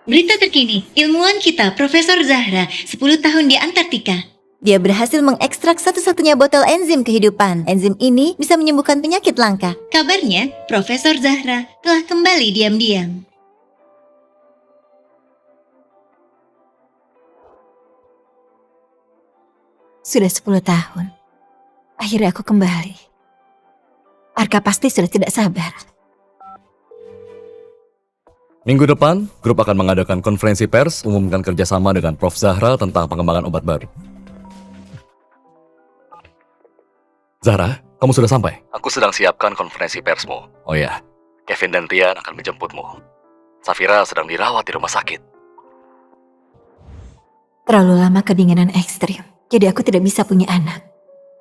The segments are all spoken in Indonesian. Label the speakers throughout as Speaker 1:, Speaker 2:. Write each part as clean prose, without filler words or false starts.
Speaker 1: Berita terkini, ilmuwan kita, Profesor Zahra, 10 tahun di Antartika.
Speaker 2: Dia berhasil mengekstrak satu-satunya botol enzim kehidupan. Enzim ini bisa menyembuhkan penyakit langka.
Speaker 1: Kabarnya, Profesor Zahra telah kembali diam-diam.
Speaker 2: Sudah 10 tahun. Akhirnya aku kembali. Arka pasti sudah tidak sabar.
Speaker 3: Minggu depan, grup akan mengadakan konferensi pers umumkan kerjasama dengan Prof. Zahra tentang pengembangan obat baru. Zahra, kamu sudah sampai? Aku sedang siapkan konferensi persmu. Oh ya, Kevin dan Rian akan menjemputmu. Safira sedang dirawat di rumah sakit.
Speaker 2: Terlalu lama kedinginan ekstrim, jadi aku tidak bisa punya anak.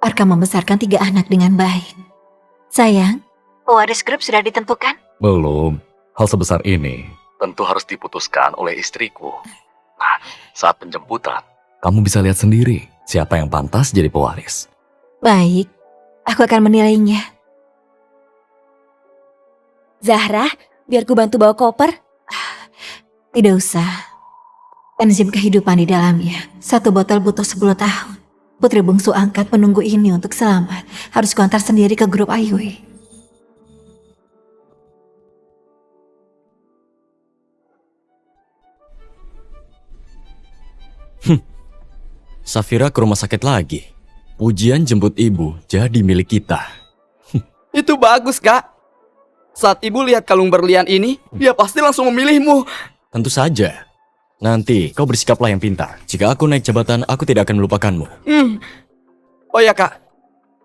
Speaker 2: Arka membesarkan 3 anak dengan baik. Sayang, pewaris grup sudah ditentukan?
Speaker 3: Belum. Hal sebesar ini tentu harus diputuskan oleh istriku. Nah, saat penjemputan, kamu bisa lihat sendiri siapa yang pantas jadi pewaris.
Speaker 2: Baik, aku akan menilainya. Zahra, biar ku bantu bawa koper? Tidak usah. Enzim kehidupan di dalamnya. 1 botol butuh 10 tahun. Putri bungsu angkat menunggu ini untuk selamat. Harus kuantar sendiri ke grup Ayui.
Speaker 3: Safira ke rumah sakit lagi. Pujian jemput ibu jadi milik kita.
Speaker 4: Itu bagus, Kak. Saat ibu lihat kalung berlian ini, dia pasti langsung memilihmu.
Speaker 3: Tentu saja. Nanti kau bersikaplah yang pintar. Jika aku naik jabatan, aku tidak akan melupakanmu.
Speaker 4: Oh ya, Kak.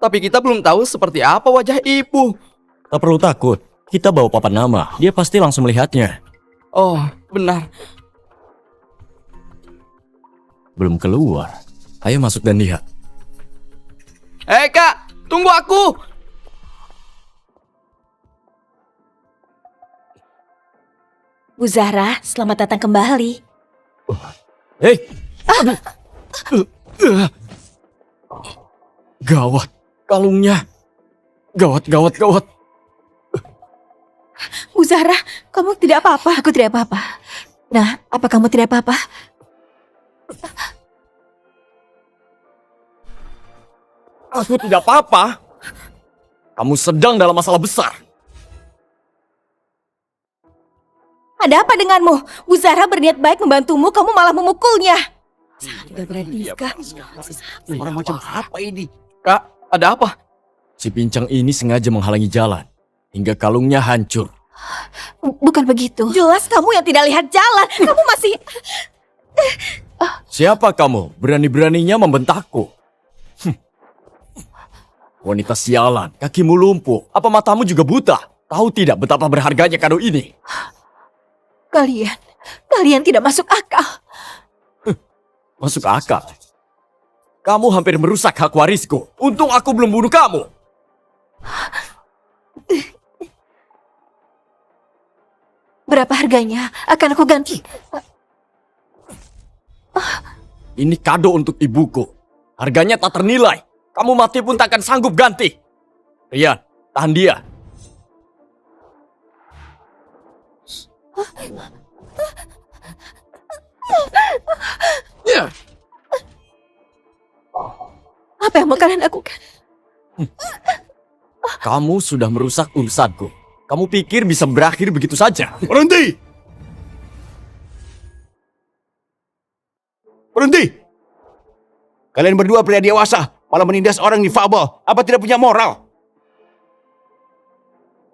Speaker 4: Tapi kita belum tahu seperti apa wajah ibu.
Speaker 3: Tak perlu takut. Kita bawa papan nama. Dia pasti langsung melihatnya.
Speaker 4: Oh, benar.
Speaker 3: Belum keluar. Ayo masuk dan lihat.
Speaker 4: Hei, Kak. Tunggu aku.
Speaker 2: Bu Zahra, selamat datang kembali.
Speaker 3: Hei! Gawat. Kalungnya. Gawat.
Speaker 2: Bu Zahra, kamu tidak apa-apa. Aku tidak apa-apa. Nah, apa kamu tidak apa-apa?
Speaker 3: Aku tidak apa-apa. Kamu sedang dalam masalah besar.
Speaker 2: Ada apa denganmu? Bu Zahra berniat baik membantumu, kamu malah memukulnya. Sangat tidak berani, Kak.
Speaker 4: Orang macam apa ini? Kak, ada apa?
Speaker 3: Si pincang ini sengaja menghalangi jalan. Hingga kalungnya hancur.
Speaker 2: Bukan begitu. Jelas kamu yang tidak lihat jalan. Kamu masih...
Speaker 3: Siapa kamu? Berani-beraninya membentakku. Wanita sialan, kakimu lumpuh. Apa matamu juga buta? Tahu tidak betapa berharganya kado ini?
Speaker 2: Kalian tidak masuk akal.
Speaker 3: Masuk akal. Kamu hampir merusak hak warisku. Untung aku belum bunuh kamu.
Speaker 2: Berapa harganya? Akan aku ganti.
Speaker 3: Ini kado untuk ibuku. Harganya tak ternilai. Kamu mati pun tak akan sanggup ganti. Rian, tahan dia.
Speaker 2: Apa yang mau kalian lakukan?
Speaker 3: Kamu sudah merusak urusanku. Kamu pikir bisa berakhir begitu saja?
Speaker 5: Berhenti! Berhenti! Kalian berdua pria dewasa, malah menindas orang difabel. Apa tidak punya moral?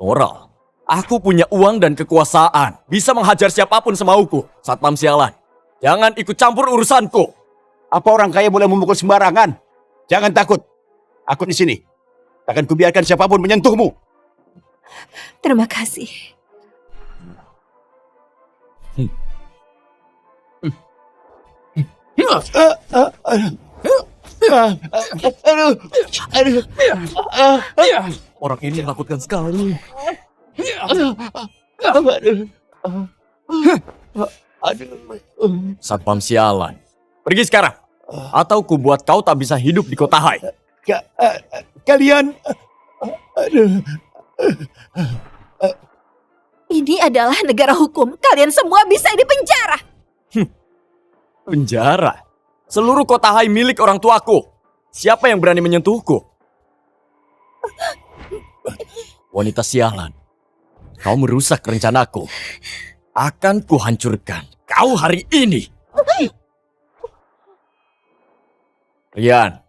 Speaker 3: Moral? Aku punya uang dan kekuasaan. Bisa menghajar siapapun semauku. Satpam sialan. Jangan ikut campur urusanku.
Speaker 5: Apa orang kaya boleh memukul sembarangan? Jangan takut. Aku di sini. Takkan kubiarkan siapapun menyentuhmu.
Speaker 2: Terima kasih.
Speaker 3: Orang ini menakutkan sekali. Satpam sialan. Pergi sekarang. Atau ku buat kau tak bisa hidup di kota Hai.
Speaker 5: Kalian...
Speaker 2: Ini adalah negara hukum. Kalian semua bisa dipenjara.
Speaker 6: Penjara? Seluruh kota Hai milik orang tuaku. Siapa yang berani menyentuhku? Wanita sialan. Kau merusak rencanaku. Akan kuhancurkan kau hari ini. Rian,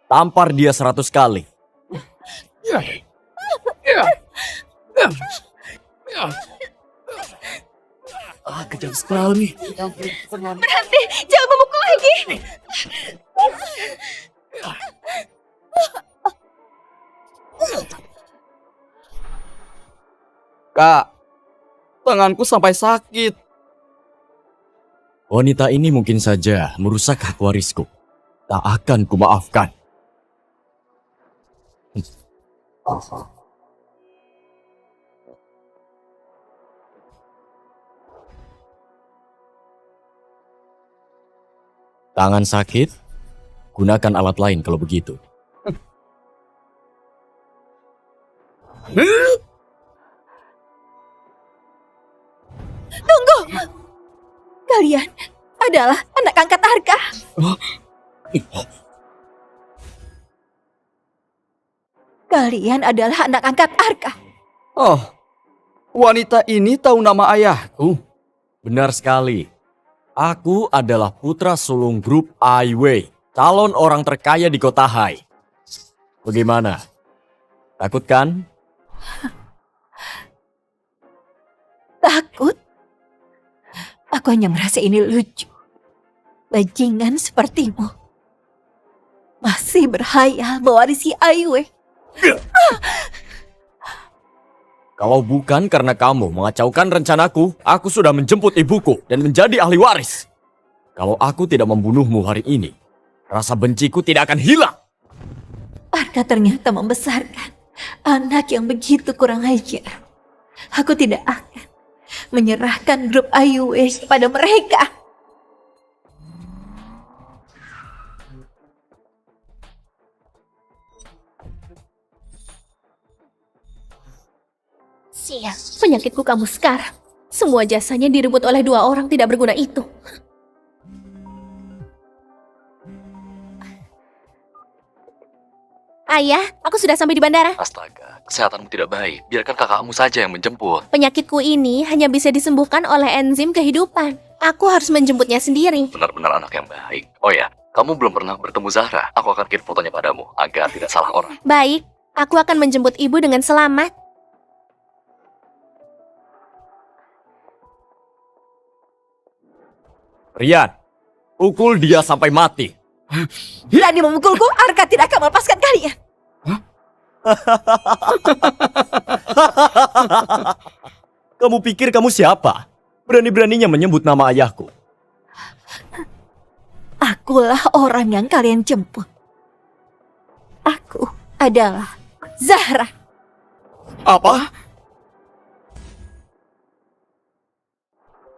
Speaker 6: tampar dia 100 kali. Kejam sekali.
Speaker 2: Berhenti, jangan memukul lagi.
Speaker 4: Kak, tanganku sampai sakit.
Speaker 6: Wanita ini mungkin saja merusak hak warisku. Tak akan kumaafkan. Tangan sakit? Gunakan alat lain kalau begitu.
Speaker 2: Tunggu. Kalian adalah anak angkat Arka. Kalian adalah anak angkat Arka.
Speaker 4: Oh, wanita ini tahu nama ayahku.
Speaker 6: Benar sekali. Aku adalah putra sulung grup Ai Wei, calon orang terkaya di kota Hai. Bagaimana? Takut kan?
Speaker 2: Takut? Aku hanya merasa ini lucu. Bajingan sepertimu masih berhayal mewarisi Ai Wei.
Speaker 6: Kalau bukan karena kamu mengacaukan rencanaku, aku sudah menjemput ibuku dan menjadi ahli waris. Kalau aku tidak membunuhmu hari ini, rasa benciku tidak akan hilang.
Speaker 2: Arka ternyata membesarkan anak yang begitu kurang ajar. Aku tidak akan menyerahkan grup Ai Wei kepada mereka.
Speaker 7: Sial, penyakitku kamu sekarang. Semua jasanya direbut oleh 2 orang tidak berguna itu. Ayah, aku sudah sampai di bandara.
Speaker 3: Astaga, kesehatanmu tidak baik. Biarkan kakakmu saja yang menjemput.
Speaker 7: Penyakitku ini hanya bisa disembuhkan oleh enzim kehidupan. Aku harus menjemputnya sendiri.
Speaker 3: Benar-benar anak yang baik. Oh ya, kamu belum pernah bertemu Zahra. Aku akan kirim fotonya padamu agar tidak salah orang.
Speaker 7: Baik, aku akan menjemput ibu dengan selamat.
Speaker 6: Rian, pukul dia sampai mati.
Speaker 2: Berani memukulku, Arka tidak akan melepaskan kalian.
Speaker 6: Kamu pikir kamu siapa? Berani-beraninya menyebut nama ayahku.
Speaker 2: Akulah orang yang kalian jemput. Aku adalah Zahra.
Speaker 4: Apa?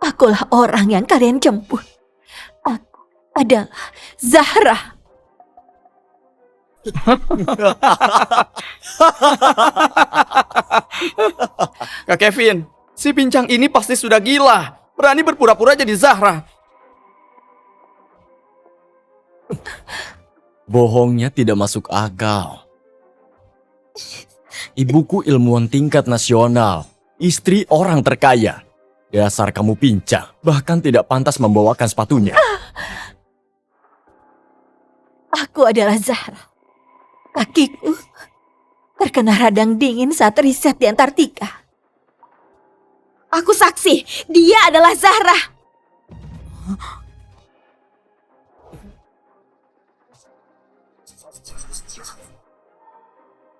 Speaker 2: Akulah orang yang kalian jemput. Aku adalah Zahra.
Speaker 4: Kak Kevin, si pincang ini pasti sudah gila. Berani berpura-pura jadi Zahra.
Speaker 6: Bohongnya tidak masuk akal. Ibuku ilmuwan tingkat nasional, istri orang terkaya. Dasar kamu pincang, bahkan tidak pantas membawakan sepatunya.
Speaker 2: Aku adalah Zahra. Kakiku terkena radang dingin saat riset di Antartika. Aku saksi, dia adalah Zahra.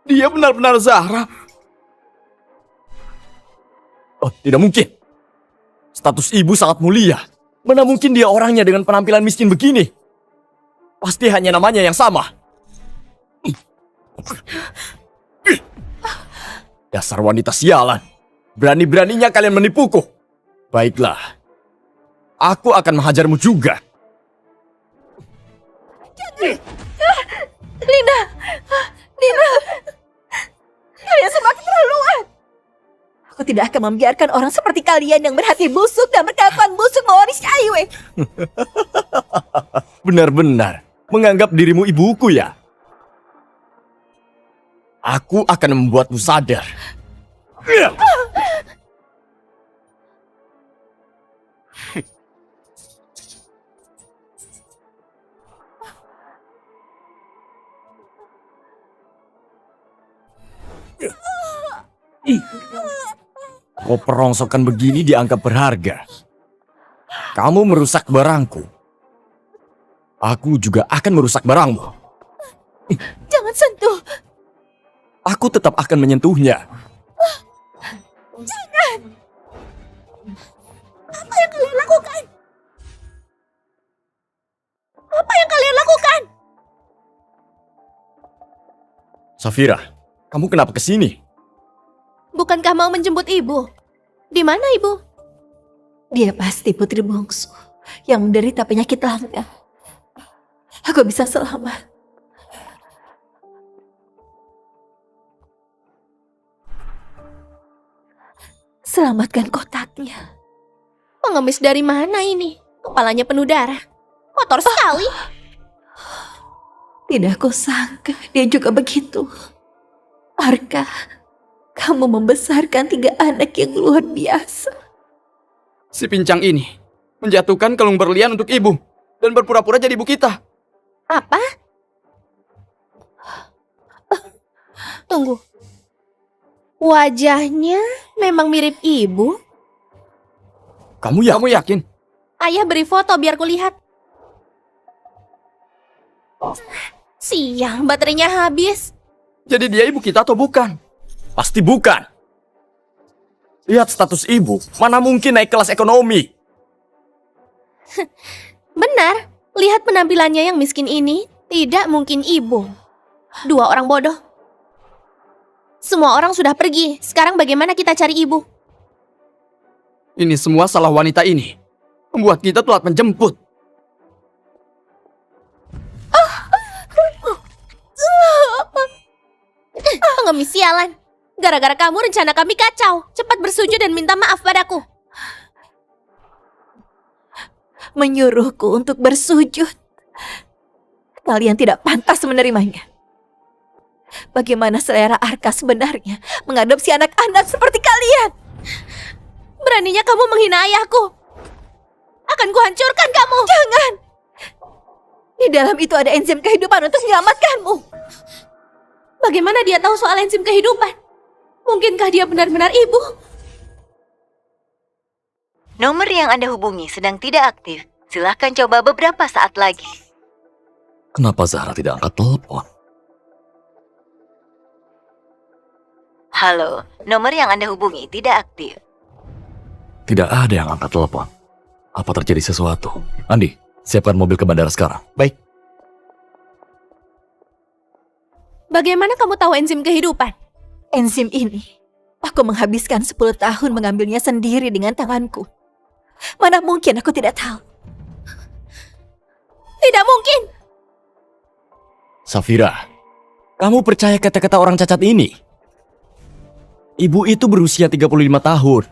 Speaker 4: Dia benar-benar Zahra.
Speaker 6: Oh, tidak mungkin. Status ibu sangat mulia. Mana mungkin dia orangnya dengan penampilan miskin begini? Pasti hanya namanya yang sama. Dasar wanita sialan. Berani-beraninya kalian menipuku. Baiklah. Aku akan menghajarmu juga.
Speaker 2: Lina, kalian semua keterlaluan. Aku tidak akan membiarkan orang seperti kalian yang berhati busuk dan berkelakuan busuk mewarisi Aiwe.
Speaker 6: Benar-benar menganggap dirimu ibuku ya? Aku akan membuatmu sadar. Kau perongsokan begini dianggap berharga. Kamu merusak barangku. Aku juga akan merusak barangmu.
Speaker 2: Jangan sentuh.
Speaker 6: Aku tetap akan menyentuhnya.
Speaker 7: Apa yang kalian lakukan? Apa yang kalian lakukan?
Speaker 6: Safira, kamu kenapa kesini?
Speaker 7: Bukankah mau menjemput ibu? Di mana ibu?
Speaker 2: Dia pasti putri bungsu yang menderita penyakit langka. Aku bisa selamat. Selamatkan kotaknya.
Speaker 7: Pengemis dari mana ini? Kepalanya penuh darah. Kotor sekali.
Speaker 2: Tidak aku sangka dia juga begitu. Arka, kamu membesarkan 3 anak yang luar biasa.
Speaker 4: Si pincang ini menjatuhkan kalung berlian untuk ibu dan berpura-pura jadi ibu kita.
Speaker 7: Apa? Tunggu. Wajahnya memang mirip ibu.
Speaker 6: Kamu
Speaker 4: yakin?
Speaker 7: Ayah beri foto biar kulihat. Siang, baterainya habis.
Speaker 4: Jadi dia ibu kita atau bukan?
Speaker 6: Pasti bukan. Lihat status ibu, mana mungkin naik kelas ekonomi.
Speaker 7: Benar, lihat penampilannya yang miskin ini, tidak mungkin ibu. 2 orang bodoh. Semua orang sudah pergi, sekarang bagaimana kita cari ibu?
Speaker 4: Ini semua salah wanita ini. Membuat kita telat menjemput.
Speaker 7: Pengemis sialan. Gara-gara kamu rencana kami kacau. Cepat bersujud dan minta maaf padaku.
Speaker 2: Menyuruhku untuk bersujud. Kalian tidak pantas menerimanya. Bagaimana selera Arka sebenarnya mengadopsi anak-anak seperti kalian?
Speaker 7: Beraninya kamu menghina ayahku. Akan kuhancurkan kamu.
Speaker 2: Jangan. Di dalam itu ada enzim kehidupan untuk menyelamatkanmu.
Speaker 7: Bagaimana dia tahu soal enzim kehidupan? Mungkinkah dia benar-benar ibu?
Speaker 1: Nomor yang Anda hubungi sedang tidak aktif. Silahkan coba beberapa saat lagi.
Speaker 3: Kenapa Zahra tidak angkat telepon?
Speaker 1: Halo, nomor yang Anda hubungi tidak aktif.
Speaker 3: Tidak ada yang angkat telepon. Apa terjadi sesuatu? Andi, siapkan mobil ke bandara sekarang.
Speaker 5: Baik.
Speaker 7: Bagaimana kamu tahu enzim kehidupan?
Speaker 2: Enzim ini, aku menghabiskan 10 tahun mengambilnya sendiri dengan tanganku. Mana mungkin aku tidak tahu.
Speaker 7: Tidak mungkin.
Speaker 6: Safira, kamu percaya kata-kata orang cacat ini? Ibu itu berusia 35 tahun.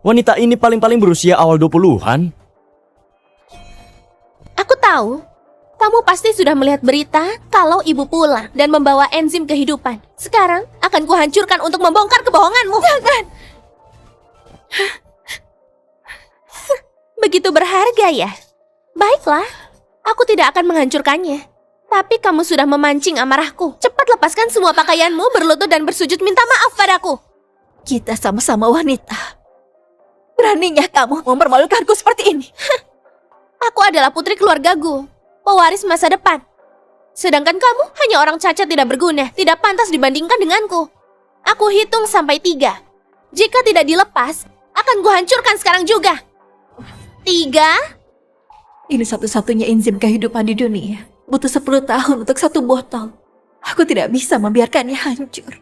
Speaker 6: Wanita ini paling-paling berusia awal 20-an.
Speaker 7: Aku tahu. Kamu pasti sudah melihat berita kalau ibu pulang dan membawa enzim kehidupan. Sekarang akan kuhancurkan untuk membongkar kebohonganmu. Jangan. Begitu berharga ya? Baiklah, aku tidak akan menghancurkannya. Tapi kamu sudah memancing amarahku. Cepat lepaskan semua pakaianmu, berlutut dan bersujud minta maaf padaku.
Speaker 2: Kita sama-sama wanita. Beraninya kamu mempermalukanku seperti ini.
Speaker 7: Aku adalah putri keluargaku, pewaris masa depan. Sedangkan kamu hanya orang cacat tidak berguna, tidak pantas dibandingkan denganku. Aku hitung sampai 3. Jika tidak dilepas, akan kuhancurkan sekarang juga. 3.
Speaker 2: Ini satu-satunya enzim kehidupan di dunia. Butuh 10 tahun untuk 1 botol. Aku tidak bisa membiarkannya hancur.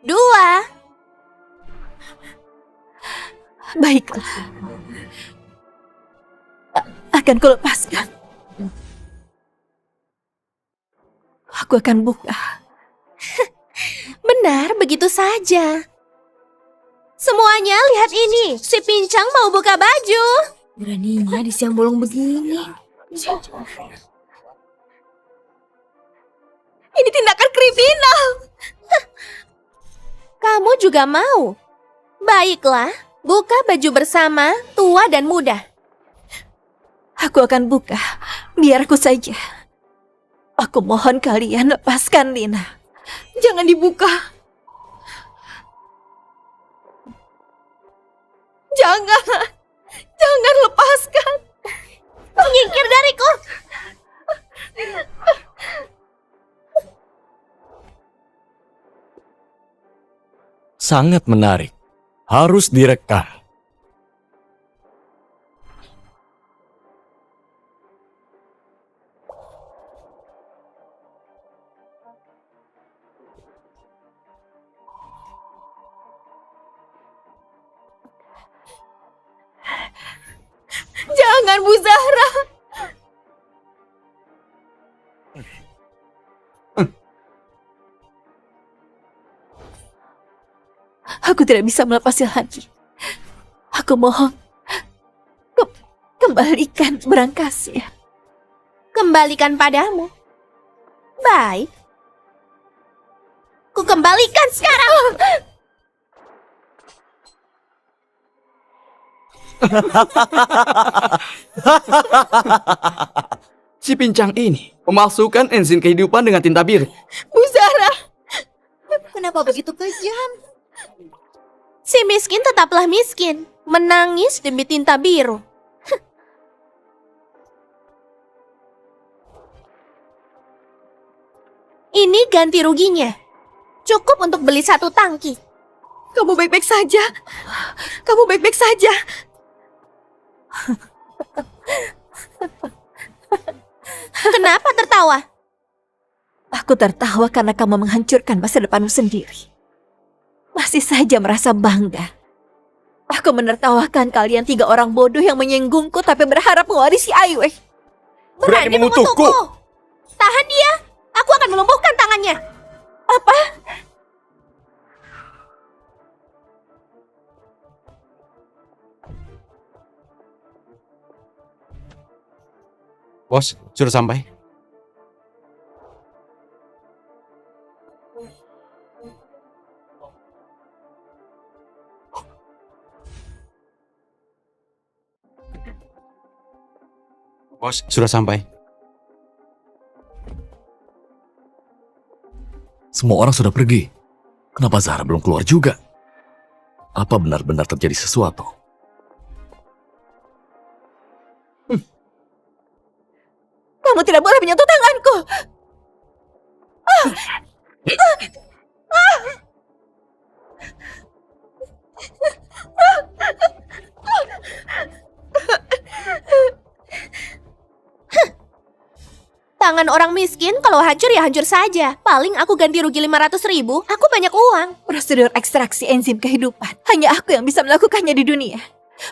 Speaker 7: 2.
Speaker 2: Baiklah. Akan kulepaskan. Aku akan buka.
Speaker 7: Benar, begitu saja. Semuanya lihat ini. Si Pincang mau buka baju.
Speaker 2: Beraninya di siang bolong begini.
Speaker 7: Ini tindakan kriminal. Kamu juga mau? Baiklah, buka baju bersama, tua dan muda.
Speaker 2: Aku akan buka, biar aku saja. Aku mohon kalian lepaskan Lina. Jangan dibuka. Jangan lepaskan.
Speaker 7: Menyingkir dariku.
Speaker 6: Sangat menarik. Harus direkam.
Speaker 2: Jangan, Bu Zahra. Aku tidak bisa melepasnya lagi. Aku mohon, kembalikan berangkasnya.
Speaker 7: Kembalikan padamu. Baik. Ku kembalikan sekarang.
Speaker 4: Si Pincang ini memasukkan enzim kehidupan dengan tinta biru.
Speaker 2: Bu Zahra.
Speaker 1: Kenapa begitu kejam?
Speaker 7: Si miskin tetaplah miskin. Menangis demi tinta biru. Ini ganti ruginya. Cukup untuk beli 1 tangki.
Speaker 2: Kamu baik-baik saja. Kamu baik-baik saja.
Speaker 7: Kenapa tertawa?
Speaker 2: Aku tertawa karena kamu menghancurkan masa depanmu sendiri. Masih saja merasa bangga. Aku menertawakan kalian 3 orang bodoh yang menyinggungku tapi berharap mewarisi Aiwei.
Speaker 6: Berani mengutukku.
Speaker 7: Tahan dia. Aku akan melumpuhkan tangannya.
Speaker 2: Apa?
Speaker 5: Bos, sudah sampai. Bos, sudah sampai.
Speaker 3: Semua orang sudah pergi. Kenapa Zahra belum keluar juga? Apa benar-benar terjadi sesuatu?
Speaker 2: Kamu tidak boleh menyentuh tanganku.
Speaker 7: Tangan orang miskin kalau hancur ya hancur saja. Paling aku ganti rugi 500.000. Aku banyak uang.
Speaker 2: Prosedur ekstraksi enzim kehidupan. Hanya aku yang bisa melakukannya di dunia.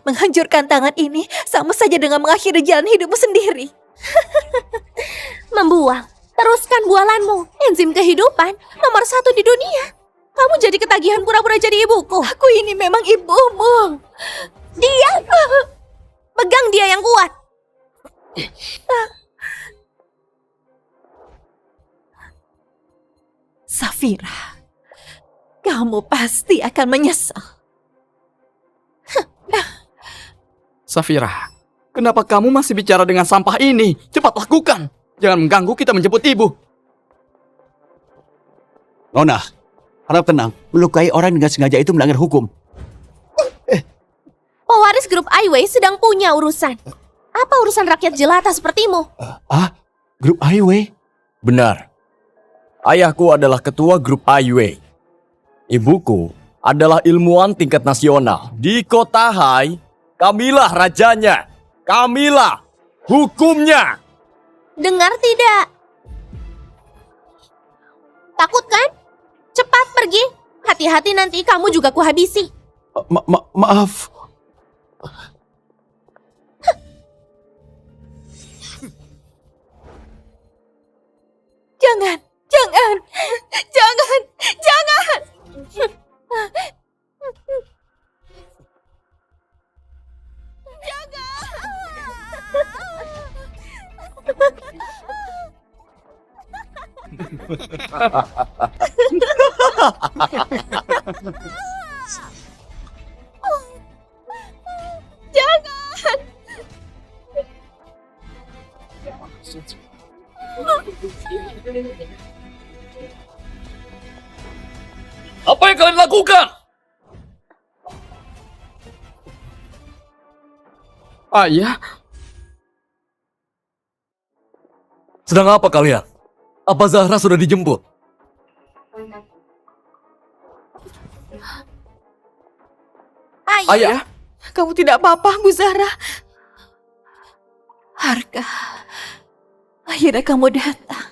Speaker 2: Menghancurkan tangan ini sama saja dengan mengakhiri jalan hidupmu sendiri.
Speaker 7: Membuang. Teruskan bualanmu. Enzim kehidupan nomor 1 di dunia. Kamu jadi ketagihan pura-pura jadi ibuku.
Speaker 2: Aku ini memang ibumu.
Speaker 7: Dia. Pegang dia yang kuat.
Speaker 2: Safira, kamu pasti akan menyesal.
Speaker 4: Safira, kenapa kamu masih bicara dengan sampah ini? Cepat lakukan. Jangan mengganggu kita menjemput ibu.
Speaker 5: Nona, harap tenang. Melukai orang dengan sengaja itu melanggar hukum.
Speaker 7: Pewaris grup Aiwei sedang punya urusan. Apa urusan rakyat jelata sepertimu?
Speaker 5: Grup Highway?
Speaker 6: Benar. Ayahku adalah ketua grup Aiwei. Ibuku adalah ilmuwan tingkat nasional. Di kota Hai, kamilah rajanya. Kamilah hukumnya.
Speaker 7: Dengar tidak? Takut kan? Cepat pergi. Hati-hati nanti kamu juga kuhabisi.
Speaker 5: Maaf.
Speaker 2: Jangan, jangan.
Speaker 3: Apa yang kalian lakukan?
Speaker 4: Ayah,
Speaker 3: Sedang apa kalian? Apa Zahra sudah dijemput?
Speaker 7: Ayah,
Speaker 2: Kamu tidak apa-apa, Bu Zahra. Harga. Akhirnya kamu datang.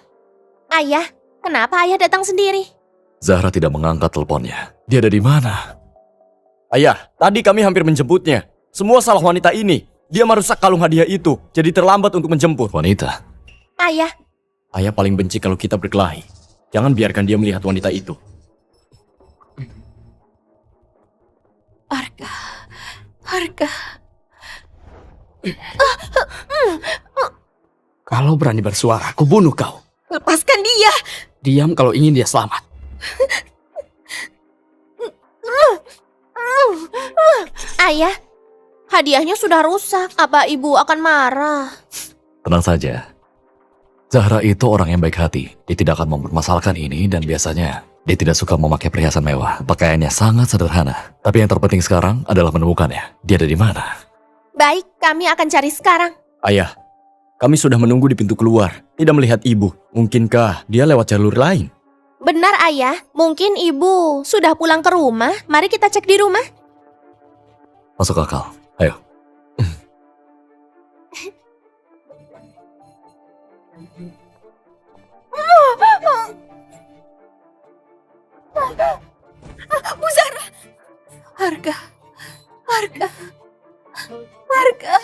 Speaker 7: ayah, kenapa ayah datang sendiri?
Speaker 3: Zahra tidak mengangkat teleponnya. Dia ada di mana?
Speaker 6: Ayah, tadi kami hampir menjemputnya. Semua salah wanita ini. Dia merusak kalung hadiah itu, jadi terlambat untuk menjemput.
Speaker 3: Wanita.
Speaker 7: Ayah,
Speaker 6: Ayah paling benci kalau kita berkelahi. Jangan biarkan dia melihat wanita itu.
Speaker 2: Harga. Harga.
Speaker 4: kalau berani bersuara, aku bunuh kau.
Speaker 2: Lepaskan dia.
Speaker 4: Diam kalau ingin dia selamat.
Speaker 7: ayah, hadiahnya sudah rusak. Apa ibu akan marah?
Speaker 3: Tenang saja. Zahra itu orang yang baik hati. Dia tidak akan mempermasalahkan ini dan biasanya dia tidak suka memakai perhiasan mewah. Pakaiannya sangat sederhana. Tapi yang terpenting sekarang adalah menemukannya. Dia ada di mana?
Speaker 7: Baik, kami akan cari sekarang.
Speaker 6: Ayah, kami sudah menunggu di pintu keluar. Tidak melihat ibu. Mungkinkah dia lewat jalur lain?
Speaker 7: Benar ayah, mungkin ibu sudah pulang ke rumah. Mari kita cek di rumah.
Speaker 3: Masuk akal. Ayo.
Speaker 2: Bu Zahra. Harga. Harga. Harga.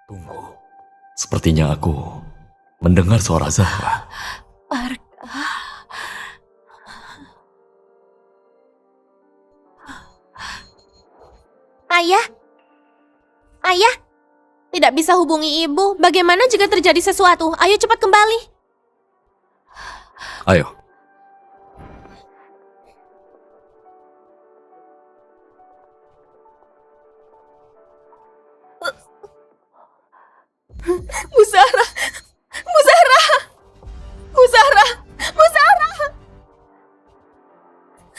Speaker 3: Tunggu. Sepertinya aku mendengar suara Zahra.
Speaker 2: Harga.
Speaker 7: Ayah, ayah, tidak bisa hubungi ibu. Bagaimana jika terjadi sesuatu? Ayo cepat kembali.
Speaker 3: Ayo.
Speaker 2: Bu Zahra. Bu Zahra. Bu Zahra. Bu Zahra.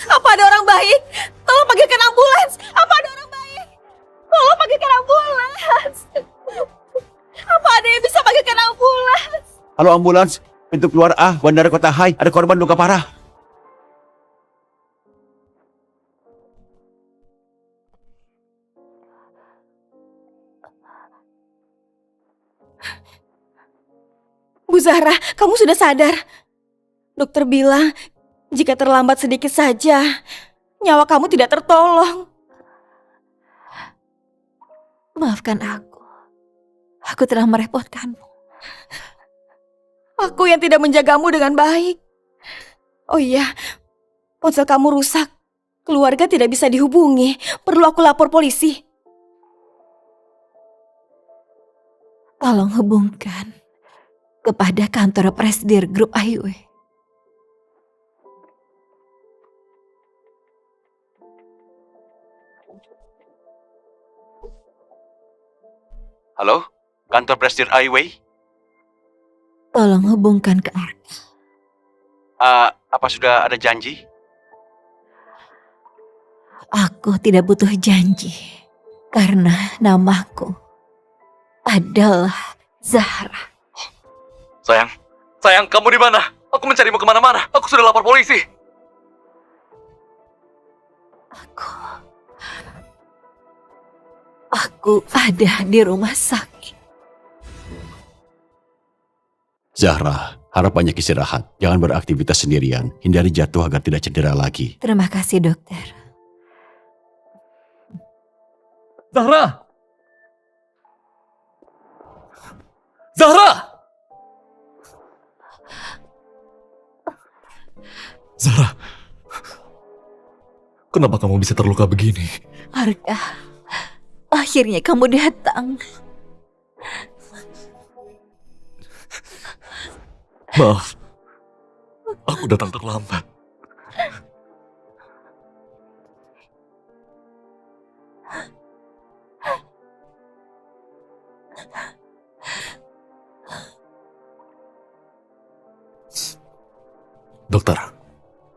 Speaker 2: Apa ada orang baik? Tolong panggilkan ambulans. Apa ada orang baik? Tolong panggilkan ambulans. Apa ada yang bisa panggilkan ambulans?
Speaker 5: Halo ambulans, pintu keluar A, Bandara Kota Hai. Ada korban luka parah.
Speaker 2: Bu Zahra, kamu sudah sadar? Dokter bilang, jika terlambat sedikit saja, nyawa kamu tidak tertolong. Maafkan aku. Aku telah merepotkanmu. Aku yang tidak menjagamu dengan baik. Oh iya, ponsel kamu rusak. Keluarga tidak bisa dihubungi. Perlu aku lapor polisi. Tolong hubungkan kepada kantor Presidir Grup Aiwe.
Speaker 5: Halo, kantor Presidir Highway.
Speaker 2: Tolong hubungkan ke Arka.
Speaker 5: Apa sudah ada janji?
Speaker 2: Aku tidak butuh janji. Karena namaku adalah Zahra.
Speaker 3: Sayang, kamu di mana? Aku mencarimu kemana-mana. Aku sudah lapor polisi.
Speaker 2: Aku ada di rumah sakit.
Speaker 5: Zahra, harap banyak istirahat. Jangan beraktivitas sendirian. Hindari jatuh agar tidak cedera lagi.
Speaker 2: Terima kasih dokter.
Speaker 3: Zahra! Zahra! Zahra, kenapa kamu bisa terluka begini?
Speaker 2: Arka, akhirnya kamu datang.
Speaker 3: Maaf, aku datang terlambat. Dokter,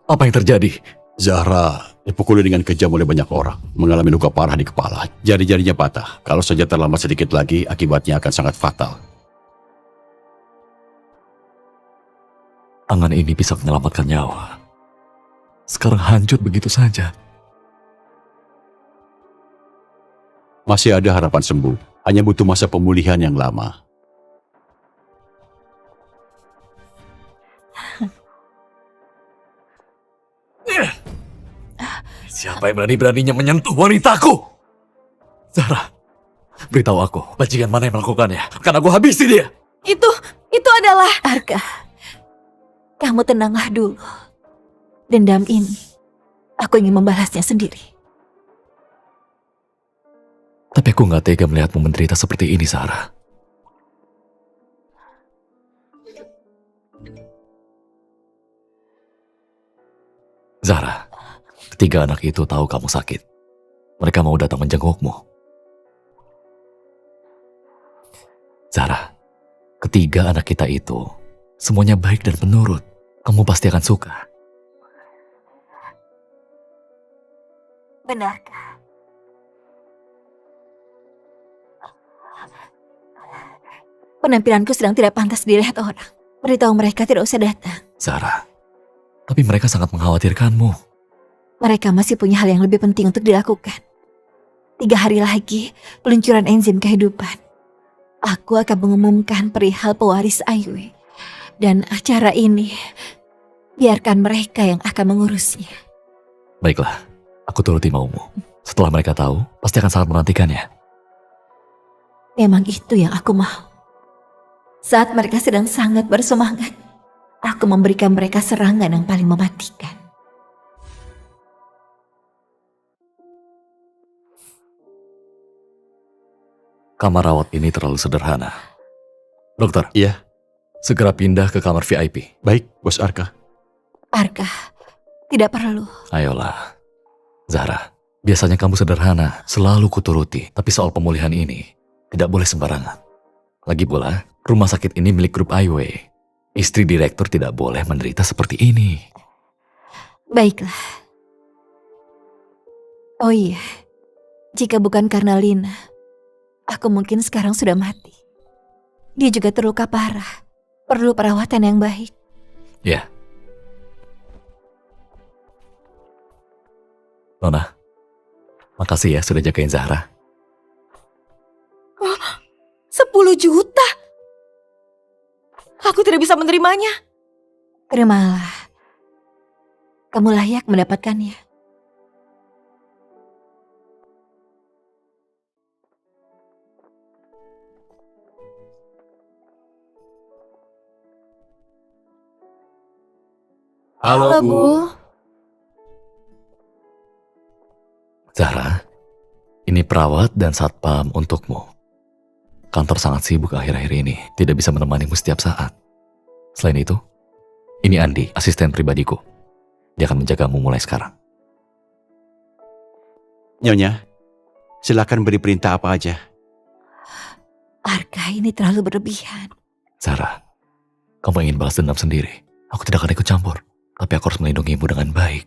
Speaker 3: apa yang terjadi?
Speaker 5: Zahra dipukuli dengan kejam oleh banyak orang, mengalami luka parah di kepala. Jari-jarinya patah. Kalau saja terlambat sedikit lagi, akibatnya akan sangat fatal.
Speaker 3: Tangan ini bisa menyelamatkan nyawa. Sekarang hancur begitu saja.
Speaker 5: Masih ada harapan sembuh, hanya butuh masa pemulihan yang lama.
Speaker 3: Siapa yang berani-beraninya menyentuh wanitaku? Zahra, beritahu aku, bajingan mana yang melakukannya? Akan aku habisi dia.
Speaker 2: Itu adalah... Arka, kamu tenanglah dulu. Dendam ini, aku ingin membalasnya sendiri.
Speaker 3: Tapi aku gak tega melihatmu menderita seperti ini, Zahra. Zahra, ketiga anak itu tahu kamu sakit. Mereka mau datang menjengukmu. Zahra, ketiga anak kita itu semuanya baik dan penurut. Kamu pasti akan suka.
Speaker 2: Benarkah? Penampilanku sedang tidak pantas dilihat orang. Beritahu mereka tidak usah datang.
Speaker 3: Zahra, tapi mereka sangat mengkhawatirkanmu.
Speaker 2: Mereka masih punya hal yang lebih penting untuk dilakukan. 3 hari lagi, peluncuran enzim kehidupan. Aku akan mengumumkan perihal pewaris Aiwe. Dan acara ini, biarkan mereka yang akan mengurusnya.
Speaker 3: Baiklah, aku turuti maumu. Setelah mereka tahu, pasti akan sangat menantikannya.
Speaker 2: Memang itu yang aku mau. Saat mereka sedang sangat bersemangat, aku memberikan mereka serangan yang paling mematikan.
Speaker 3: Kamar rawat ini terlalu sederhana. Dokter,
Speaker 5: Iya,
Speaker 3: segera pindah ke kamar VIP.
Speaker 5: baik, Bos Arka.
Speaker 2: Arka, tidak perlu.
Speaker 3: Ayolah. Zahra, biasanya kamu sederhana, selalu kuturuti. Tapi soal pemulihan ini, tidak boleh sembarangan. Lagi pula, rumah sakit ini milik grup Aiwe. Istri direktur tidak boleh menderita seperti ini.
Speaker 2: Baiklah. Oh iya, jika bukan karena Lina, aku mungkin sekarang sudah mati. Dia juga terluka parah, perlu perawatan yang baik.
Speaker 3: Ya. Nona, makasih ya sudah jagain Zahra.
Speaker 2: 10 juta? Aku tidak bisa menerimanya. Terimalah. Kamu layak mendapatkannya.
Speaker 3: Halo,
Speaker 2: Bu.
Speaker 3: Zahra, ini perawat dan satpam untukmu. Kantor sangat sibuk akhir-akhir ini, tidak bisa menemanimu setiap saat. Selain itu, ini Andi, asisten pribadiku. Dia akan menjagamu mulai sekarang.
Speaker 5: Nyonya, silakan beri perintah apa aja.
Speaker 2: Arka, ini terlalu berlebihan.
Speaker 3: Zahra, kamu ingin balas dendam sendiri. Aku tidak akan ikut campur, tapi aku harus melindungimu dengan baik.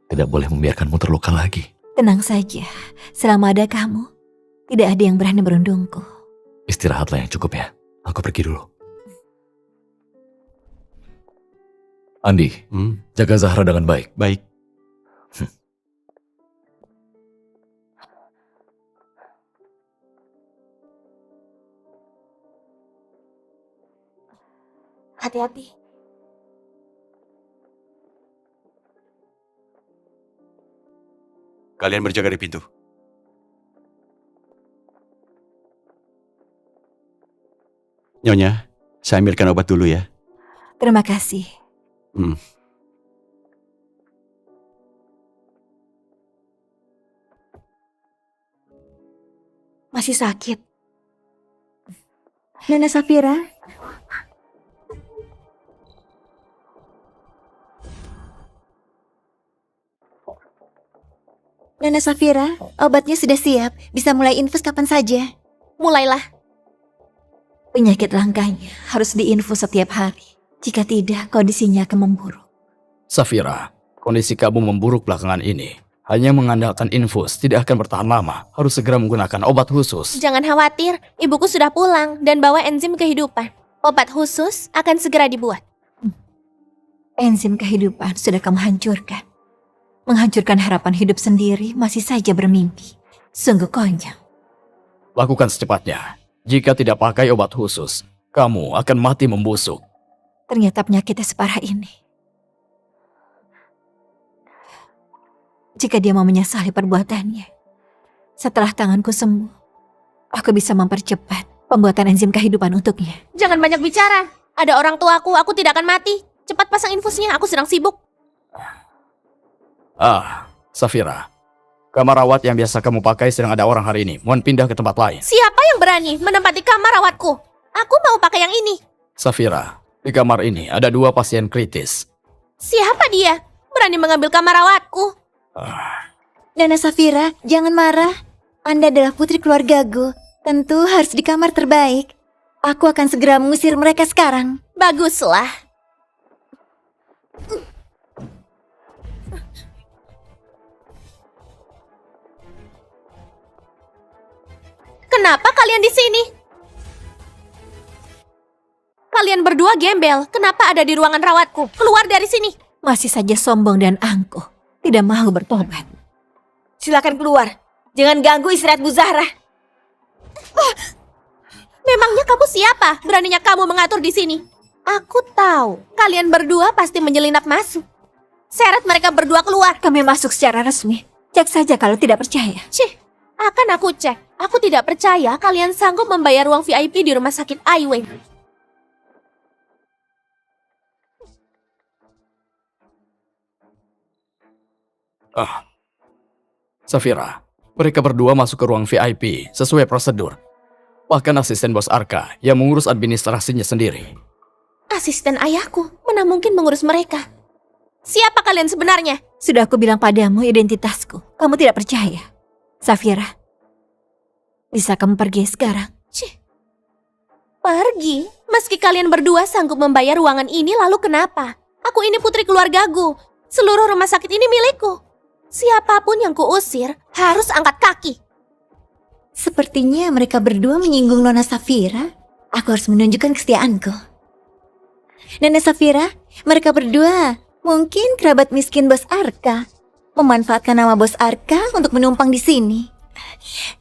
Speaker 3: Tidak boleh membiarkanmu terluka lagi.
Speaker 2: Tenang saja, selama ada kamu, tidak ada yang berani merundungku.
Speaker 3: Istirahatlah yang cukup ya. Aku pergi dulu. Andi, jaga Zahra dengan baik.
Speaker 5: Baik.
Speaker 2: Hati-hati.
Speaker 5: Kalian berjaga di pintu. Nyonya, saya ambilkan obat dulu ya.
Speaker 2: Terima kasih. Masih sakit.
Speaker 1: Nona Safira, Nona Safira, obatnya sudah siap. Bisa mulai infus kapan saja.
Speaker 7: Mulailah.
Speaker 2: Penyakit langkanya harus diinfus setiap hari. Jika tidak, kondisinya akan memburuk.
Speaker 4: Safira, kondisi kamu memburuk belakangan ini. Hanya mengandalkan infus tidak akan bertahan lama. Harus segera menggunakan obat khusus.
Speaker 7: Jangan khawatir, ibuku sudah pulang dan bawa enzim kehidupan. Obat khusus akan segera dibuat.
Speaker 2: Enzim kehidupan sudah kamu hancurkan. Menghancurkan harapan hidup sendiri masih saja bermimpi. Sungguh konyol.
Speaker 4: Lakukan secepatnya. Jika tidak pakai obat khusus, kamu akan mati membusuk.
Speaker 2: Ternyata penyakitnya separah ini. Jika dia mau menyesali perbuatannya, setelah tanganku sembuh, aku bisa mempercepat pembuatan enzim kehidupan untuknya.
Speaker 7: Jangan banyak bicara. Ada orang tuaku, aku tidak akan mati. Cepat pasang infusnya, aku sedang sibuk.
Speaker 4: Safira. Kamar rawat yang biasa kamu pakai sedang ada orang hari ini. Mohon pindah ke tempat lain.
Speaker 7: Siapa yang berani menempati kamar rawatku? Aku mau pakai yang ini.
Speaker 4: Safira, di kamar ini ada 2 pasien kritis.
Speaker 7: Siapa dia? Berani mengambil kamar rawatku?
Speaker 1: Nona Safira, jangan marah. Anda adalah putri keluargaku. Tentu harus di kamar terbaik. Aku akan segera mengusir mereka sekarang.
Speaker 7: Baguslah. Kenapa kalian di sini? Kalian berdua gembel. Kenapa ada di ruangan rawatku? Keluar dari sini.
Speaker 2: Masih saja sombong dan angkuh. Tidak mau bertobat.
Speaker 7: Silakan keluar. Jangan ganggu istirahat Bu Zahra. Memangnya kamu siapa? Beraninya kamu mengatur di sini? Aku tahu. Kalian berdua pasti menyelinap masuk. Seret mereka berdua keluar.
Speaker 2: Kami masuk secara resmi. Cek saja kalau tidak percaya.
Speaker 7: Cih, akan aku cek. Aku tidak percaya kalian sanggup membayar ruang VIP di rumah sakit Aiwei.
Speaker 4: Safira, mereka berdua masuk ke ruang VIP sesuai prosedur. Bahkan asisten bos Arka yang mengurus administrasinya sendiri.
Speaker 7: Asisten ayahku, mana mungkin mengurus mereka? Siapa kalian sebenarnya?
Speaker 2: Sudah aku bilang padamu identitasku. Kamu tidak percaya. Safira, bisa kamu pergi sekarang?
Speaker 7: Cih, pergi? Meski kalian berdua sanggup membayar ruangan ini, lalu kenapa? Aku ini putri keluargaku. Seluruh rumah sakit ini milikku. Siapapun yang kuusir harus angkat kaki.
Speaker 1: Sepertinya mereka berdua menyinggung Nona Safira. Aku harus menunjukkan kesetiaanku. Nona Safira, mereka berdua mungkin kerabat miskin Bos Arka. Memanfaatkan nama Bos Arka untuk menumpang di sini.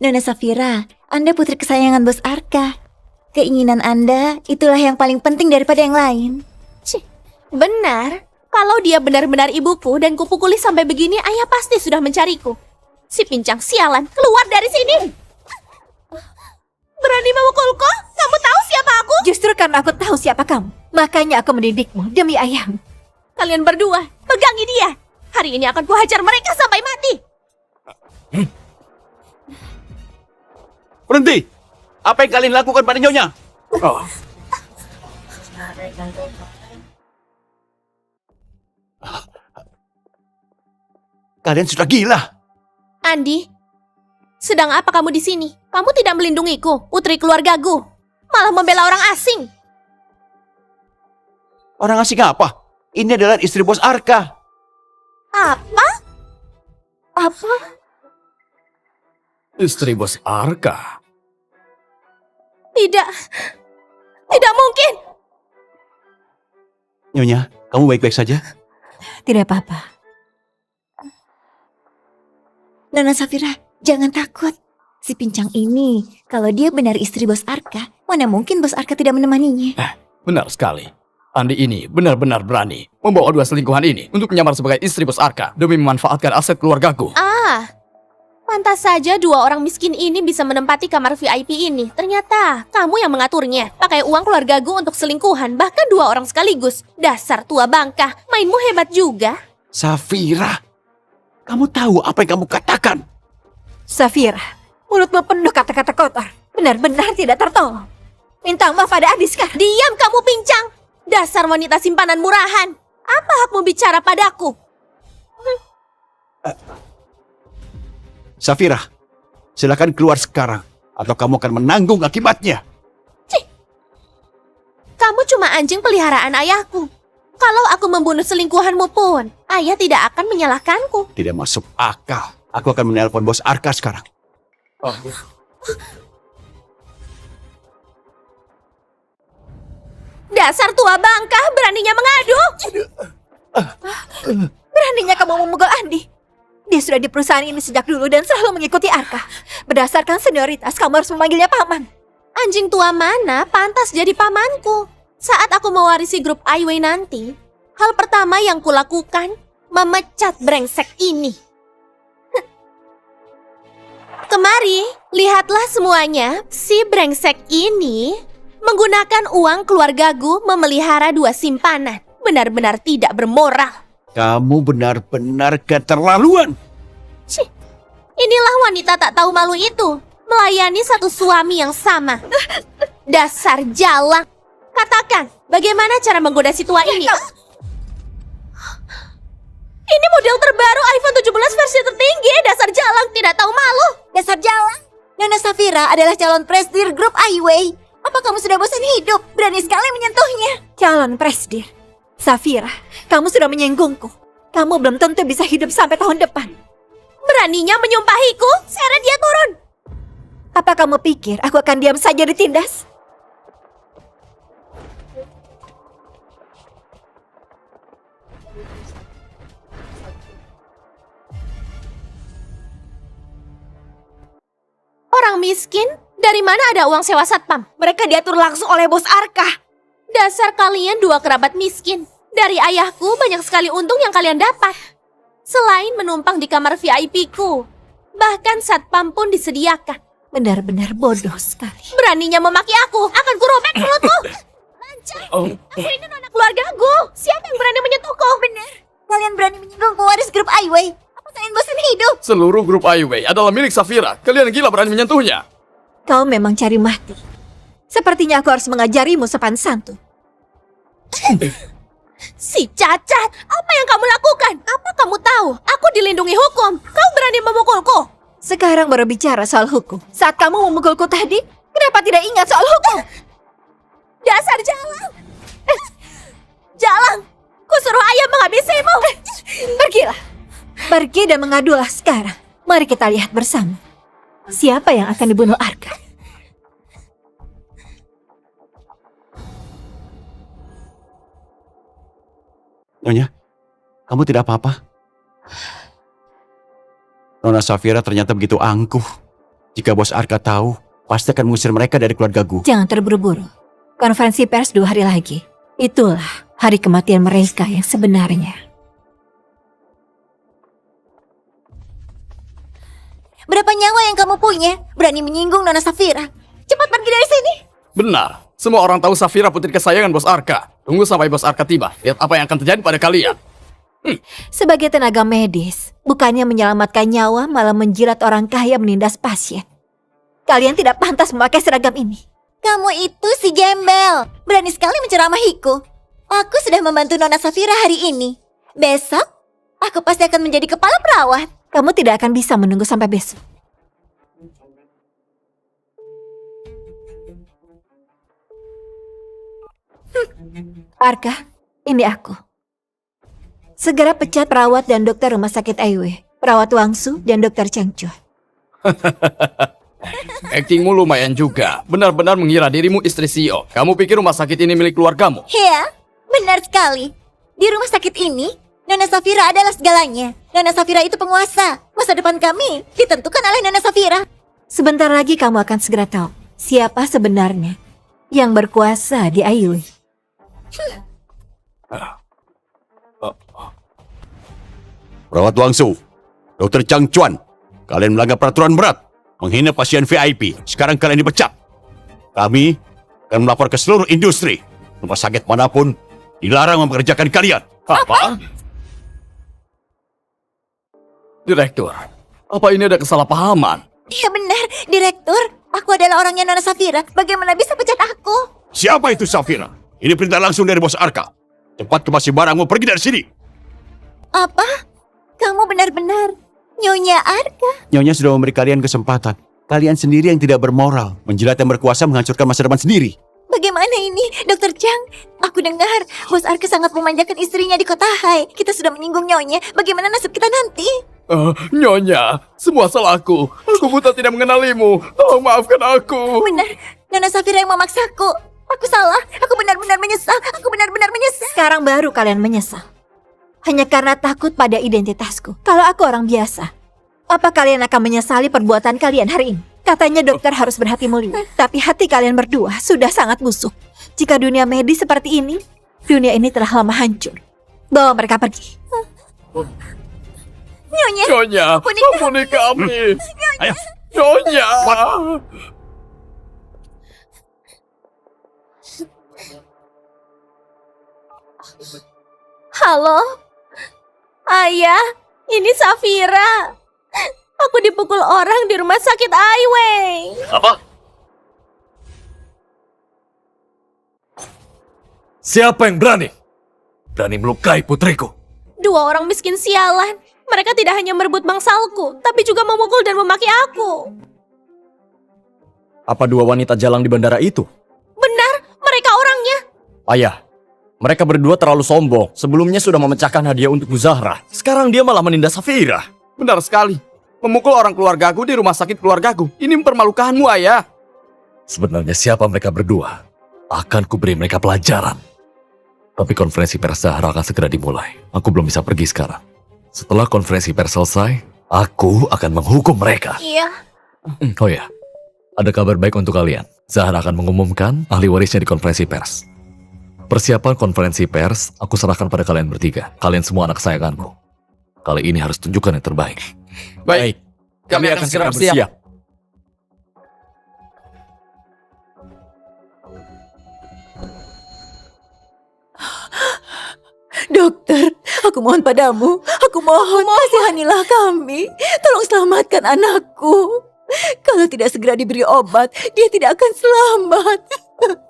Speaker 1: Nona Safira, Anda putri kesayangan Bos Arka. Keinginan Anda itulah yang paling penting daripada yang lain.
Speaker 7: Cih, benar. Kalau dia benar-benar ibuku dan kupukuli sampai begini, ayah pasti sudah mencariku. Si pincang sialan, keluar dari sini! Berani memukulku? Kamu tahu siapa aku?
Speaker 2: Justru karena aku tahu siapa kamu, makanya aku mendidikmu demi ayahmu.
Speaker 7: Kalian berdua, pegangi dia. Hari ini akan kuhajar mereka sampai mati.
Speaker 5: Berhenti! Apa yang kalian lakukan pada Nyonya? Kalian sudah gila.
Speaker 7: Andi, sedang apa kamu di sini? Kamu tidak melindungiku, putri keluargaku. Malah membela orang asing.
Speaker 5: Orang asing apa? Ini adalah istri bos Arka.
Speaker 7: Apa?
Speaker 2: Apa?
Speaker 4: Istri bos Arka.
Speaker 7: Tidak. Tidak mungkin.
Speaker 5: Nyonya, kamu baik-baik saja?
Speaker 2: Tidak apa-apa.
Speaker 1: Nona Safira, jangan takut. Si pincang ini, kalau dia benar istri Bos Arka, mana mungkin Bos Arka tidak menemaninya.
Speaker 4: Benar sekali. Andi ini benar-benar berani membawa 2 selingkuhan ini untuk menyamar sebagai istri bos Arka demi memanfaatkan aset keluargaku.
Speaker 7: Pantas saja 2 orang miskin ini bisa menempati kamar VIP ini. Ternyata kamu yang mengaturnya. Pakai uang keluargaku untuk selingkuhan, bahkan 2 orang sekaligus. Dasar tua bangka, mainmu hebat juga.
Speaker 5: Safira, kamu tahu apa yang kamu katakan?
Speaker 2: Safira, Mulutmu penuh kata-kata kotor. Benar-benar tidak tertolong. Minta maaf pada Adi sekarang.
Speaker 7: Diam kamu pincang! Dasar wanita simpanan murahan! Apa hakmu bicara padaku?
Speaker 5: Safira, silakan keluar sekarang atau kamu akan menanggung akibatnya.
Speaker 7: Kamu cuma anjing peliharaan ayahku. Kalau aku membunuh selingkuhanmu pun, ayah tidak akan menyalahkanku.
Speaker 5: Tidak masuk akal. Aku akan menelpon bos Arka sekarang.
Speaker 7: Dasar tua bangka, beraninya mengadu!
Speaker 2: Beraninya kamu memukul Andi. Dia sudah di perusahaan ini sejak dulu dan selalu mengikuti Arka. Berdasarkan senioritas, kamu harus memanggilnya paman.
Speaker 7: Anjing tua mana pantas jadi pamanku? Saat aku mewarisi grup Aiwei nanti, hal pertama yang kulakukan, memecat brengsek ini. Kemari, lihatlah semuanya. Si brengsek ini menggunakan uang keluargaku memelihara 2 simpanan. Benar-benar tidak bermoral.
Speaker 5: Kamu benar-benar keterlaluan.
Speaker 7: Cih, inilah wanita tak tahu malu itu. Melayani satu suami yang sama. Dasar jalang. Katakan, bagaimana cara menggoda si tua ini? Ini model terbaru iPhone 17 versi tertinggi. Dasar jalang, tidak tahu malu.
Speaker 1: Dasar jalan. Nona Safira adalah calon presidir grup Aiwei. Apa kamu sudah bosan hidup? Berani sekali menyentuhnya.
Speaker 2: Calon presdir. Safira, kamu sudah menyinggungku. Kamu belum tentu bisa hidup sampai tahun depan.
Speaker 7: Beraninya menyumpahiku, seret dia turun.
Speaker 2: Apa kamu pikir aku akan diam saja ditindas?
Speaker 7: Orang miskin, dari mana ada uang sewa satpam?
Speaker 2: Mereka diatur langsung oleh bos Arka.
Speaker 7: Dasar kalian 2 kerabat miskin. Dari ayahku banyak sekali untung yang kalian dapat. Selain menumpang di kamar VIP ku, bahkan satpam pun disediakan.
Speaker 2: Benar-benar bodoh sekali.
Speaker 7: Beraninya memaki aku, akan kurobek mulutmu. Lancar, aku ini nona keluargaku. Siapa yang berani menyentuhku?
Speaker 1: Benar. Kalian berani menyinggung pewaris grup Aiwei. Apa kalian bosan hidup?
Speaker 4: Seluruh grup Aiwei adalah milik Safira. Kalian gila berani menyentuhnya.
Speaker 2: Kau memang cari mati. Sepertinya aku harus mengajarimu sopan santun.
Speaker 7: Si cacat, apa yang kamu lakukan? Apa kamu tahu? Aku dilindungi hukum. Kau berani memukulku?
Speaker 2: Sekarang baru bicara soal hukum. Saat kamu memukulku tadi, kenapa tidak ingat soal hukum?
Speaker 7: Dasar jalang. Jalang, ku suruh ayah menghabisimu.
Speaker 2: Pergilah. Pergi dan mengadulah sekarang. Mari kita lihat bersama. Siapa yang akan dibunuh Arka?
Speaker 5: Nyonya, kamu tidak apa-apa? Nona Safira ternyata begitu angkuh. Jika bos Arka tahu, pasti akan mengusir mereka dari keluarga Gu.
Speaker 2: Jangan terburu-buru. Konferensi pers 2 hari lagi. Itulah hari kematian mereka yang sebenarnya.
Speaker 1: Berapa nyawa yang kamu punya? Berani menyinggung Nona Safira. Cepat pergi dari sini.
Speaker 4: Benar. Semua orang tahu Safira putri kesayangan bos Arka. Tunggu sampai bos Arka tiba. Lihat apa yang akan terjadi pada kalian.
Speaker 2: Sebagai tenaga medis, bukannya menyelamatkan nyawa malah menjilat orang kaya menindas pasien. Kalian tidak pantas memakai seragam ini.
Speaker 1: Kamu itu si gembel. Berani sekali menceramahiku. Aku sudah membantu Nona Safira hari ini. Besok, aku pasti akan menjadi kepala perawat.
Speaker 2: Kamu tidak akan bisa menunggu sampai besok. Arka, ini aku. Segera pecat perawat dan dokter rumah sakit Aiwei, perawat Wangsu dan dokter Cheng Chua.
Speaker 4: Aktingmu lumayan juga. Benar-benar mengira dirimu istri CEO. Kamu pikir rumah sakit ini milik keluargamu?
Speaker 1: Ya, benar sekali. Di rumah sakit ini, Nona Safira adalah segalanya. Nona Safira itu penguasa. Masa depan kami ditentukan oleh Nona Safira.
Speaker 2: Sebentar lagi kamu akan segera tahu siapa sebenarnya yang berkuasa di Aiwei.
Speaker 5: Perawat Wangsu, Dr. Chang Chuan, kalian melanggar peraturan berat, menghina pasien VIP. Sekarang kalian dipecat. Kami akan melapor ke seluruh industri. Rumah sakit manapun dilarang mempekerjakan kalian.
Speaker 4: Apa? Direktur, apa ini ada kesalahpahaman?
Speaker 1: Iya benar, Direktur. Aku adalah orangnya Nona Safira. Bagaimana bisa pecat aku?
Speaker 5: Siapa itu Safira? Ini perintah langsung dari bos Arka. Cepat kemasi barangmu, pergi dari sini.
Speaker 1: Apa? Kamu benar-benar Nyonya Arka?
Speaker 5: Nyonya sudah memberi kalian kesempatan. Kalian sendiri yang tidak bermoral, menjilat yang berkuasa menghancurkan masa depan sendiri.
Speaker 1: Bagaimana ini, Dokter Chang? Aku dengar bos Arka sangat memanjakan istrinya di kota Hai. Kita sudah menyinggung Nyonya. Bagaimana nasib kita nanti?
Speaker 4: Nyonya, semua salahku. Aku buta tidak mengenalimu. Tolong maafkan aku.
Speaker 1: Benar, Nona Safira yang memaksaku. Aku salah. Aku benar-benar menyesal. Aku benar-benar menyesal.
Speaker 2: Sekarang baru kalian menyesal. Hanya karena takut pada identitasku. Kalau aku orang biasa, apa kalian akan menyesali perbuatan kalian hari ini? Katanya dokter harus berhati mulia, tapi hati kalian berdua sudah sangat busuk. Jika dunia medis seperti ini, dunia ini telah lama hancur. Bawa mereka pergi.
Speaker 1: Nyonya,
Speaker 4: Nyonya, ampuni kami.
Speaker 5: Ayo.
Speaker 4: Nyonya.
Speaker 7: Halo? Ayah, ini Safira. Aku dipukul orang di rumah sakit Aiwei.
Speaker 3: Apa? Siapa yang berani? Berani melukai putriku?
Speaker 7: Dua orang miskin sialan. Mereka tidak hanya merebut mangsalku, tapi juga memukul dan memaki aku.
Speaker 6: Apa dua wanita jalang di bandara itu?
Speaker 7: Benar, mereka orangnya.
Speaker 6: Ayah, mereka berdua terlalu sombong. Sebelumnya sudah memecahkan hadiah untuk Bu Zahra. Sekarang dia malah menindas Safira.
Speaker 4: Benar sekali. Memukul orang keluargaku di rumah sakit keluargaku. Ini mempermalukanmu, Ayah.
Speaker 3: Sebenarnya siapa mereka berdua? Akan kuberi mereka pelajaran. Tapi konferensi pers Zahra akan segera dimulai. Aku belum bisa pergi sekarang. Setelah konferensi pers selesai, aku akan menghukum mereka.
Speaker 7: Iya.
Speaker 3: Oh ya, ada kabar baik untuk kalian. Zahra akan mengumumkan ahli warisnya di konferensi pers. Persiapan konferensi pers, aku serahkan pada kalian bertiga. Kalian semua anak kesayanganku. Kali ini harus tunjukkan yang terbaik.
Speaker 4: Baik, kami akan segera bersiap.
Speaker 2: Dokter, aku mohon padamu. Aku mohon, kasihanilah kami. Tolong selamatkan anakku. Kalau tidak segera diberi obat, dia tidak akan selamat.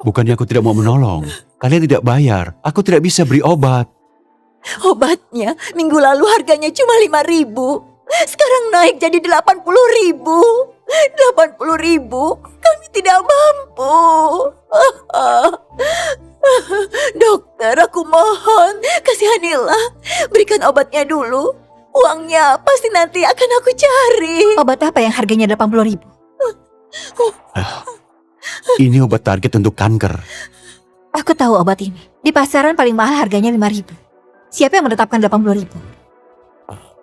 Speaker 5: Bukannya aku tidak mau menolong. Kalian tidak bayar. Aku tidak bisa beri obat.
Speaker 2: Obatnya minggu lalu harganya cuma 5.000. Sekarang naik jadi 80.000. 80.000. Kami tidak mampu. Dokter, aku mohon, kasihanilah. Berikan obatnya dulu. Uangnya pasti nanti akan aku cari. Obat apa yang harganya 80.000?
Speaker 5: Ini obat target untuk kanker.
Speaker 2: Aku tahu obat ini. Di pasaran paling mahal harganya 5.000. Siapa yang menetapkan 80.000?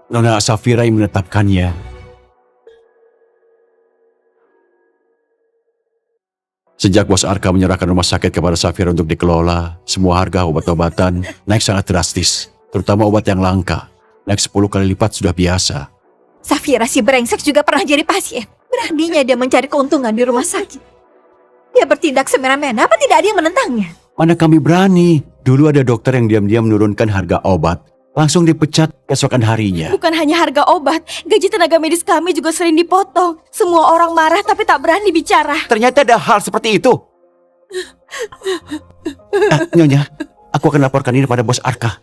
Speaker 5: Nona Safira yang menetapkannya. Sejak bos Arka menyerahkan rumah sakit kepada Safira untuk dikelola, semua harga obat-obatan naik sangat drastis. Terutama obat yang langka. Naik 10 kali lipat sudah biasa.
Speaker 2: Safira si brengsek juga pernah jadi pasien. Beraninya dia mencari keuntungan di rumah sakit. Dia bertindak semena-mena, apa tidak ada yang menentangnya?
Speaker 5: Mana kami berani. Dulu ada dokter yang diam-diam menurunkan harga obat. Langsung dipecat keesokan harinya.
Speaker 7: Bukan hanya harga obat, gaji tenaga medis kami juga sering dipotong. Semua orang marah tapi tak berani bicara.
Speaker 5: Ternyata ada hal seperti itu. Nyonya, aku akan laporkan ini pada bos Arka.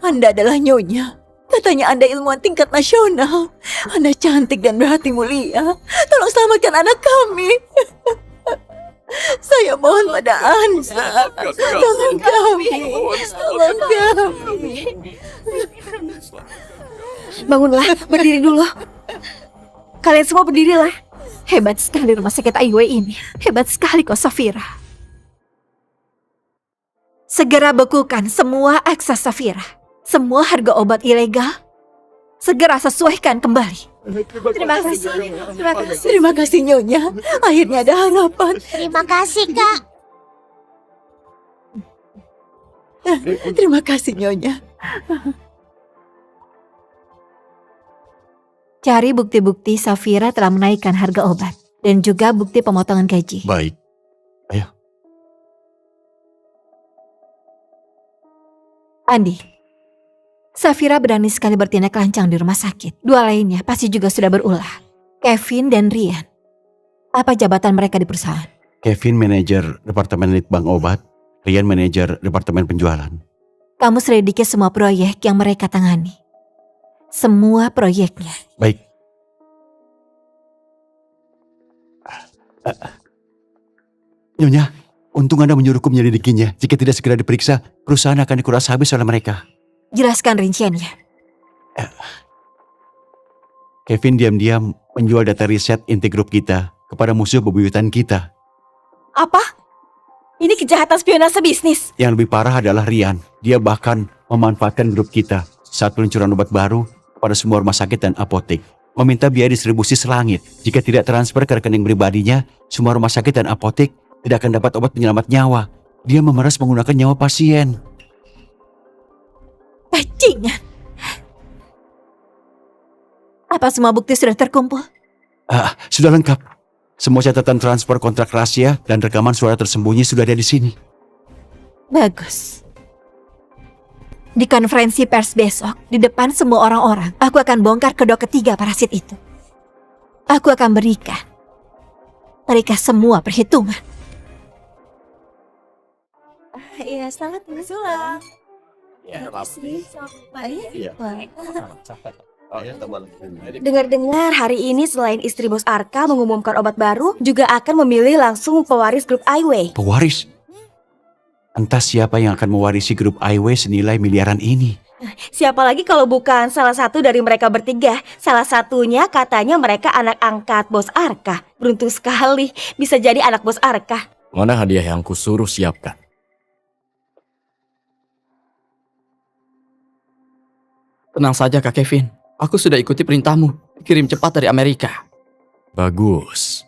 Speaker 2: Anda adalah Nyonya. Katanya Anda ilmuwan tingkat nasional. Anda cantik dan berhati mulia. Tolong selamatkan anak kami. Saya mohon pada Anda. Tolong kami. Tolong kami. Bangunlah, berdiri dulu. Kalian semua berdirilah. Hebat sekali rumah sakit Aiwei ini. Hebat sekali kok Safira. Segera bekukan semua akses Safira. Semua harga obat ilegal. Segera sesuaikan kembali. Terima kasih. Terima kasih. Terima kasih Nyonya. Akhirnya ada harapan.
Speaker 1: Terima kasih, Kak.
Speaker 2: Terima kasih Nyonya. Cari bukti-bukti Safira telah menaikkan harga obat. Dan juga bukti pemotongan gaji.
Speaker 5: Baik.
Speaker 2: Andi, Safira berani sekali bertindak lancang di rumah sakit. Dua lainnya pasti juga sudah berulah. Kevin dan Rian. Apa jabatan mereka di perusahaan?
Speaker 5: Kevin manajer departemen litbang obat, Rian manajer departemen penjualan.
Speaker 2: Kamu selidiki semua proyek yang mereka tangani. Semua proyeknya.
Speaker 5: Baik. Nyonya, untung Anda menyuruhku menyelidikinya. Jika tidak segera diperiksa, perusahaan akan dikuras habis oleh mereka.
Speaker 2: Jelaskan rinciannya.
Speaker 5: Kevin diam-diam menjual data riset inti grup kita kepada musuh bebuyutan kita.
Speaker 2: Apa? Ini kejahatan spionase bisnis.
Speaker 5: Yang lebih parah adalah Rian. Dia bahkan memanfaatkan grup kita saat peluncuran obat baru pada semua rumah sakit dan apotek. Meminta biaya distribusi selangit. Jika tidak transfer ke rekening pribadinya, semua rumah sakit dan apotek tidak akan dapat obat penyelamat nyawa. Dia memeras menggunakan nyawa pasien.
Speaker 2: Bajingan. Apa semua bukti sudah terkumpul?
Speaker 5: Sudah lengkap. Semua catatan transfer kontrak rahasia dan rekaman suara tersembunyi sudah ada di sini.
Speaker 2: Bagus. Di konferensi pers besok, di depan semua orang-orang, aku akan bongkar kedua ketiga parasit itu. Aku akan berikan mereka semua perhitungan.
Speaker 1: Iya, selamat ulang.
Speaker 8: Dengar-dengar hari ini selain istri bos Arka mengumumkan obat baru, juga akan memilih langsung pewaris grup Aiwei.
Speaker 5: Pewaris? Entah siapa yang akan mewarisi grup Aiwei senilai miliaran ini.
Speaker 8: Siapa lagi kalau bukan salah satu dari mereka bertiga. Salah satunya katanya mereka anak angkat bos Arka. Beruntung sekali bisa jadi anak bos Arka.
Speaker 6: Mana hadiah yang kusuruh siapkan?
Speaker 4: Tenang saja Kak Kevin. Aku sudah ikuti perintahmu. Kirim cepat dari Amerika.
Speaker 6: Bagus.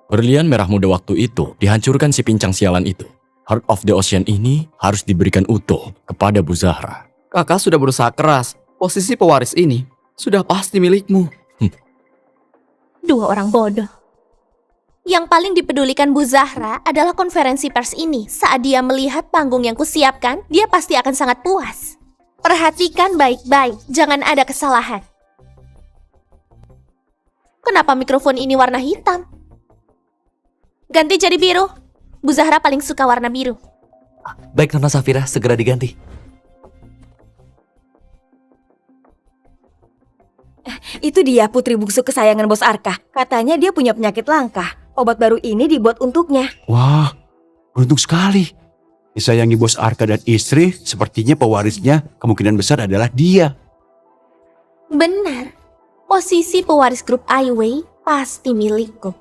Speaker 6: Berlian merah muda waktu itu dihancurkan si pincang sialan itu. Heart of the Ocean ini harus diberikan utuh kepada Bu Zahra.
Speaker 4: Kakak sudah berusaha keras. Posisi pewaris ini sudah pasti milikmu.
Speaker 7: Dua orang bodoh. Yang paling dipedulikan Bu Zahra adalah konferensi pers ini. Saat dia melihat panggung yang kusiapkan, dia pasti akan sangat puas. Perhatikan baik-baik, jangan ada kesalahan. Kenapa mikrofon ini warna hitam? Ganti jadi biru. Bu Zahra paling suka warna biru.
Speaker 3: Baik Nona Safira, segera diganti.
Speaker 8: Itu dia putri bungsu kesayangan bos Arka. Katanya dia punya penyakit langka. Obat baru ini dibuat untuknya.
Speaker 5: Wah, beruntung sekali. Disayangi bos Arka dan istri, sepertinya pewarisnya kemungkinan besar adalah dia.
Speaker 7: Benar. Posisi pewaris grup Aiwei pasti milikku.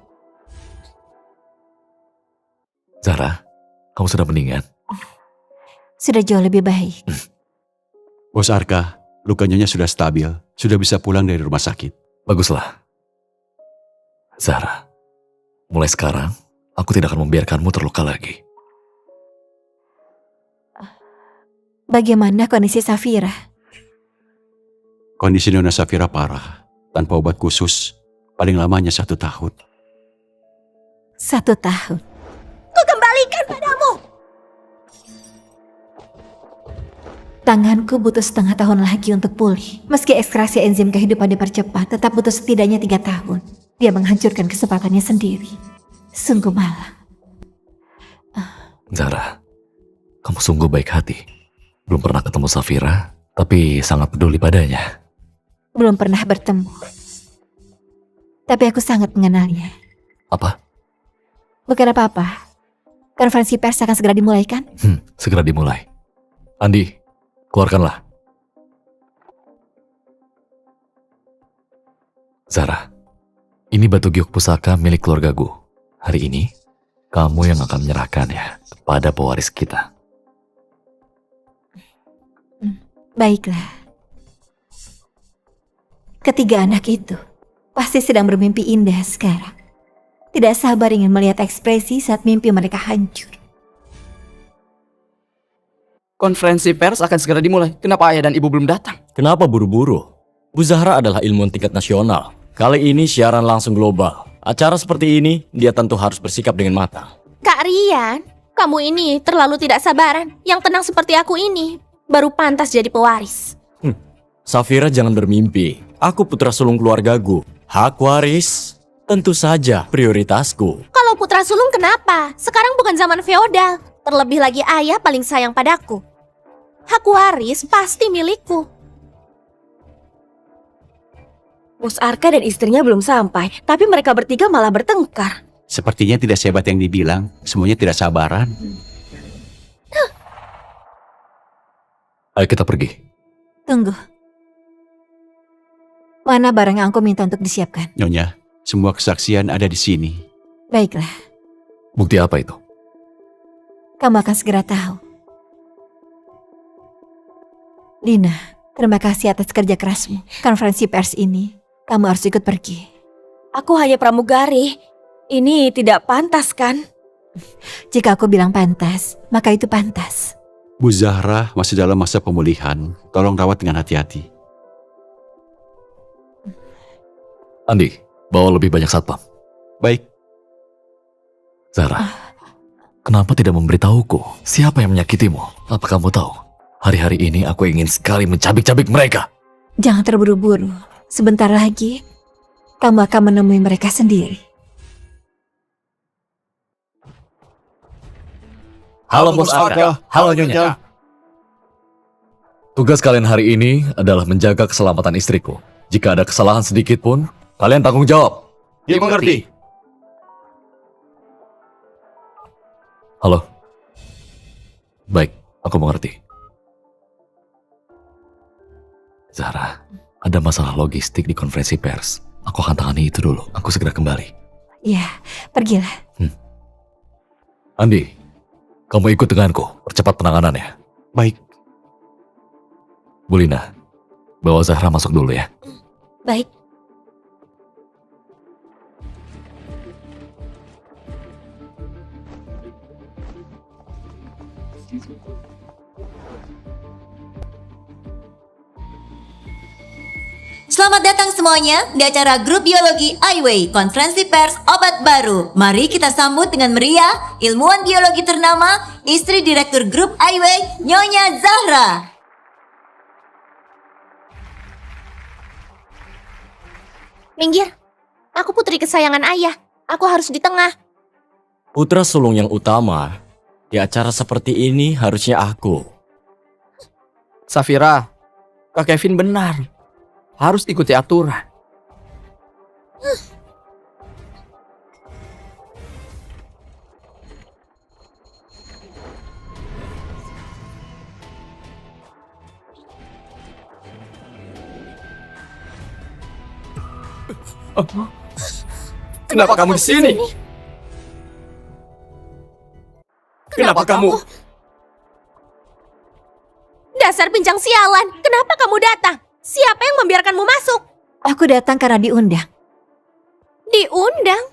Speaker 3: Zahra, kamu sudah mendingan?
Speaker 2: Sudah jauh lebih baik.
Speaker 5: Bos Arka, lukanya sudah stabil, sudah bisa pulang dari rumah sakit.
Speaker 3: Baguslah. Zahra, mulai sekarang aku tidak akan membiarkanmu terluka lagi.
Speaker 2: Bagaimana kondisi Safira?
Speaker 5: Kondisi Nona Safira parah, tanpa obat khusus, paling lamanya 1 tahun.
Speaker 2: 1 tahun.
Speaker 8: Kukembalikan padamu.
Speaker 2: Tanganku butuh 1/2 tahun lagi untuk pulih. Meski ekstraksi enzim kehidupan dipercepat, tetap butuh setidaknya 3 tahun. Dia menghancurkan kesempatannya sendiri. Sungguh malang.
Speaker 3: Zahra, kamu sungguh baik hati. Belum pernah ketemu Safira, tapi sangat peduli padanya.
Speaker 2: Belum pernah bertemu. Tapi aku sangat mengenalnya.
Speaker 3: Apa?
Speaker 2: Bukan apa-apa. Konferensi pers akan segera dimulai kan?
Speaker 3: Segera dimulai. Andi, keluarkanlah. Zahra, ini batu giok pusaka milik keluargaku. Hari ini, kamu yang akan menyerahkannya kepada pewaris kita.
Speaker 2: Baiklah. Ketiga anak itu pasti sedang bermimpi indah sekarang. Tidak sabar ingin melihat ekspresi saat mimpi mereka hancur.
Speaker 4: Konferensi pers akan segera dimulai. Kenapa ayah dan ibu belum datang?
Speaker 6: Kenapa buru-buru? Bu Zahra adalah ilmuwan tingkat nasional. Kali ini siaran langsung global. Acara seperti ini, dia tentu harus bersikap dengan matang.
Speaker 7: Kak Rian, kamu ini terlalu tidak sabaran. Yang tenang seperti aku ini baru pantas jadi pewaris.
Speaker 6: Safira jangan bermimpi. Aku putra sulung keluargaku. Hak waris tentu saja prioritasku.
Speaker 7: Kalau putra sulung kenapa? Sekarang bukan zaman feodal. Terlebih lagi ayah paling sayang padaku. Hak waris pasti milikku.
Speaker 8: Bos Arka dan istrinya belum sampai, tapi mereka bertiga malah bertengkar.
Speaker 5: Sepertinya tidak sehebat yang dibilang. Semuanya tidak sabaran.
Speaker 3: Ayo kita pergi.
Speaker 2: Tunggu. Mana barang yang aku minta untuk disiapkan?
Speaker 5: Nyonya, semua kesaksian ada di sini.
Speaker 2: Baiklah,
Speaker 3: Bukti apa itu?
Speaker 2: kamu akan segera tahu. Lina, terima kasih atas kerja kerasmu. Konferensi pers ini, kamu harus ikut pergi.
Speaker 8: Aku hanya pramugari. Ini tidak pantas kan?
Speaker 2: Jika aku bilang pantas, maka itu pantas.
Speaker 5: Bu Zahra masih dalam masa pemulihan. Tolong rawat dengan hati-hati.
Speaker 3: Andi, bawa lebih banyak satpam.
Speaker 5: Baik,
Speaker 3: Zahra, kenapa tidak memberitahuku siapa yang menyakitimu? Apa kamu tahu? Hari-hari ini aku ingin sekali mencabik-cabik mereka.
Speaker 2: Jangan terburu-buru. Sebentar lagi, kamu akan menemui mereka sendiri.
Speaker 3: Halo Bos Arka, halo Nyonya. Tugas kalian hari ini adalah menjaga keselamatan istriku. Jika ada kesalahan sedikit pun, kalian tanggung jawab.
Speaker 5: dimengerti.
Speaker 3: Halo? Baik, aku mengerti. Zahra, ada masalah logistik di konferensi pers. Aku akan tangani itu dulu. Aku segera kembali.
Speaker 2: Ya, pergilah.
Speaker 3: Andi, kamu ikut denganku. Percepat penanganannya.
Speaker 5: Baik,
Speaker 3: Bu Lina, bawa Zahra masuk dulu ya.
Speaker 2: Baik.
Speaker 1: Selamat datang semuanya di acara Grup Biologi iWay, konferensi pers obat baru. Mari kita sambut dengan meriah ilmuwan biologi ternama, istri Direktur Grup iWay, Nyonya Zahra.
Speaker 7: Minggir. Aku putri kesayangan ayah. Aku harus di tengah.
Speaker 6: Putra sulung yang utama. Di acara seperti ini harusnya aku.
Speaker 4: Safira, Kak Kevin benar. Harus ikuti aturan. Kenapa kamu di sini? Kenapa kamu?
Speaker 7: Dasar pincang sialan. Kenapa kamu datang? Siapa yang membiarkanmu masuk?
Speaker 2: Aku datang karena diundang.
Speaker 7: Diundang?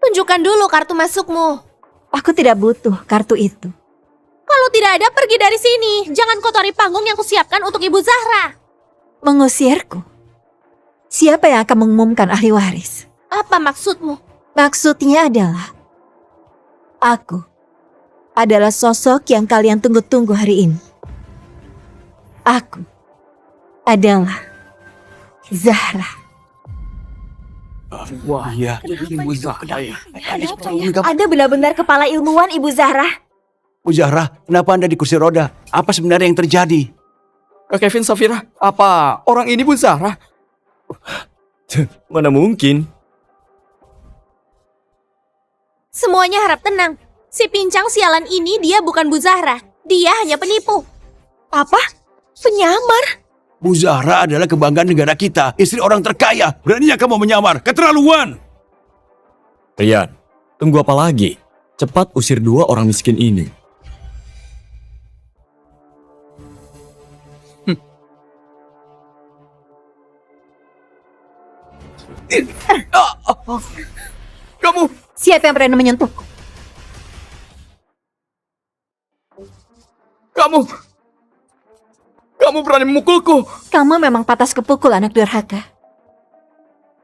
Speaker 7: Tunjukkan dulu kartu masukmu.
Speaker 2: Aku tidak butuh kartu itu.
Speaker 7: Kalau tidak ada, pergi dari sini. Jangan kotori panggung yang kusiapkan untuk Ibu Zahra.
Speaker 2: Mengusirku? Siapa yang akan mengumumkan ahli waris?
Speaker 7: Apa maksudmu?
Speaker 2: Maksudnya adalah aku adalah sosok yang kalian tunggu-tunggu hari ini. Aku adalah Zahra.
Speaker 5: wah iya.
Speaker 8: Ada benar-benar kepala ilmuwan Ibu Zahra.
Speaker 5: Bu Zahra, kenapa Anda di kursi roda? Apa sebenarnya yang terjadi?
Speaker 4: Kak Kevin, Safira, apa orang ini Bu Zahra?
Speaker 6: Mana mungkin?
Speaker 7: Semuanya harap tenang. Si pincang sialan ini dia bukan Bu Zahra. Dia hanya penipu.
Speaker 8: Apa? Penyamar?
Speaker 5: Bu Zahra adalah kebanggaan negara kita, istri orang terkaya. Beraninya kamu menyamar, keterlaluan.
Speaker 6: Rian, tunggu apa lagi? Cepat usir 2 orang miskin ini.
Speaker 4: Kamu,
Speaker 2: Siapa yang berani menyentuhku?
Speaker 4: kamu berani memukulku.
Speaker 2: Kamu memang patas kepukul, anak durhaka.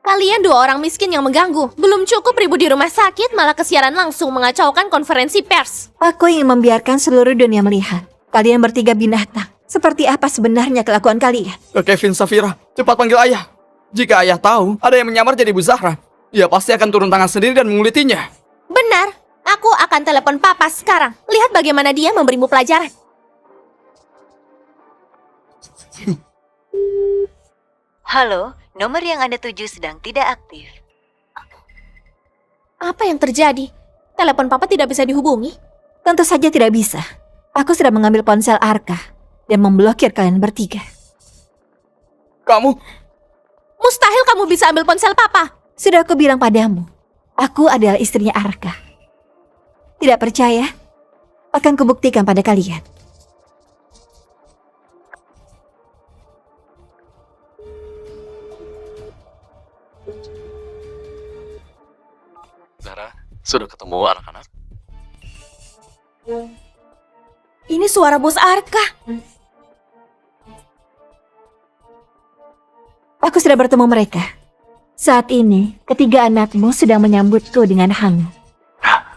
Speaker 7: Kalian 2 orang miskin yang mengganggu. Belum cukup ribut di rumah sakit, malah kesiaran langsung mengacaukan konferensi pers.
Speaker 2: Aku ingin membiarkan seluruh dunia melihat. Kalian bertiga binatang. Seperti apa sebenarnya kelakuan kalian?
Speaker 4: Kevin, Safira, cepat panggil ayah. Jika ayah tahu ada yang menyamar jadi Bu Zahra, dia pasti akan turun tangan sendiri dan mengulitinya.
Speaker 7: Benar, aku akan telepon papa sekarang. Lihat bagaimana dia memberimu pelajaran.
Speaker 1: Halo, nomor yang Anda tuju sedang tidak aktif.
Speaker 7: Apa yang terjadi? Telepon papa tidak bisa dihubungi.
Speaker 2: Tentu saja tidak bisa. Aku sudah mengambil ponsel Arka dan memblokir kalian bertiga.
Speaker 4: Kamu,
Speaker 7: Mustahil kamu bisa ambil ponsel papa.
Speaker 2: Sudah aku bilang padamu, aku adalah istrinya Arka. Tidak percaya? Akan kubuktikan pada kalian.
Speaker 3: Zahra, sudah ketemu anak-anak?
Speaker 8: Ini suara bos Arka.
Speaker 2: Aku sudah bertemu mereka. Saat ini, ketiga anakmu sedang menyambutku dengan hangat.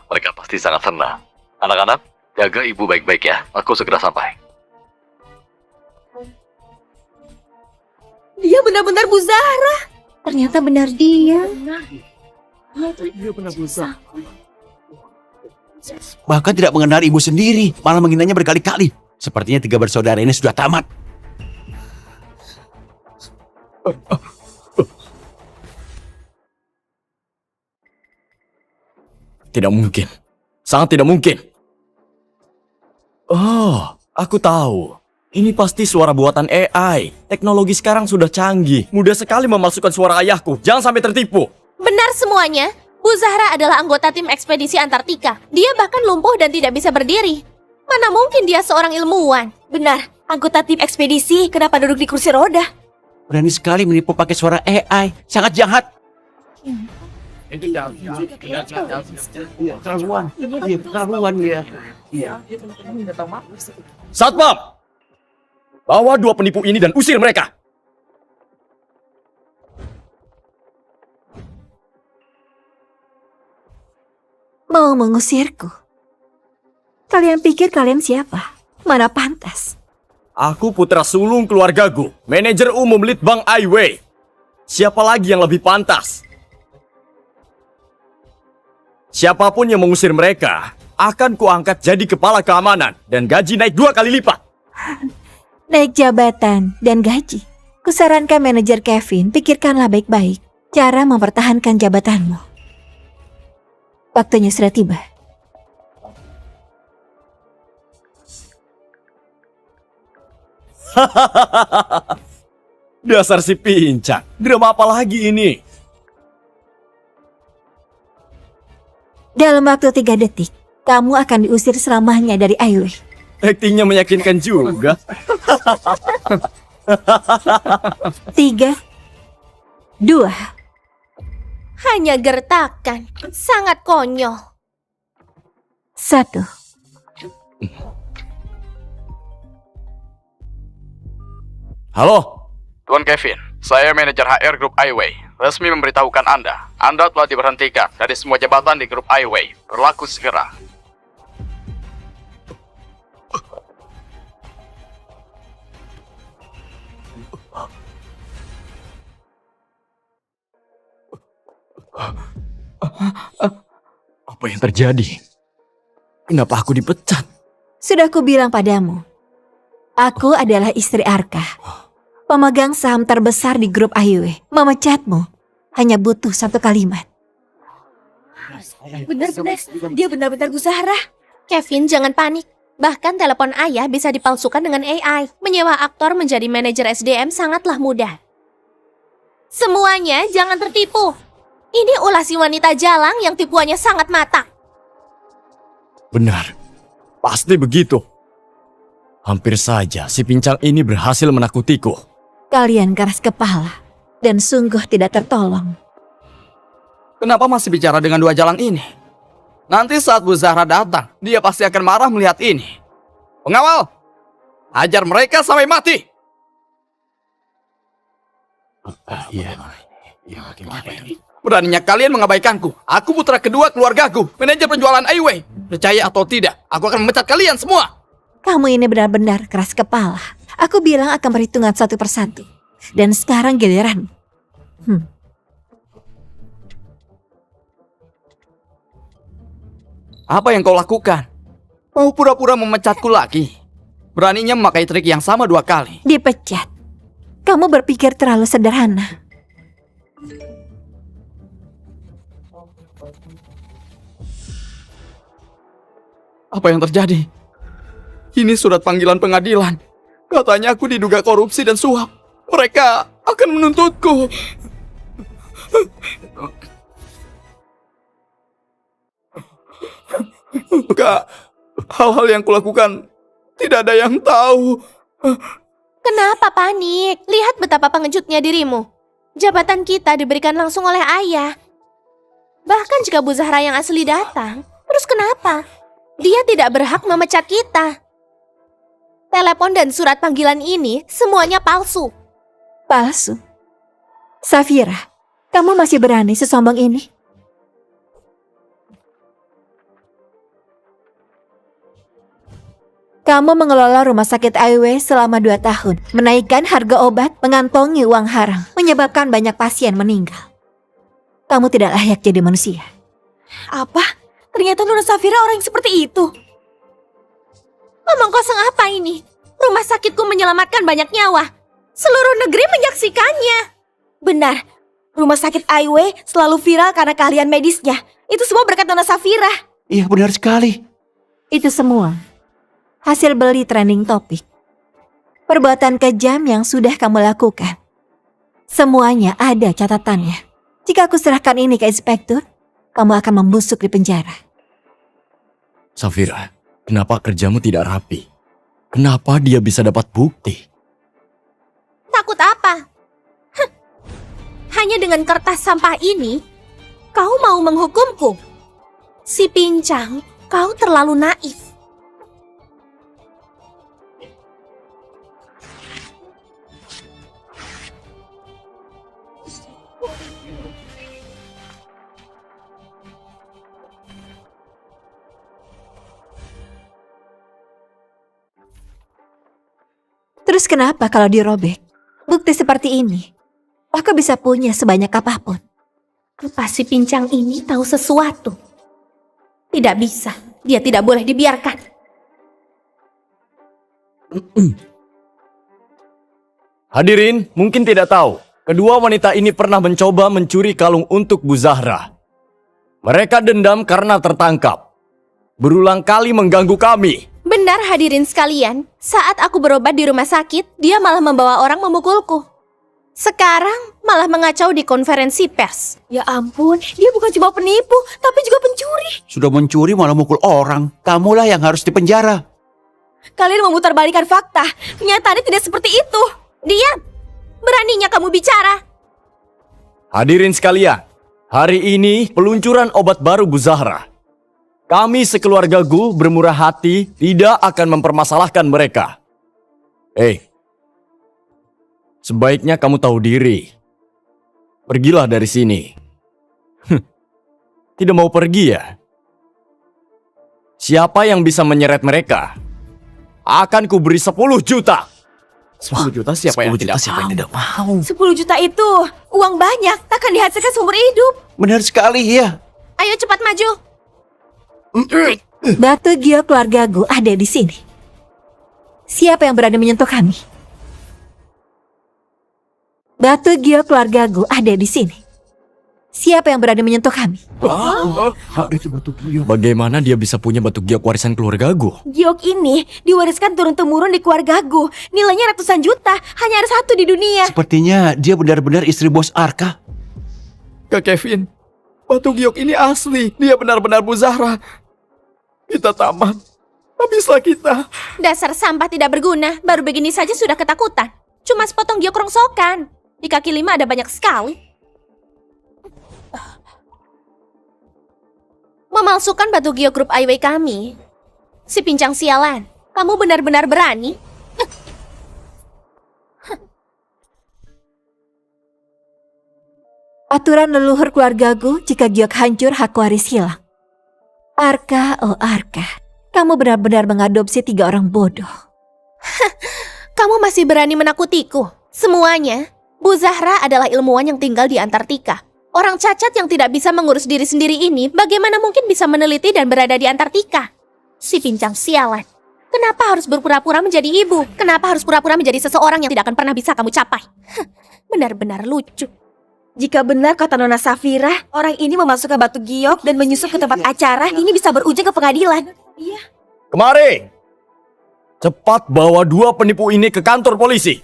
Speaker 3: Mereka pasti sangat senang. Anak-anak, jaga ibu baik-baik ya. Aku segera sampai.
Speaker 8: Dia benar-benar Bu Zahra.
Speaker 2: Ternyata benar dia.
Speaker 5: Bahkan tidak mengenal ibu sendiri, malah menghinanya berkali-kali. Sepertinya tiga bersaudara ini sudah tamat.
Speaker 6: Tidak mungkin. Sangat tidak mungkin. Oh, aku tahu. Ini pasti suara buatan AI. Teknologi sekarang sudah canggih. Mudah sekali memasukkan suara ayahku. Jangan sampai tertipu.
Speaker 7: Benar semuanya. Bu Zahra adalah anggota tim ekspedisi Antartika. Dia bahkan lumpuh dan tidak bisa berdiri. Mana mungkin dia seorang ilmuwan?
Speaker 8: Benar, anggota tim ekspedisi kenapa duduk di kursi roda?
Speaker 5: Berani sekali menipu pakai suara AI. Sangat jahat. Keterlaluan ya.
Speaker 6: Satpam! Bawa dua penipu ini dan usir mereka.
Speaker 2: Mau mengusirku? Kalian pikir kalian siapa? Mana pantas?
Speaker 6: Aku putra sulung keluargaku, manajer umum Litbang Aiwei. Siapa lagi yang lebih pantas? Siapapun yang mengusir mereka, akan kuangkat jadi kepala keamanan dan gaji naik 2 kali lipat.
Speaker 2: Naik jabatan dan gaji. Kusarankan manajer Kevin, pikirkanlah baik-baik cara mempertahankan jabatanmu. Waktunya sudah tiba.
Speaker 6: Dasar si pincang, drama apa lagi ini?
Speaker 2: Dalam waktu 3 detik, kamu akan diusir selamanya dari Aiwei.
Speaker 6: Aktingnya meyakinkan juga.
Speaker 2: 3, 2,
Speaker 7: Hanya gertakan. Sangat konyol.
Speaker 2: 1.
Speaker 6: Halo,
Speaker 4: Tuan Kevin, saya manajer HR Grup Aiwei. Resmi memberitahukan Anda telah diberhentikan dari semua jabatan di Grup Aiwei. Berlaku segera.
Speaker 6: apa yang terjadi? Kenapa aku dipecat?
Speaker 2: Sudah kubilang padamu, aku adalah istri Arka, pemegang saham terbesar di grup Aiwei. Memecatmu hanya butuh 1 kalimat.
Speaker 8: Benar-benar, dia benar-benar Bu Zahra.
Speaker 7: Kevin, jangan panik. Bahkan telepon ayah bisa dipalsukan dengan AI. Menyewa aktor menjadi manajer SDM sangatlah mudah. Semuanya jangan tertipu. Ini ulah si wanita jalang yang tipuannya sangat matang.
Speaker 6: Benar, pasti begitu. Hampir saja si pincang ini berhasil menakutiku.
Speaker 2: Kalian keras kepala dan sungguh tidak tertolong.
Speaker 4: Kenapa masih bicara dengan dua jalang ini? Nanti saat Bu Zahra datang, dia pasti akan marah melihat ini. Pengawal, hajar mereka sampai mati. Beraninya kalian mengabaikanku. Aku putra kedua keluargaku, manajer penjualan Aiwei. Percaya atau tidak, aku akan memecat kalian semua.
Speaker 2: Kamu ini benar-benar keras kepala. Aku bilang akan perhitungan satu persatu. Dan sekarang giliran.
Speaker 4: Apa yang kau lakukan? Mau pura-pura memecatku lagi? Beraninya memakai trik yang sama 2 kali.
Speaker 2: Dipecat. Kamu berpikir terlalu sederhana.
Speaker 4: Apa yang terjadi? Ini surat panggilan pengadilan. Katanya aku diduga korupsi dan suap. Mereka akan menuntutku. Kak, hal-hal yang kulakukan tidak ada yang tahu.
Speaker 7: Kenapa panik? Lihat betapa pengejutnya dirimu. Jabatan kita diberikan langsung oleh ayah. Bahkan jika Bu Zahra yang asli datang, terus kenapa? Dia tidak berhak memecat kita. Telepon dan surat panggilan ini semuanya palsu.
Speaker 2: Palsu. Safira, kamu masih berani sesombong ini? Kamu mengelola rumah sakit IW selama 2 tahun, menaikkan harga obat, mengantongi uang haram, menyebabkan banyak pasien meninggal. Kamu tidak layak jadi manusia.
Speaker 8: Apa? Ternyata Nona Safira orang yang seperti itu.
Speaker 7: Ngomong kosong apa ini? Rumah sakitku menyelamatkan banyak nyawa. Seluruh negeri menyaksikannya.
Speaker 8: Benar, rumah sakit IW selalu viral karena keahlian medisnya. Itu semua berkat Nona Safira.
Speaker 5: Iya benar sekali.
Speaker 2: Itu semua hasil beli trending topik. Perbuatan kejam yang sudah kamu lakukan. Semuanya ada catatannya. Jika aku serahkan ini ke inspektur, kamu akan membusuk di penjara.
Speaker 6: Safira, kenapa kerjamu tidak rapi? Kenapa dia bisa dapat bukti?
Speaker 7: Takut apa? Hanya dengan kertas sampah ini, kau mau menghukumku? Si pincang, kau terlalu naif.
Speaker 2: Terus kenapa kalau dirobek? Bukti seperti ini, aku bisa punya sebanyak apapun.
Speaker 7: Apa si pincang ini tahu sesuatu? Tidak bisa, dia tidak boleh dibiarkan.
Speaker 6: Hadirin mungkin tidak tahu, kedua wanita ini pernah mencoba mencuri kalung untuk Bu Zahra. Mereka dendam karena tertangkap. Berulang kali mengganggu kami.
Speaker 7: Benar hadirin sekalian, saat aku berobat di rumah sakit, dia malah membawa orang memukulku. Sekarang malah mengacau di konferensi pers.
Speaker 8: Ya ampun, dia bukan cuma penipu, tapi juga pencuri.
Speaker 5: Sudah mencuri malah mukul orang. Kamulah yang harus dipenjara.
Speaker 8: Kalian memutarbalikkan fakta. Kenyataannya tidak seperti itu.
Speaker 7: Diam! Beraninya kamu bicara.
Speaker 6: Hadirin sekalian, hari ini peluncuran obat baru Bu Zahra. Kami sekeluarga Gu bermurah hati tidak akan mempermasalahkan mereka. Sebaiknya kamu tahu diri. Pergilah dari sini. Tidak mau pergi ya? Siapa yang bisa menyeret mereka? Akan kuberi 10 juta.
Speaker 4: 10 juta siapa yang tidak mau?
Speaker 8: 10 juta itu uang banyak, takkan dihasilkan seumur hidup.
Speaker 5: Benar sekali ya.
Speaker 7: Ayo cepat maju.
Speaker 2: Batu giok keluarga Gu ada di sini. Siapa yang berani menyentuh kami? Batu giok keluarga Gu ada di sini. Siapa yang berani menyentuh kami?
Speaker 6: Bagaimana dia bisa punya batu giok warisan keluarga Gu?
Speaker 8: Giok ini diwariskan turun-temurun di keluarga Gu. Nilainya ratusan juta, hanya ada satu di dunia.
Speaker 5: Sepertinya dia benar-benar istri bos Arka.
Speaker 4: Kak Kevin, batu giok ini asli. Dia benar-benar Bu Zahra. Kita tamat. Habislah kita.
Speaker 7: Dasar sampah tidak berguna, baru begini saja sudah ketakutan. Cuma sepotong giok rongsokan. Di kaki 5 ada banyak sekali. Memalsukan batu giok grup IW kami. Si pincang sialan, kamu benar-benar berani?
Speaker 2: Aturan leluhur keluarga Gu, jika giok hancur hak waris hilang. Arka, oh Arka, kamu benar-benar mengadopsi 3 orang bodoh.
Speaker 7: Kamu masih berani menakutiku? Semuanya, Bu Zahra adalah ilmuwan yang tinggal di Antartika. Orang cacat yang tidak bisa mengurus diri sendiri ini, bagaimana mungkin bisa meneliti dan berada di Antartika? Si pincang sialan. Kenapa harus berpura-pura menjadi ibu? Kenapa harus pura-pura menjadi seseorang yang tidak akan pernah bisa kamu capai? Benar-benar lucu.
Speaker 8: Jika benar kata Nona Safira, orang ini memasukkan batu giok dan menyusup ke tempat acara, ini bisa berujung ke pengadilan. Iya.
Speaker 6: Kemari! Cepat bawa 2 penipu ini ke kantor polisi.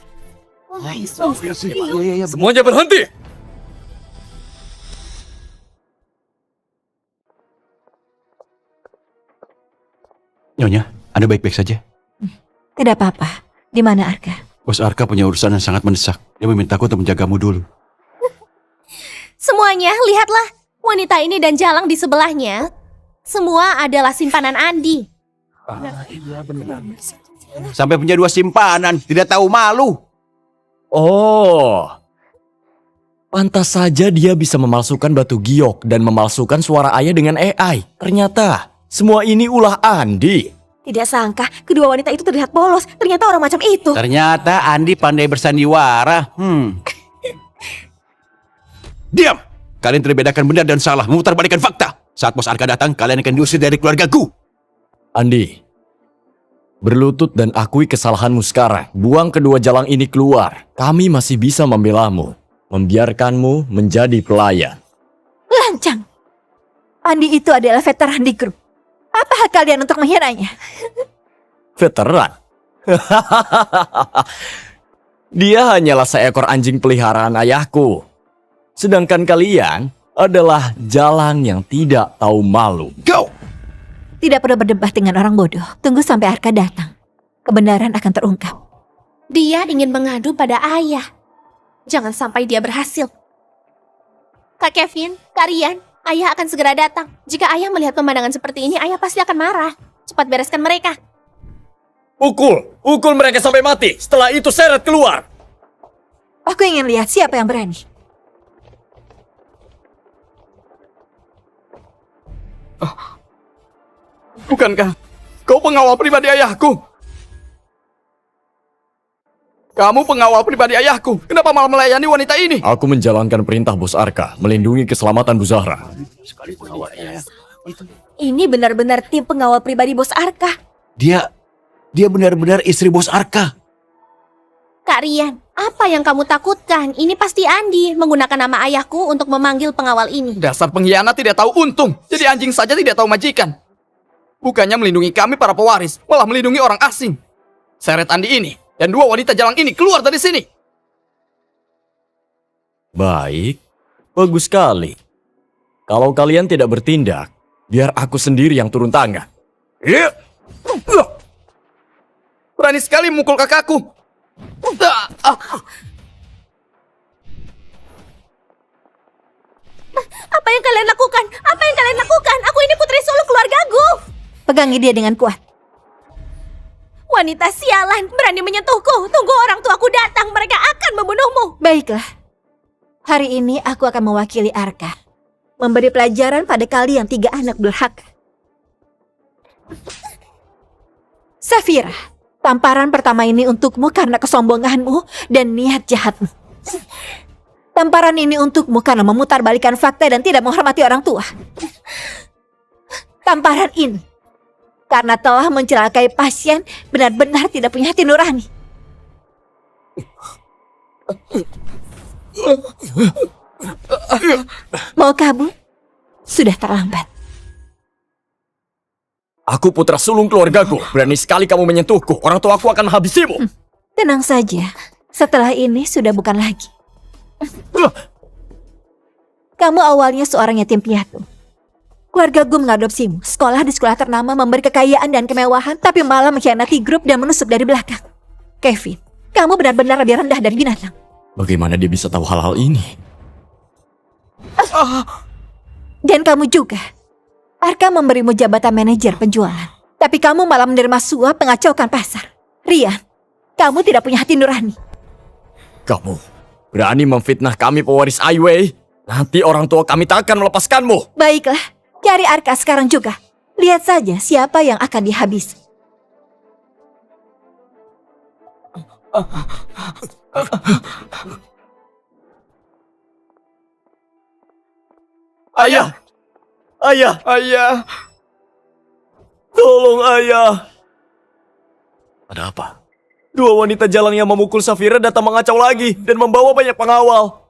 Speaker 3: Semuanya berhenti!
Speaker 5: Nyonya, Anda baik-baik saja?
Speaker 2: Tidak apa-apa. Di mana Arka?
Speaker 5: Bos Arka punya urusan yang sangat mendesak. Dia memintaku untuk menjagamu dulu.
Speaker 7: Semuanya, lihatlah. Wanita ini dan Jalang di sebelahnya. Semua adalah simpanan Andi.
Speaker 5: Sampai punya 2 simpanan, tidak tahu malu.
Speaker 6: Oh. Pantas saja dia bisa memalsukan batu giok dan memalsukan suara ayah dengan AI. Ternyata semua ini ulah Andi.
Speaker 8: Tidak sangka, kedua wanita itu terlihat polos. Ternyata orang macam itu.
Speaker 5: Ternyata Andi pandai bersandiwara. Diam! Kalian tidak bedakan benar dan salah, memutarbalikkan fakta. Saat Bos Arka datang, kalian akan diusir dari keluargaku.
Speaker 6: Andi, berlutut dan akui kesalahanmu sekarang. Buang kedua Jalang ini keluar. Kami masih bisa membelamu. Membiarkanmu menjadi pelayan.
Speaker 2: Lancang. Andi itu adalah veteran di grup. Apa hak kalian untuk menghinanya?
Speaker 6: Veteran? Dia hanyalah seekor anjing peliharaan ayahku. Sedangkan kalian adalah Jalang yang tidak tahu malu.
Speaker 5: Go!
Speaker 2: Tidak perlu berdebat dengan orang bodoh. Tunggu sampai Arka datang. Kebenaran akan terungkap.
Speaker 7: Dia ingin mengadu pada ayah. Jangan sampai dia berhasil. Kak Kevin, Kak Rian, ayah akan segera datang. Jika ayah melihat pemandangan seperti ini, ayah pasti akan marah. Cepat bereskan mereka.
Speaker 6: Pukul mereka sampai mati. Setelah itu seret keluar.
Speaker 2: Aku ingin lihat siapa yang berani.
Speaker 4: Bukankah kau pengawal pribadi ayahku? Kamu pengawal pribadi ayahku. Kenapa malah melayani wanita ini?
Speaker 6: Aku menjalankan perintah Bos Arka, melindungi keselamatan Bu Zahra.
Speaker 8: Ini benar-benar tim pengawal pribadi Bos Arka.
Speaker 5: Dia benar-benar istri Bos Arka.
Speaker 7: Kak Rian, apa yang kamu takutkan? Ini pasti Andi menggunakan nama ayahku untuk memanggil pengawal ini.
Speaker 4: Dasar pengkhianat tidak tahu untung. Jadi anjing saja tidak tahu majikan. Bukannya melindungi kami para pewaris, malah melindungi orang asing. Seret Andi ini dan 2 wanita Jalang ini keluar dari sini.
Speaker 6: Baik, bagus sekali. Kalau kalian tidak bertindak, biar aku sendiri yang turun tangan.
Speaker 4: Berani sekali memukul kakakku.
Speaker 7: Apa yang kalian lakukan? Apa yang kalian lakukan? Aku ini putri sulung keluargaku.
Speaker 2: Pegangi dia dengan kuat.
Speaker 7: Wanita sialan, berani menyentuhku. Tunggu orang tuaku datang, mereka akan membunuhmu.
Speaker 2: Baiklah. Hari ini aku akan mewakili Arka. Memberi pelajaran pada kalian 3 anak durhaka. Safira, tamparan pertama ini untukmu karena kesombonganmu dan niat jahatmu. Tamparan ini untukmu karena memutarbalikkan fakta dan tidak menghormati orang tua. Tamparan ini karena telah mencelakai pasien, benar-benar tidak punya hati nurani. Mau kabur? Sudah terlambat.
Speaker 6: Aku putra sulung keluargaku. Berani sekali kamu menyentuhku. Orang tuaku akan menghabisimu.
Speaker 2: Tenang saja. Setelah ini sudah bukan lagi. Kamu awalnya seorang yatim piatu. Keluarga gue mengadopsimu. Sekolah di sekolah ternama, memberi kekayaan dan kemewahan, tapi malah mengkhianati grup dan menusuk dari belakang. Kevin, kamu benar-benar lebih rendah dari binatang.
Speaker 6: Bagaimana dia bisa tahu hal-hal ini?
Speaker 2: Dan kamu juga. Arka memberimu jabatan manajer penjualan. Tapi kamu malah menerima suap pengacaukan pasar. Rian, kamu tidak punya hati nurani.
Speaker 6: Kamu berani memfitnah kami pewaris Ai Wei? Nanti orang tua kami tak akan melepaskanmu.
Speaker 2: Baiklah, cari Arka sekarang juga. Lihat saja siapa yang akan dihabisi.
Speaker 6: Ayah! Ayah!
Speaker 4: Ayah,
Speaker 6: Tolong ayah!
Speaker 3: Ada apa?
Speaker 6: Dua wanita jalan yang memukul Safira datang mengacau lagi dan membawa banyak pengawal.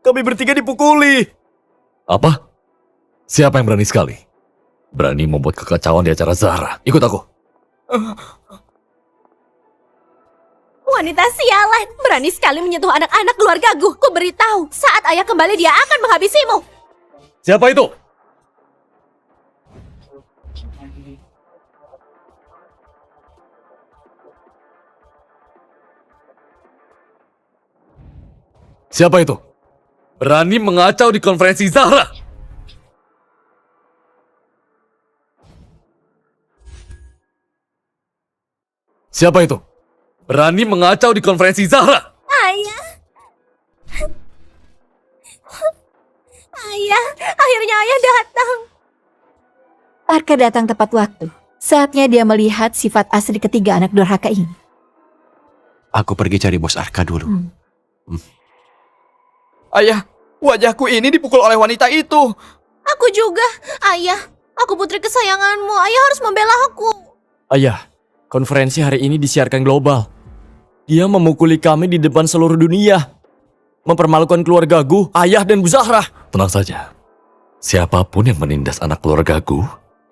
Speaker 6: Kami bertiga dipukuli.
Speaker 3: Apa? Siapa yang berani sekali? Berani membuat kekacauan di acara Zahra. Ikut aku.
Speaker 7: Wanita sialan, berani sekali menyentuh anak-anak keluargaku. Ku beritahu, saat ayah kembali dia akan menghabisimu.
Speaker 3: Siapa itu? Siapa itu? Berani mengacau di konferensi Zahra. Siapa itu? Berani mengacau di konferensi Zahra.
Speaker 7: Ayah. Ayah, akhirnya ayah datang.
Speaker 2: Arka datang tepat waktu. Saatnya dia melihat sifat asli ketiga anak durhaka ini.
Speaker 5: Aku pergi cari bos Arka dulu.
Speaker 4: ayah, wajahku ini dipukul oleh wanita itu.
Speaker 7: Aku juga. Ayah, aku putri kesayanganmu. Ayah harus membela aku.
Speaker 6: Ayah, konferensi hari ini disiarkan global. Dia memukuli kami di depan seluruh dunia. Mempermalukan keluargaku, ayah dan Bu Zahra.
Speaker 3: Tenang saja. Siapapun yang menindas anak keluargaku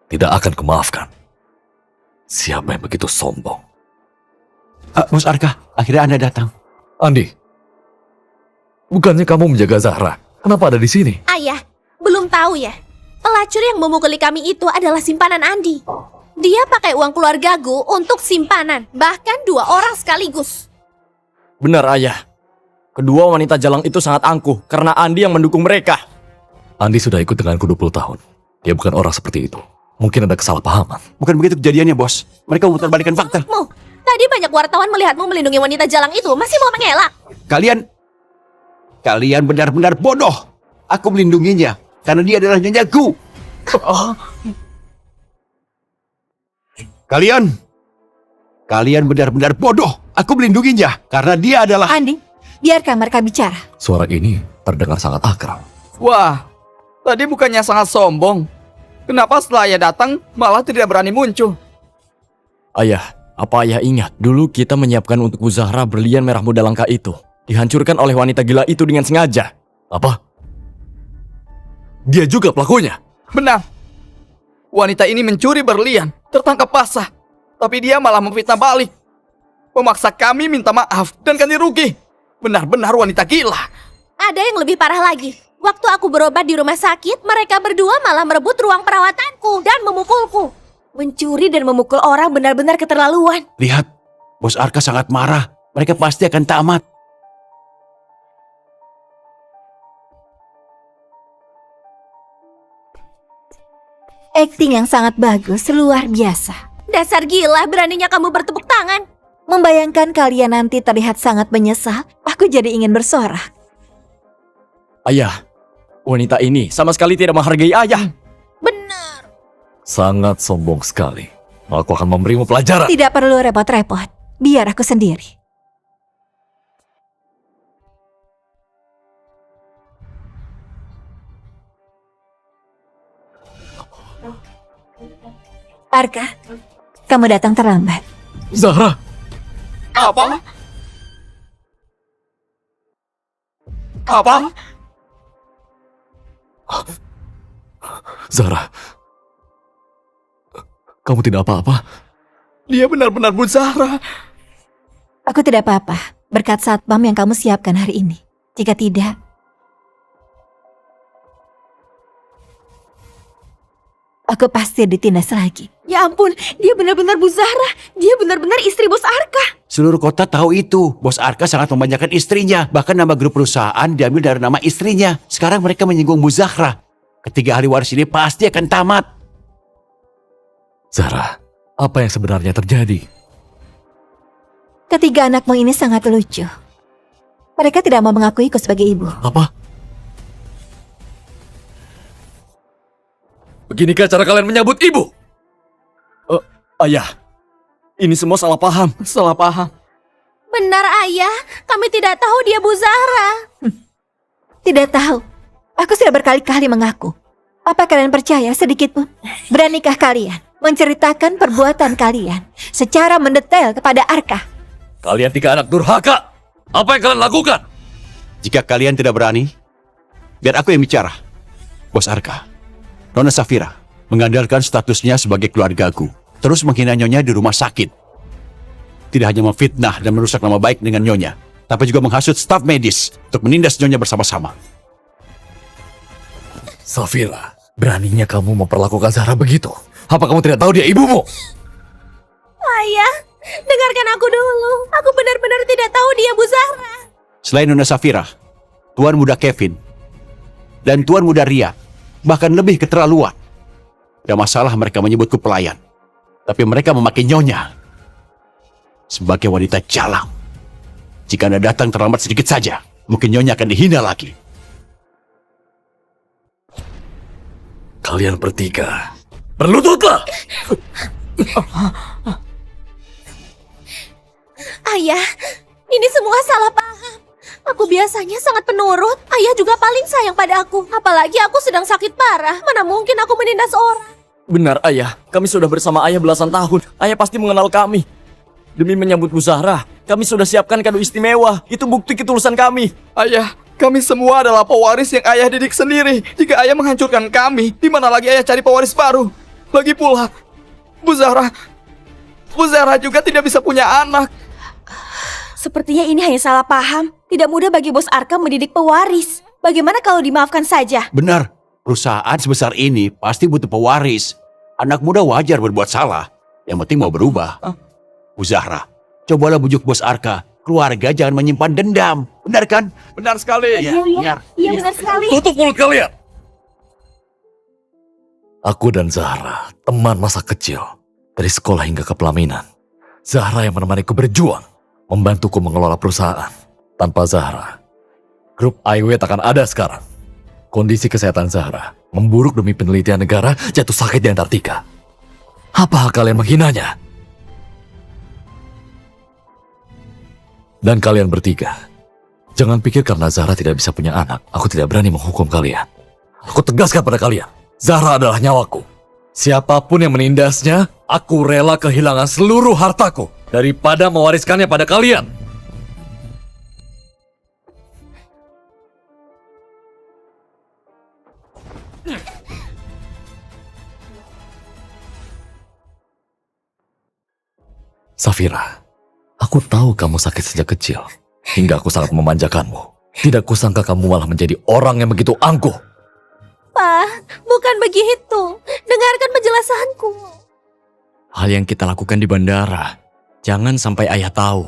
Speaker 3: tidak akan kumaafkan. Siapa yang begitu sombong?
Speaker 5: Bos Arka, akhirnya Anda datang.
Speaker 3: Andi, bukannya kamu menjaga Zahra? Kenapa ada di sini?
Speaker 7: Ayah, belum tahu ya. Pelacur yang memukuli kami itu adalah simpanan Andi. Dia pakai uang keluargaku untuk simpanan. Bahkan 2 orang sekaligus.
Speaker 6: Benar ayah. Kedua wanita jalang itu sangat angkuh karena Andi yang mendukung mereka.
Speaker 3: Andi sudah ikut denganku 20 tahun. Dia bukan orang seperti itu. Mungkin ada kesalahpahaman.
Speaker 5: Bukan begitu kejadiannya, bos. Mereka memutarbalikkan fakta.
Speaker 7: Tadi banyak wartawan melihatmu melindungi wanita jalang itu. Masih mau mengelak?
Speaker 5: Kalian benar-benar bodoh. Aku melindunginya karena dia adalah nyanyaku. Kalian benar-benar bodoh. Aku melindunginya karena dia adalah...
Speaker 2: Andi, biarkan mereka bicara.
Speaker 3: Suara ini terdengar sangat akrab.
Speaker 4: Wah, tadi bukannya sangat sombong. Kenapa setelah ayah datang malah tidak berani muncul?
Speaker 6: Ayah, apa ayah ingat? Dulu kita menyiapkan untuk Bu Zahra berlian merah muda langka itu. Dihancurkan oleh wanita gila itu dengan sengaja.
Speaker 3: Apa? Dia juga pelakunya?
Speaker 4: Benar. Wanita ini mencuri berlian, tertangkap basah. Tapi dia malah memfitnah balik. Memaksa kami minta maaf dan ganti rugi. Benar-benar wanita gila.
Speaker 7: Ada yang lebih parah lagi. Waktu aku berobat di rumah sakit, mereka berdua malah merebut ruang perawatanku dan memukulku.
Speaker 8: Mencuri dan memukul orang benar-benar keterlaluan.
Speaker 5: Lihat, bos Arka sangat marah. Mereka pasti akan tamat.
Speaker 2: Akting yang sangat bagus, luar biasa.
Speaker 7: Dasar gila, beraninya kamu bertepuk tangan.
Speaker 2: Membayangkan kalian nanti terlihat sangat menyesal, aku jadi ingin bersorak.
Speaker 6: Ayah, wanita ini sama sekali tidak menghargai ayah.
Speaker 7: Benar.
Speaker 3: Sangat sombong sekali. Aku akan memberimu pelajaran.
Speaker 2: Tidak perlu repot-repot, biar aku sendiri. Arka, kamu datang terlambat.
Speaker 3: Zahra!
Speaker 4: Apa? Apa?
Speaker 3: Zahra. Kamu tidak apa-apa?
Speaker 4: Dia benar-benar Bu Zahra.
Speaker 2: Aku tidak apa-apa, berkat satpam yang kamu siapkan hari ini. Jika tidak, aku pasti ditindas lagi.
Speaker 8: Ya ampun, dia benar-benar Bu Zahra. Dia benar-benar istri bos Arka.
Speaker 5: Seluruh kota tahu itu. Bos Arka sangat membanyakan istrinya. Bahkan nama grup perusahaan diambil dari nama istrinya. Sekarang mereka menyinggung Bu Zahra. Ketiga ahli waris ini pasti akan tamat.
Speaker 3: Zahra, apa yang sebenarnya terjadi?
Speaker 2: Ketiga anakmu ini sangat lucu. Mereka tidak mau mengakuiku sebagai ibu.
Speaker 3: Apa? Beginikah cara kalian menyambut ibu?
Speaker 6: Ayah, ini semua salah paham.
Speaker 4: Salah paham.
Speaker 7: Benar ayah, kami tidak tahu dia Bu Zahra.
Speaker 2: Tidak tahu. Aku sudah berkali-kali mengaku. Apa kalian percaya sedikit pun? Beranikah kalian menceritakan perbuatan kalian secara mendetail kepada Arka?
Speaker 3: Kalian 3 anak durhaka. Apa yang kalian lakukan?
Speaker 5: Jika kalian tidak berani, biar aku yang bicara. Bos Arka, Nona Safira mengandalkan statusnya sebagai keluargaku, terus menghina Nyonya di rumah sakit. Tidak hanya memfitnah dan merusak nama baik dengan Nyonya, tapi juga menghasut staf medis untuk menindas Nyonya bersama-sama.
Speaker 3: Safira, beraninya kamu memperlakukan Zahra begitu? Apa kamu tidak tahu dia ibumu?
Speaker 7: Ayah, dengarkan aku dulu. Aku benar-benar tidak tahu dia Bu Zahra.
Speaker 5: Selain Nona Safira, Tuan Muda Kevin, dan Tuan Muda Ria, bahkan lebih keterlaluan. Tidak masalah mereka menyebutku pelayan, tapi mereka memakai Nyonya sebagai wanita jalang. Jika Anda datang terlambat sedikit saja, mungkin Nyonya akan dihina lagi.
Speaker 3: Kalian bertiga, berlututlah!
Speaker 7: Ayah, ini semua salah paham. Aku biasanya sangat penurut. Ayah juga paling sayang pada aku. Apalagi aku sedang sakit parah. Mana mungkin aku menindas orang.
Speaker 6: Benar ayah, kami sudah bersama ayah belasan tahun. Ayah pasti mengenal kami. Demi menyambut Bu Zahra, kami sudah siapkan kado istimewa. Itu bukti ketulusan kami.
Speaker 4: Ayah, kami semua adalah pewaris yang ayah didik sendiri. Jika ayah menghancurkan kami, di mana lagi ayah cari pewaris baru? Lagi pula, Bu Zahra juga tidak bisa punya anak.
Speaker 8: Sepertinya ini hanya salah paham. Tidak mudah bagi Bos Arka mendidik pewaris. Bagaimana kalau dimaafkan saja?
Speaker 5: Benar, perusahaan sebesar ini pasti butuh pewaris. Anak muda wajar berbuat salah, yang penting mau berubah. Bu Zahra, cobalah bujuk Bos Arka. Keluarga jangan menyimpan dendam. Benar kan?
Speaker 4: Benar sekali.
Speaker 5: Benar.
Speaker 8: Iya benar sekali.
Speaker 3: Tutup mulut kalian! Aku dan Zahra, teman masa kecil. Dari sekolah hingga ke pelaminan. Zahra yang menemaniku berjuang. Membantuku mengelola perusahaan. Tanpa Zahra, grup IW tak akan ada sekarang. Kondisi kesehatan Zahra memburuk demi penelitian negara jatuh sakit di Antartika. Apa hak kalian menghinanya? Dan kalian bertiga, jangan pikir karena Zahra tidak bisa punya anak, aku tidak berani menghukum kalian. Aku tegaskan pada kalian, Zahra adalah nyawaku. Siapapun yang menindasnya, aku rela kehilangan seluruh hartaku daripada mewariskannya pada kalian. Safira, aku tahu kamu sakit sejak kecil, hingga aku sangat memanjakanmu. Tidak kusangka kamu malah menjadi orang yang begitu angkuh.
Speaker 7: Pak, bukan begitu. Dengarkan penjelasanku.
Speaker 6: Hal yang kita lakukan di bandara, jangan sampai ayah tahu.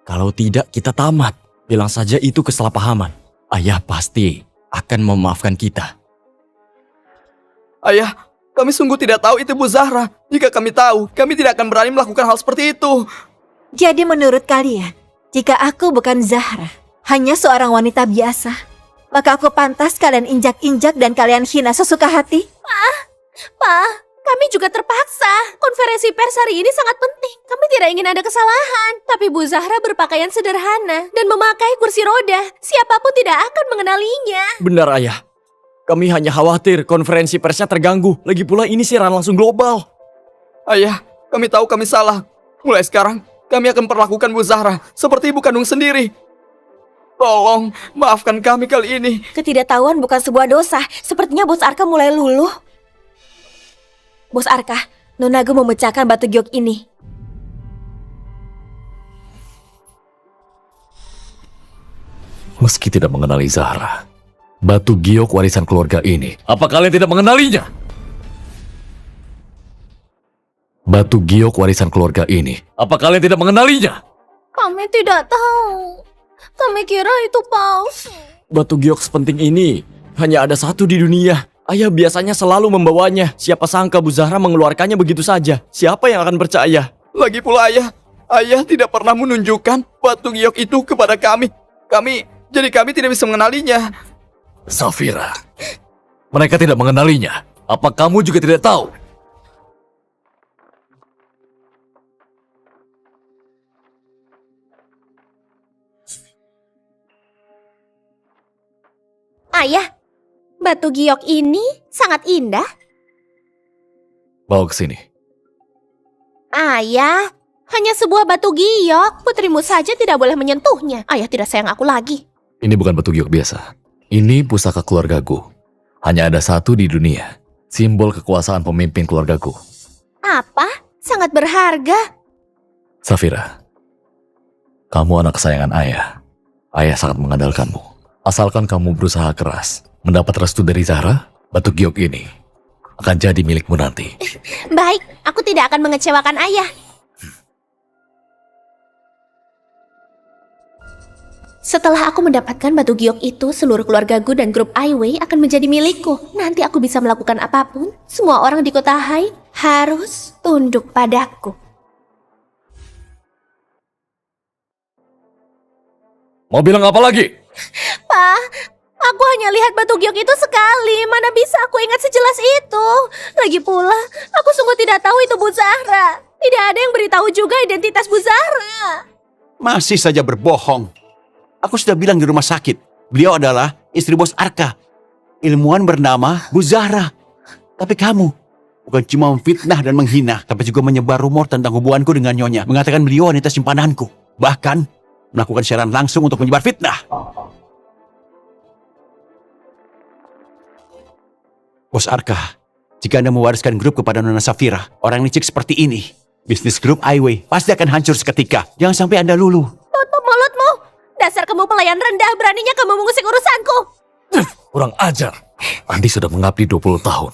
Speaker 6: Kalau tidak, kita tamat. Bilang saja itu kesalahpahaman. Ayah pasti akan memaafkan kita.
Speaker 4: Ayah, kami sungguh tidak tahu itu Bu Zahra. Jika kami tahu, kami tidak akan berani melakukan hal seperti itu.
Speaker 2: Jadi menurut kalian, jika aku bukan Zahra, hanya seorang wanita biasa, maka aku pantas kalian injak-injak dan kalian hina sesuka hati?
Speaker 7: Pak, kami juga terpaksa. Konferensi pers hari ini sangat penting. Kami tidak ingin ada kesalahan. Tapi Bu Zahra berpakaian sederhana dan memakai kursi roda. Siapapun tidak akan mengenalinya.
Speaker 6: Benar ayah. Kami hanya khawatir konferensi persnya terganggu. Lagi pula ini siaran langsung global.
Speaker 4: Ayah, kami tahu kami salah. Mulai sekarang, kami akan perlakukan Bu Zahra seperti ibu kandung sendiri. Tolong, maafkan kami kali ini.
Speaker 8: Ketidaktahuan bukan sebuah dosa. Sepertinya Bos Arka mulai luluh. Bos Arka, Nonago memecahkan batu giok ini.
Speaker 3: Meski tidak mengenali Zahra, batu giok warisan keluarga ini, apa kalian tidak mengenalinya? Batu giok warisan keluarga ini, apa kalian tidak mengenalinya?
Speaker 7: Kami tidak tahu. Kami kira itu palsu.
Speaker 6: Batu giok sepenting ini hanya ada satu di dunia. Ayah biasanya selalu membawanya. Siapa sangka Bu Zahra mengeluarkannya begitu saja. Siapa yang akan percaya?
Speaker 4: Lagi pula ayah tidak pernah menunjukkan batu giok itu kepada kami. Jadi kami tidak bisa mengenalinya.
Speaker 3: Safira, mereka tidak mengenalinya. Apa kamu juga tidak tahu?
Speaker 7: Ayah, batu giok ini sangat indah.
Speaker 3: Bawa ke sini.
Speaker 7: Ayah, hanya sebuah batu giok. Putrimu saja tidak boleh menyentuhnya. Ayah tidak sayang aku lagi.
Speaker 3: Ini bukan batu giok biasa. Ini pusaka keluargaku. Hanya ada satu di dunia. Simbol kekuasaan pemimpin keluargaku.
Speaker 7: Apa? Sangat berharga.
Speaker 3: Safira, kamu anak kesayangan ayah. Ayah sangat mengandalkanmu. Asalkan kamu berusaha keras mendapat restu dari Zahra, batu giok ini akan jadi milikmu nanti.
Speaker 7: Baik, aku tidak akan mengecewakan ayah. Setelah aku mendapatkan batu giok itu, seluruh keluargaku dan grup Aiwei akan menjadi milikku. Nanti aku bisa melakukan apapun. Semua orang di kota Hai harus tunduk padaku.
Speaker 3: Mau bilang apa lagi?
Speaker 7: Pak, aku hanya lihat batu giok itu sekali. Mana bisa aku ingat sejelas itu. Lagi pula, aku sungguh tidak tahu itu Bu Zahra. Tidak ada yang beritahu juga identitas Bu Zahra.
Speaker 5: Masih saja berbohong. Aku sudah bilang di rumah sakit, beliau adalah istri bos Arka. Ilmuwan bernama Bu Zahra. Tapi kamu bukan cuma memfitnah dan menghina, tapi juga menyebar rumor tentang hubunganku dengan Nyonya. Mengatakan beliau wanita simpananku. Bahkan melakukan siaran langsung untuk menyebar fitnah. Bos Arka, jika Anda mewariskan grup kepada Nona Safira, orang licik seperti ini, bisnis grup Aiwei pasti akan hancur seketika. Jangan sampai Anda luluh.
Speaker 7: Tutup mulutmu. Dasar kamu pelayan rendah, beraninya kamu mengusik urusanku.
Speaker 3: Kurang ajar. Andi sudah mengabdi 20 tahun.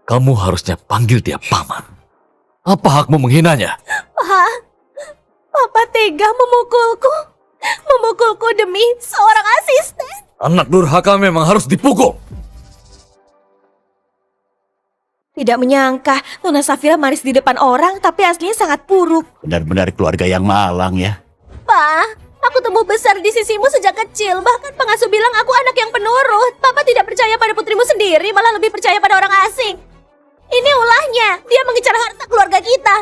Speaker 3: Kamu harusnya panggil dia paman. Apa hakmu menghinanya?
Speaker 7: Pak, Papa tega memukulku. Memukulku demi seorang asisten.
Speaker 3: Anak durhaka memang harus dipukul.
Speaker 8: Tidak menyangka Nona Safira manis di depan orang, tapi aslinya sangat buruk.
Speaker 5: Benar-benar keluarga yang malang ya.
Speaker 7: Pak, aku tumbuh besar di sisimu sejak kecil. Bahkan pengasuh bilang aku anak yang penurut. Papa tidak percaya pada putrimu sendiri, malah lebih percaya pada orang asing. Ini ulahnya, dia mengincar harta keluarga kita.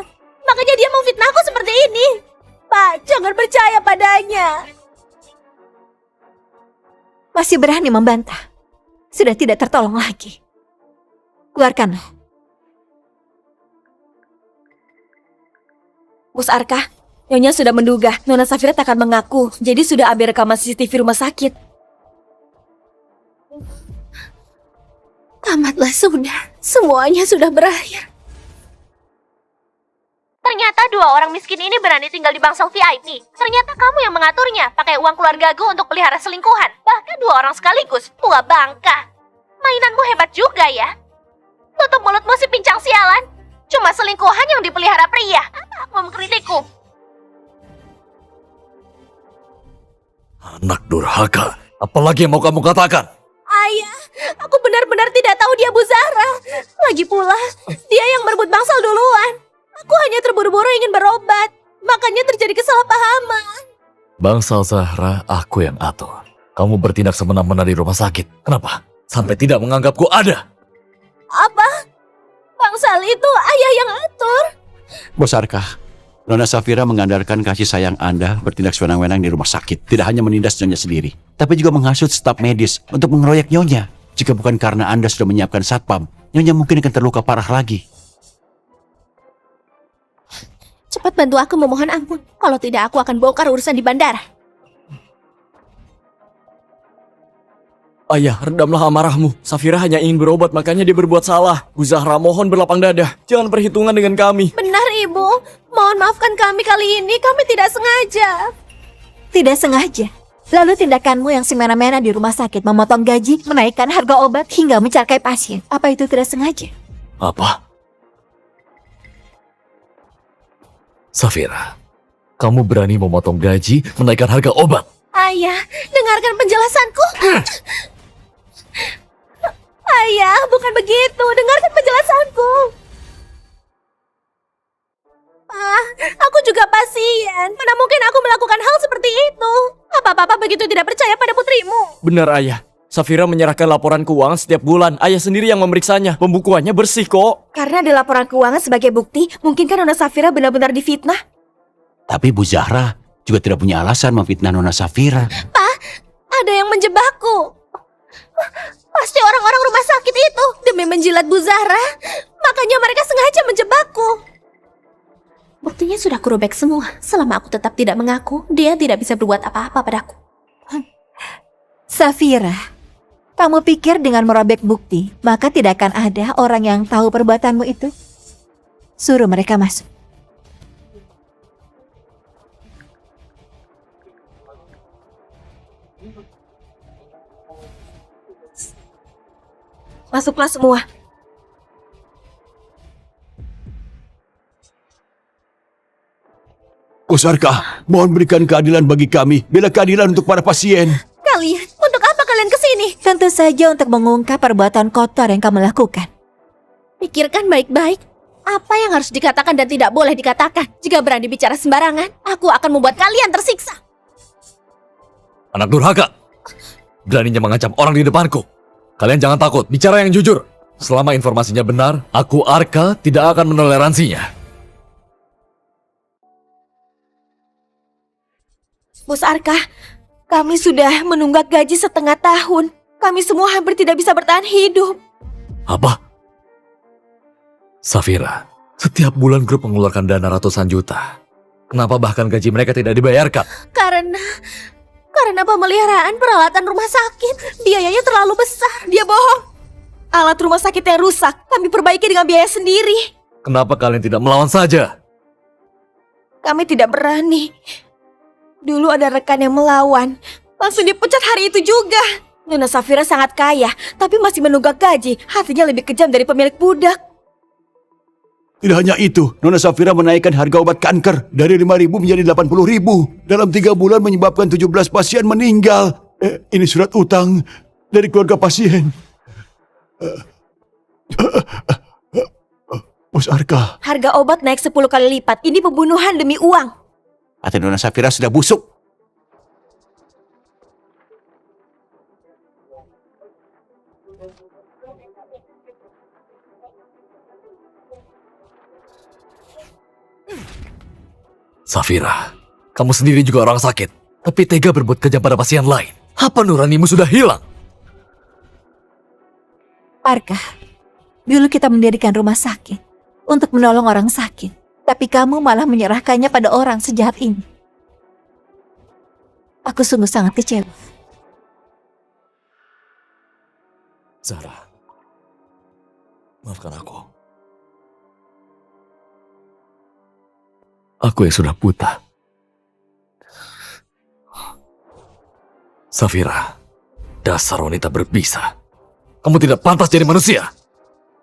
Speaker 7: Makanya dia memfitnahku seperti ini. Pak, jangan percaya padanya.
Speaker 2: Masih berani membantah. Sudah tidak tertolong lagi. Keluarkanlah.
Speaker 8: Bos Arka, Nyonya sudah menduga Nona Safira tak akan mengaku. Jadi sudah ambil rekaman CCTV rumah sakit.
Speaker 7: Tamatlah sudah. Semuanya sudah berakhir. Ternyata dua orang miskin ini berani tinggal di bangsal VIP. Ternyata kamu yang mengaturnya, pakai uang keluargaku untuk pelihara selingkuhan. Bahkan dua orang sekaligus, tua bangka. Mainanmu hebat juga ya. Tutup mulutmu si pincang sialan. Cuma selingkuhan yang dipelihara pria. Apa aku mengkritikku?
Speaker 3: Anak durhaka. Apalagi yang mau kamu katakan?
Speaker 7: Ayah, aku benar-benar tidak tahu dia Bu Zahra. Lagi pula, dia yang merebut bangsal duluan. Aku hanya terburu-buru ingin berobat. Makanya terjadi kesalahpahaman.
Speaker 3: Bangsal Zahra, aku yang atur. Kamu bertindak semena-mena di rumah sakit. Kenapa? Sampai tidak menganggapku ada.
Speaker 7: Apa? Bangsal itu ayah yang atur.
Speaker 5: Bos Arka, Nona Safira mengandalkan kasih sayang Anda bertindak sewenang-wenang di rumah sakit. Tidak hanya menindas Nyonya sendiri, tapi juga menghasut staf medis untuk mengeroyok Nyonya. Jika bukan karena Anda sudah menyiapkan satpam, Nyonya mungkin akan terluka parah lagi.
Speaker 7: Cepat bantu aku memohon ampun. Kalau tidak aku akan bongkar urusan di bandara.
Speaker 6: Ayah, redamlah amarahmu. Safira hanya ingin berobat, makanya dia berbuat salah. Bu Zahra, mohon berlapang dada. Jangan perhitungan dengan kami.
Speaker 7: Benar, Ibu. Mohon maafkan kami kali ini. Kami tidak sengaja.
Speaker 2: Tidak sengaja. Lalu tindakanmu yang semena-mena di rumah sakit, memotong gaji, menaikkan harga obat, hingga mencelakai pasien. Apa itu tidak sengaja?
Speaker 3: Apa? Safira, kamu berani memotong gaji, menaikkan harga obat?
Speaker 7: Ayah, dengarkan penjelasanku. Ayah, bukan begitu. Dengarkan penjelasanku. Pak, aku juga pasien. Mana mungkin aku melakukan hal seperti itu? Apa Papa begitu tidak percaya pada putrimu?
Speaker 6: Benar, Ayah. Safira menyerahkan laporan keuangan setiap bulan. Ayah sendiri yang memeriksanya. Pembukuannya bersih kok.
Speaker 8: Karena ada laporan keuangan sebagai bukti, mungkinkah Nona Safira benar-benar difitnah?
Speaker 5: Tapi Bu Zahra juga tidak punya alasan memfitnah Nona Safira.
Speaker 7: Pak, ada yang menjebakku. demi menjilat Bu Zahra. Makanya mereka sengaja menjebakku. Buktinya sudah kurobek semua. Selama aku tetap tidak mengaku, dia tidak bisa berbuat apa-apa padaku.
Speaker 2: Safira, kamu pikir dengan merobek bukti, maka tidak akan ada orang yang tahu perbuatanmu itu? Suruh mereka masuk.
Speaker 8: Masuklah semua.
Speaker 5: Bos Arka, mohon berikan keadilan bagi kami. Bela keadilan untuk para pasien.
Speaker 7: Kalian, untuk apa kalian kesini?
Speaker 2: Tentu saja untuk mengungkap perbuatan kotor yang kamu lakukan.
Speaker 7: Pikirkan baik-baik. Apa yang harus dikatakan dan tidak boleh dikatakan. Jika berani bicara sembarangan, aku akan membuat kalian tersiksa.
Speaker 3: Anak durhaka. Beraninya mengancam orang di depanku. Kalian jangan takut, bicara yang jujur. Selama informasinya benar, aku Arka tidak akan menoleransinya.
Speaker 8: Bos Arka, kami sudah menunggak gaji setengah tahun. Kami semua hampir tidak bisa bertahan hidup.
Speaker 3: Apa? Safira, setiap bulan grup mengeluarkan dana ratusan juta. Kenapa bahkan gaji mereka tidak dibayarkan?
Speaker 7: Karena pemeliharaan peralatan rumah sakit biayanya terlalu besar.
Speaker 8: Dia bohong. Alat rumah sakit yang rusak, kami perbaiki dengan biaya sendiri.
Speaker 3: Kenapa kalian tidak melawan saja?
Speaker 8: Kami tidak berani. Dulu ada rekan yang melawan, langsung dipecat hari itu juga. Nona Safira sangat kaya, tapi masih menunggak gaji. Hatinya lebih kejam dari pemilik budak.
Speaker 5: Tidak hanya itu, Nona Safira menaikkan harga obat kanker dari 5.000 menjadi 80.000. Dalam 3 bulan menyebabkan 17 pasien meninggal. Ini surat utang dari keluarga pasien. Bos Arka.
Speaker 8: Harga obat naik 10 kali lipat. Ini pembunuhan demi uang.
Speaker 5: Hati Nona Safira sudah busuk.
Speaker 3: Safira, kamu sendiri juga orang sakit, tapi tega berbuat kejam pada pasien lain. Apa nuranimu sudah hilang?
Speaker 2: Arka, dulu kita mendirikan rumah sakit untuk menolong orang sakit, tapi kamu malah menyerahkannya pada orang sejahat ini. Aku sungguh sangat kecewa.
Speaker 3: Zahra, maafkan aku. Aku yang sudah buta. Safira, dasar wanita berbisa. Kamu tidak pantas jadi manusia.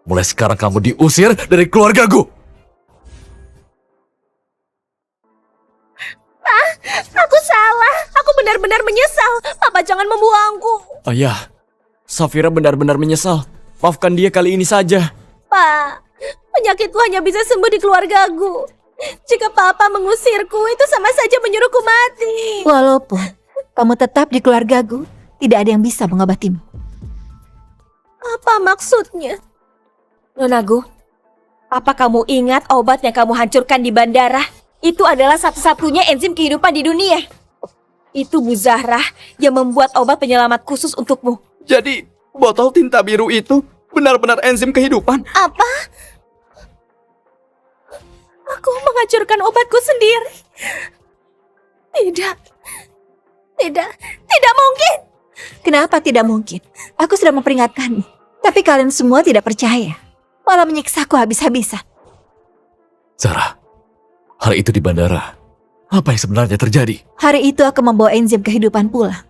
Speaker 3: Mulai sekarang kamu diusir dari keluargaku.
Speaker 7: Aku salah. Aku benar-benar menyesal. Papa jangan membuangku.
Speaker 6: Ayah, Safira benar-benar menyesal. Maafkan dia kali ini saja.
Speaker 7: Pak, penyakitku hanya bisa sembuh di keluargaku. Jika Papa mengusirku, itu sama saja menyuruhku mati.
Speaker 2: Walaupun kamu tetap di keluargaku, tidak ada yang bisa mengobatimu.
Speaker 7: Apa maksudnya?
Speaker 8: Nonagu, apa kamu ingat obat yang kamu hancurkan di bandara? Itu adalah satu-satunya enzim kehidupan di dunia. Itu Bu Zahra yang membuat obat penyelamat khusus untukmu.
Speaker 4: Jadi, botol tinta biru itu benar-benar enzim kehidupan.
Speaker 7: Apa? Aku menghancurkan obatku sendiri. Tidak mungkin.
Speaker 2: Kenapa tidak mungkin? Aku sudah memperingatkanmu. Tapi kalian semua tidak percaya. Malah menyiksaku habis-habisan.
Speaker 3: Zahra, hari itu di bandara, apa yang sebenarnya terjadi?
Speaker 2: Hari itu aku membawa enzim kehidupan pulang.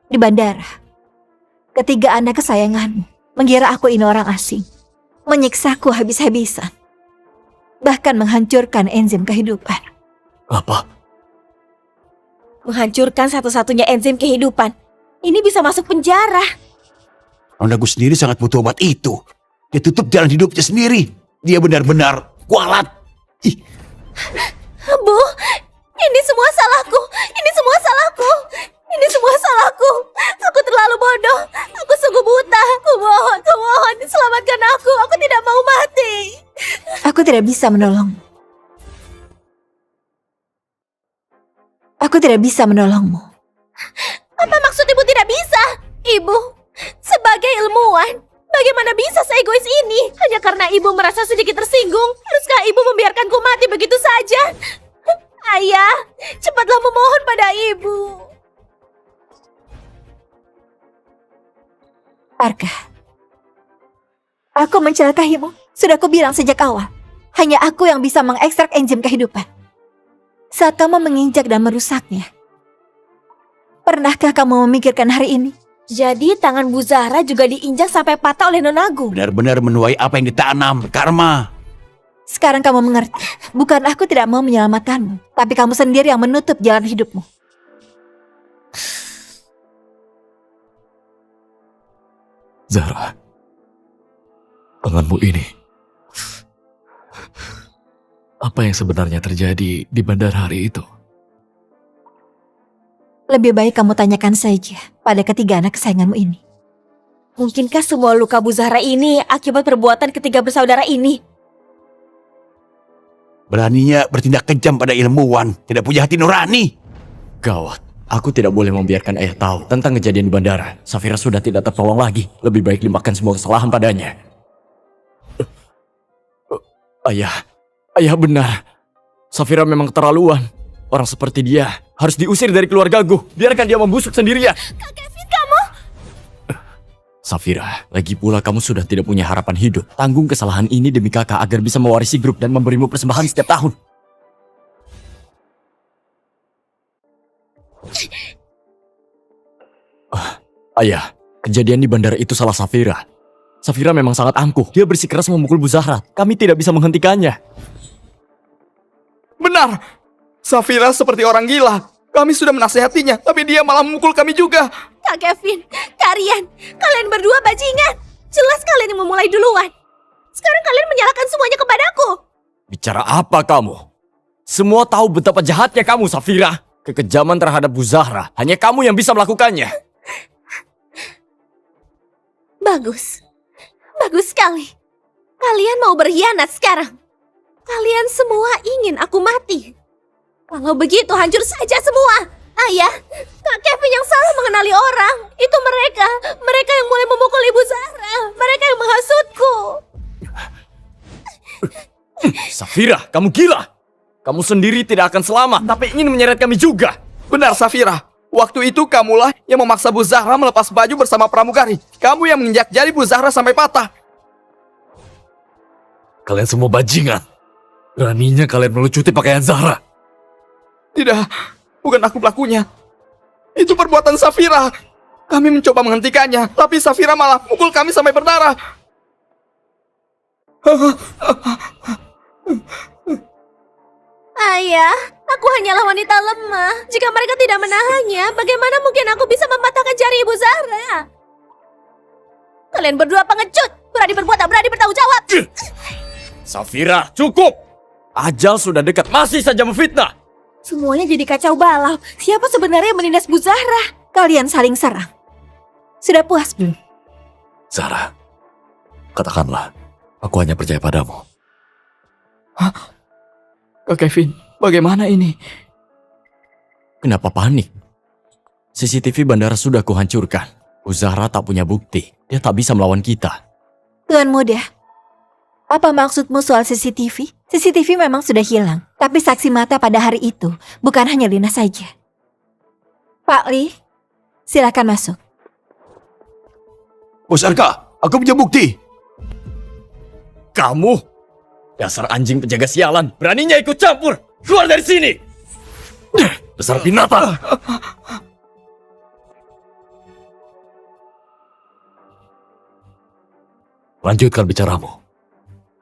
Speaker 2: Di bandara, ketiga anak kesayanganmu mengira aku ini orang asing. Menyiksaku habis-habisan. Bahkan menghancurkan enzim kehidupan.
Speaker 3: Apa?
Speaker 8: Menghancurkan satu-satunya enzim kehidupan. Ini bisa masuk penjara.
Speaker 5: Nonagu sendiri sangat butuh obat itu. Dia tutup jalan hidupnya sendiri. Dia benar-benar kualat. Ih.
Speaker 7: Bu, ini semua salahku. Ini semua salahku. Ini semua salahku. Aku terlalu bodoh. Aku sungguh buta. Kumohon, selamatkan aku. Aku tidak mau mati.
Speaker 2: Aku tidak bisa menolongmu. Aku tidak bisa menolongmu.
Speaker 7: Apa maksud ibu tidak bisa? Ibu, sebagai ilmuwan, Bagaimana bisa seegois ini? Hanya karena ibu merasa sedikit tersinggung. Haruskah ibu membiarkanku mati begitu saja? Ayah, cepatlah memohon pada ibu.
Speaker 2: Arka, aku mencelakaimu. Sudah aku bilang sejak awal. Hanya aku yang bisa mengekstrak enzim kehidupan. Saat kamu menginjak dan merusaknya, pernahkah kamu memikirkan hari ini?
Speaker 8: Jadi tangan Bu Zahra juga diinjak sampai patah oleh Nona Agung.
Speaker 5: Benar-benar menuai apa yang ditanam, karma.
Speaker 2: Sekarang kamu mengerti. Bukan aku tidak mau menyelamatkanmu, tapi kamu sendiri yang menutup jalan hidupmu.
Speaker 3: Zahra, tanganmu ini. Apa yang sebenarnya terjadi di bandara hari itu?
Speaker 2: Lebih baik kamu tanyakan saja pada ketiga anak kesayanganmu ini.
Speaker 8: Mungkinkah semua luka Bu Zahra ini akibat perbuatan ketiga bersaudara ini?
Speaker 5: Beraninya bertindak kejam pada ilmuwan, tidak punya hati nurani.
Speaker 6: Gawat, aku tidak boleh membiarkan ayah tahu tentang kejadian di bandara. Safira sudah tidak tertolong lagi. Lebih baik limpahkan semua kesalahan padanya. Ayah benar. Safira memang keterlaluan. Orang seperti dia harus diusir dari keluargaku. Biarkan dia membusuk sendirian.
Speaker 7: Kak Kevin, kamu...
Speaker 6: Safira, lagi pula kamu sudah tidak punya harapan hidup. Tanggung kesalahan ini demi kakak agar bisa mewarisi grup dan memberimu persembahan setiap tahun. Ayah, kejadian di bandara itu salah Safira. Safira memang sangat angkuh. Dia bersikeras memukul Bu Zahra. Kami tidak bisa menghentikannya.
Speaker 4: Benar. Safira seperti orang gila. Kami sudah menasehatinya, tapi dia malah memukul kami juga.
Speaker 7: Kak Kevin, Kak Rian, kalian berdua bajingan. Jelas kalian yang memulai duluan. Sekarang kalian menyalahkan semuanya kepadaku.
Speaker 6: Bicara apa kamu? Semua tahu betapa jahatnya kamu, Safira. Kekejaman terhadap Bu Zahra, hanya kamu yang bisa melakukannya.
Speaker 7: Bagus. Bagus sekali. Kalian mau berkhianat sekarang. Kalian semua ingin aku mati. Kalau begitu hancur saja semua. Ayah, Kak Kevin yang salah mengenali orang. Itu mereka. Mereka yang mulai memukul Ibu Zahra. Mereka yang menghasutku.
Speaker 6: Safira, kamu gila. Kamu sendiri tidak akan selamat, tapi ingin menyeret kami juga.
Speaker 4: Benar, Safira. Waktu itu kamulah yang memaksa Bu Zahra melepas baju bersama pramugari. Kamu yang menginjak jari Bu Zahra sampai patah.
Speaker 3: Kalian semua bajingan. Beraninya kalian melucuti pakaian Zahra.
Speaker 4: Tidak, bukan aku pelakunya. Itu perbuatan Safira. Kami mencoba menghentikannya, tapi Safira malah pukul kami sampai berdarah.
Speaker 7: Ayah, aku hanyalah wanita lemah. Jika mereka tidak menahannya, bagaimana mungkin aku bisa mematahkan jari Ibu Zahra? Kalian berdua pengecut. Berani berbuat tak berani bertanggung jawab.
Speaker 6: Safira, cukup. Ajal sudah dekat, masih saja memfitnah.
Speaker 8: Semuanya jadi kacau balau. Siapa sebenarnya yang menindas Bu Zahra?
Speaker 2: Kalian saling serang. Sudah puas belum?
Speaker 3: Zahra, katakanlah, aku hanya percaya padamu.
Speaker 4: Kak Kevin, bagaimana ini?
Speaker 6: Kenapa panik? CCTV bandara sudah kuhancurkan. Bu Zahra tak punya bukti. Dia tak bisa melawan kita.
Speaker 2: Tuan muda, apa maksudmu soal CCTV? CCTV memang sudah hilang, tapi saksi mata pada hari itu bukan hanya Lina saja. Pak Lee, silakan masuk.
Speaker 5: Bos Arka, aku punya bukti.
Speaker 6: Kamu? Dasar anjing penjaga sialan. Beraninya ikut campur. Keluar dari sini.
Speaker 3: Dasar binatang. Lanjutkan bicaramu.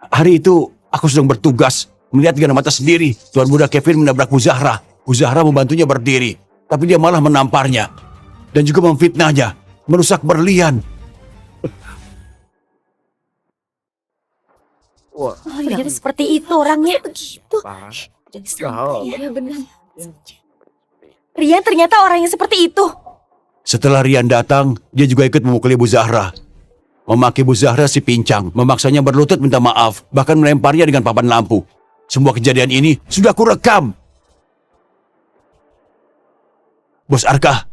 Speaker 5: Hari itu, aku sedang bertugas melihat dengan mata sendiri Tuan Muda Kevin menabrak Bu Zahra. Bu Zahra membantunya berdiri, tapi dia malah menamparnya dan juga memfitnahnya, merusak berlian.
Speaker 8: Oh, ternyata seperti itu orangnya.
Speaker 7: Begitu.
Speaker 8: Iya benar. Rian ternyata orang yang seperti itu.
Speaker 5: Setelah Rian datang, dia juga ikut memukuli Bu Zahra. Memaki Bu Zahra si pincang, memaksanya berlutut minta maaf, bahkan melemparnya dengan papan lampu. Semua kejadian ini sudah aku rekam. Bos Arka.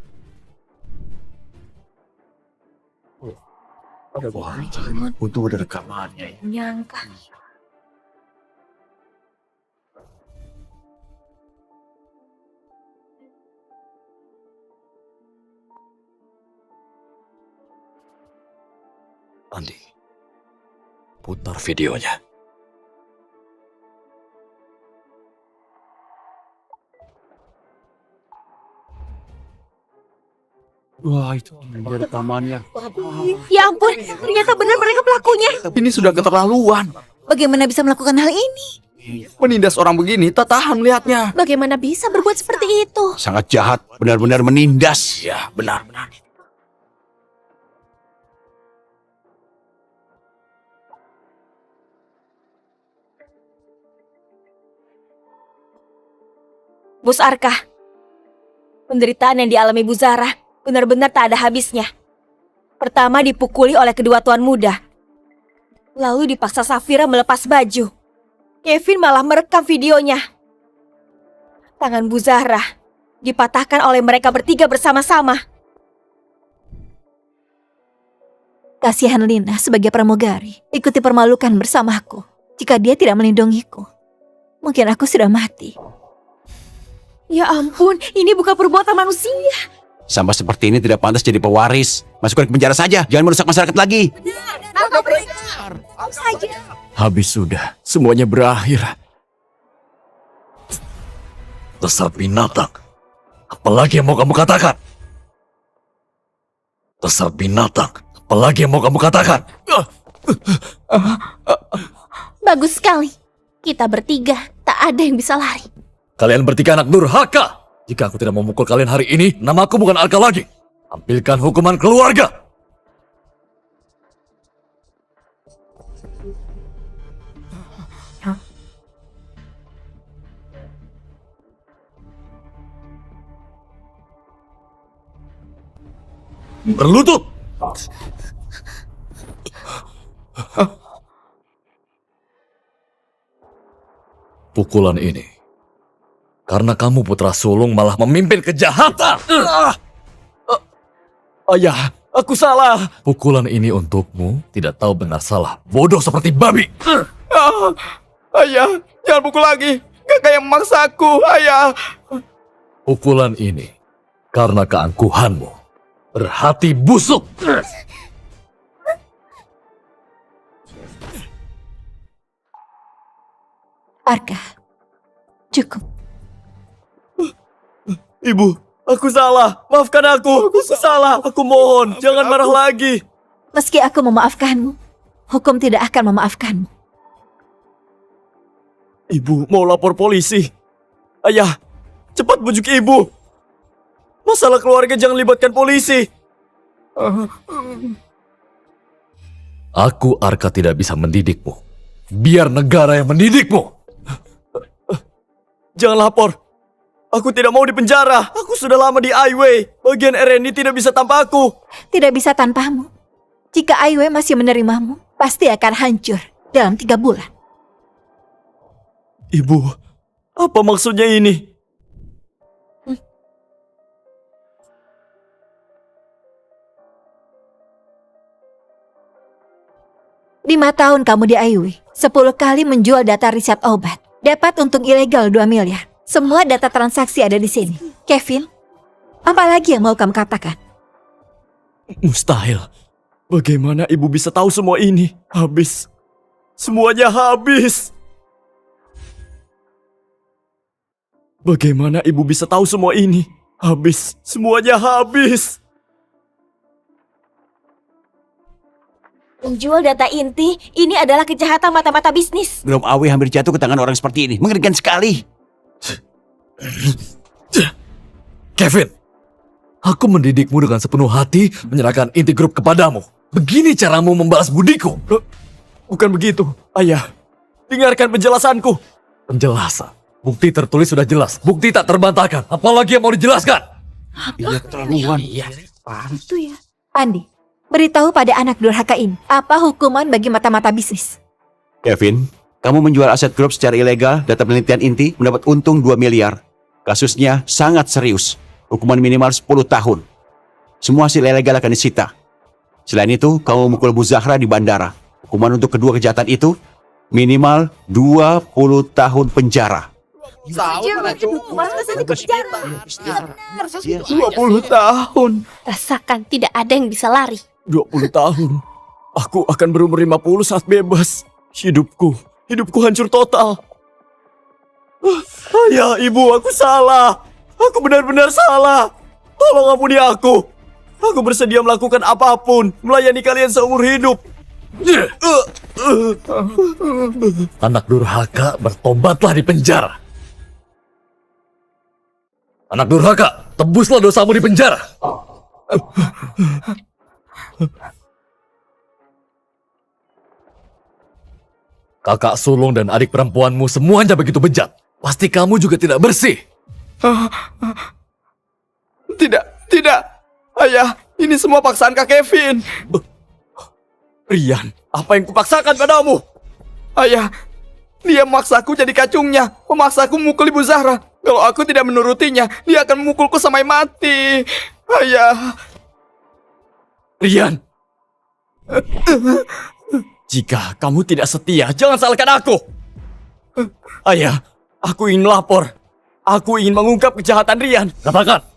Speaker 5: Untung ada rekamannya ya.
Speaker 8: Nyangka.
Speaker 3: Andi, putar videonya.
Speaker 5: Wah, itu ada rekamannya.
Speaker 8: Ya ampun, ternyata benar mereka pelakunya.
Speaker 4: Ini sudah keterlaluan.
Speaker 1: Bagaimana bisa melakukan hal ini?
Speaker 4: Menindas orang begini, tak tahan lihatnya.
Speaker 7: Bagaimana bisa berbuat seperti itu?
Speaker 5: Sangat jahat, benar-benar menindas.
Speaker 4: Ya, benar-benar.
Speaker 8: Bos Arka, penderitaan yang dialami Bu Zahra benar-benar tak ada habisnya. Pertama dipukuli oleh kedua tuan muda. Lalu dipaksa Safira melepas baju. Kevin malah merekam videonya. Tangan Bu Zahra dipatahkan oleh mereka bertiga bersama-sama.
Speaker 2: Kasihan Lina sebagai pramugari ikut dipermalukan bersamaku. Jika dia tidak melindungiku, mungkin aku sudah mati.
Speaker 8: Ya ampun, ini bukan perbuatan manusia.
Speaker 5: Sampah seperti ini tidak pantas jadi pewaris. Masukkan ke penjara saja, jangan merusak masyarakat lagi.
Speaker 6: Habis sudah, semuanya berakhir.
Speaker 3: Dasar binatang. Apalagi yang mau kamu katakan? Dasar binatang. Apalagi yang mau kamu katakan?
Speaker 7: Bagus sekali. Kita bertiga, tak ada yang bisa lari.
Speaker 3: Kalian bertiga anak durhaka. Jika aku tidak memukul kalian hari ini, namaku bukan Arka lagi. Ambilkan hukuman keluarga. Berlutut. Pukulan ini karena kamu putra sulung malah memimpin kejahatan.
Speaker 6: Ayah, aku salah.
Speaker 3: Pukulan ini untukmu, tidak tahu benar salah, bodoh seperti babi.
Speaker 4: Ayah, jangan pukul lagi. Kakak yang memaksaku, ayah.
Speaker 3: Pukulan ini karena keangkuhanmu, berhati busuk.
Speaker 2: Arka, cukup.
Speaker 6: Ibu, aku salah. Maafkan aku. Aku salah. Aku mohon, jangan marah lagi.
Speaker 2: Meski aku memaafkanmu, hukum tidak akan memaafkanmu.
Speaker 6: Ibu mau lapor polisi. Ayah, cepat bujuk ibu. Masalah keluarga jangan libatkan polisi.
Speaker 3: Aku Arka tidak bisa mendidikmu. Biar negara yang mendidikmu.
Speaker 6: Jangan lapor. Aku tidak mau dipenjara. Aku sudah lama di Aiwei. Bagian RNI tidak bisa tanpa aku.
Speaker 2: Tidak bisa tanpamu. Jika Aiwei masih menerimamu, pasti akan hancur dalam 3 bulan.
Speaker 6: Ibu, apa maksudnya ini?
Speaker 2: 5 tahun kamu di Aiwei, 10 kali menjual data riset obat. Dapat untung ilegal 2 miliar. Semua data transaksi ada di sini. Kevin, apa lagi yang mau kamu katakan?
Speaker 6: Mustahil. Bagaimana ibu bisa tahu semua ini? Habis. Semuanya habis. Bagaimana ibu bisa tahu semua ini? Habis. Semuanya habis.
Speaker 8: Menjual data inti, ini adalah kejahatan mata-mata bisnis.
Speaker 5: Belum Awe hampir jatuh ke tangan orang seperti ini. Mengerikan sekali.
Speaker 3: Kevin, aku mendidikmu dengan sepenuh hati, menyerahkan inti grup kepadamu. Begini caramu membalas budiku.
Speaker 6: Bukan begitu, ayah. Dengarkan penjelasanku.
Speaker 3: Penjelasan. Bukti tertulis sudah jelas. Bukti tak terbantahkan. Apalagi yang mau dijelaskan?
Speaker 5: Iya, keterlaluan.
Speaker 2: Itu ya. Andi, beritahu pada anak durhaka ini, apa hukuman bagi mata-mata bisnis?
Speaker 5: Kevin, kamu menjual aset grup secara ilegal, data penelitian inti, mendapat untung 2 miliar. Kasusnya sangat serius. Hukuman minimal 10 tahun. Semua hasil ilegal akan disita. Selain itu, kamu memukul Bu Zahra di bandara. Hukuman untuk kedua kejahatan itu minimal 20 tahun penjara.
Speaker 4: 20 tahun.
Speaker 7: Rasakan tidak ada yang bisa lari.
Speaker 6: 20 tahun. Aku akan berumur 50 saat bebas. Hidupku hancur total. Ayah, ibu, aku salah. Aku benar-benar salah. Tolong ampuni aku. Aku bersedia melakukan apapun, melayani kalian seumur hidup.
Speaker 3: Anak durhaka, bertobatlah di penjara. Anak durhaka, tebuslah dosamu di penjara. Kakak sulung dan adik perempuanmu semuanya begitu bejat. Pasti kamu juga tidak bersih.
Speaker 4: Tidak. Ayah, ini semua paksaan Kak Kevin.
Speaker 6: Rian, apa yang kupaksakan padamu?
Speaker 4: Ayah, dia memaksaku jadi kacungnya. Memaksaku memukul Ibu Zahra. Kalau aku tidak menurutinya, dia akan memukulku sampai mati. Ayah.
Speaker 6: Rian. Jika kamu tidak setia, jangan salahkan aku. Ayah, aku ingin melapor. Aku ingin mengungkap kejahatan Rian.
Speaker 3: Katakan.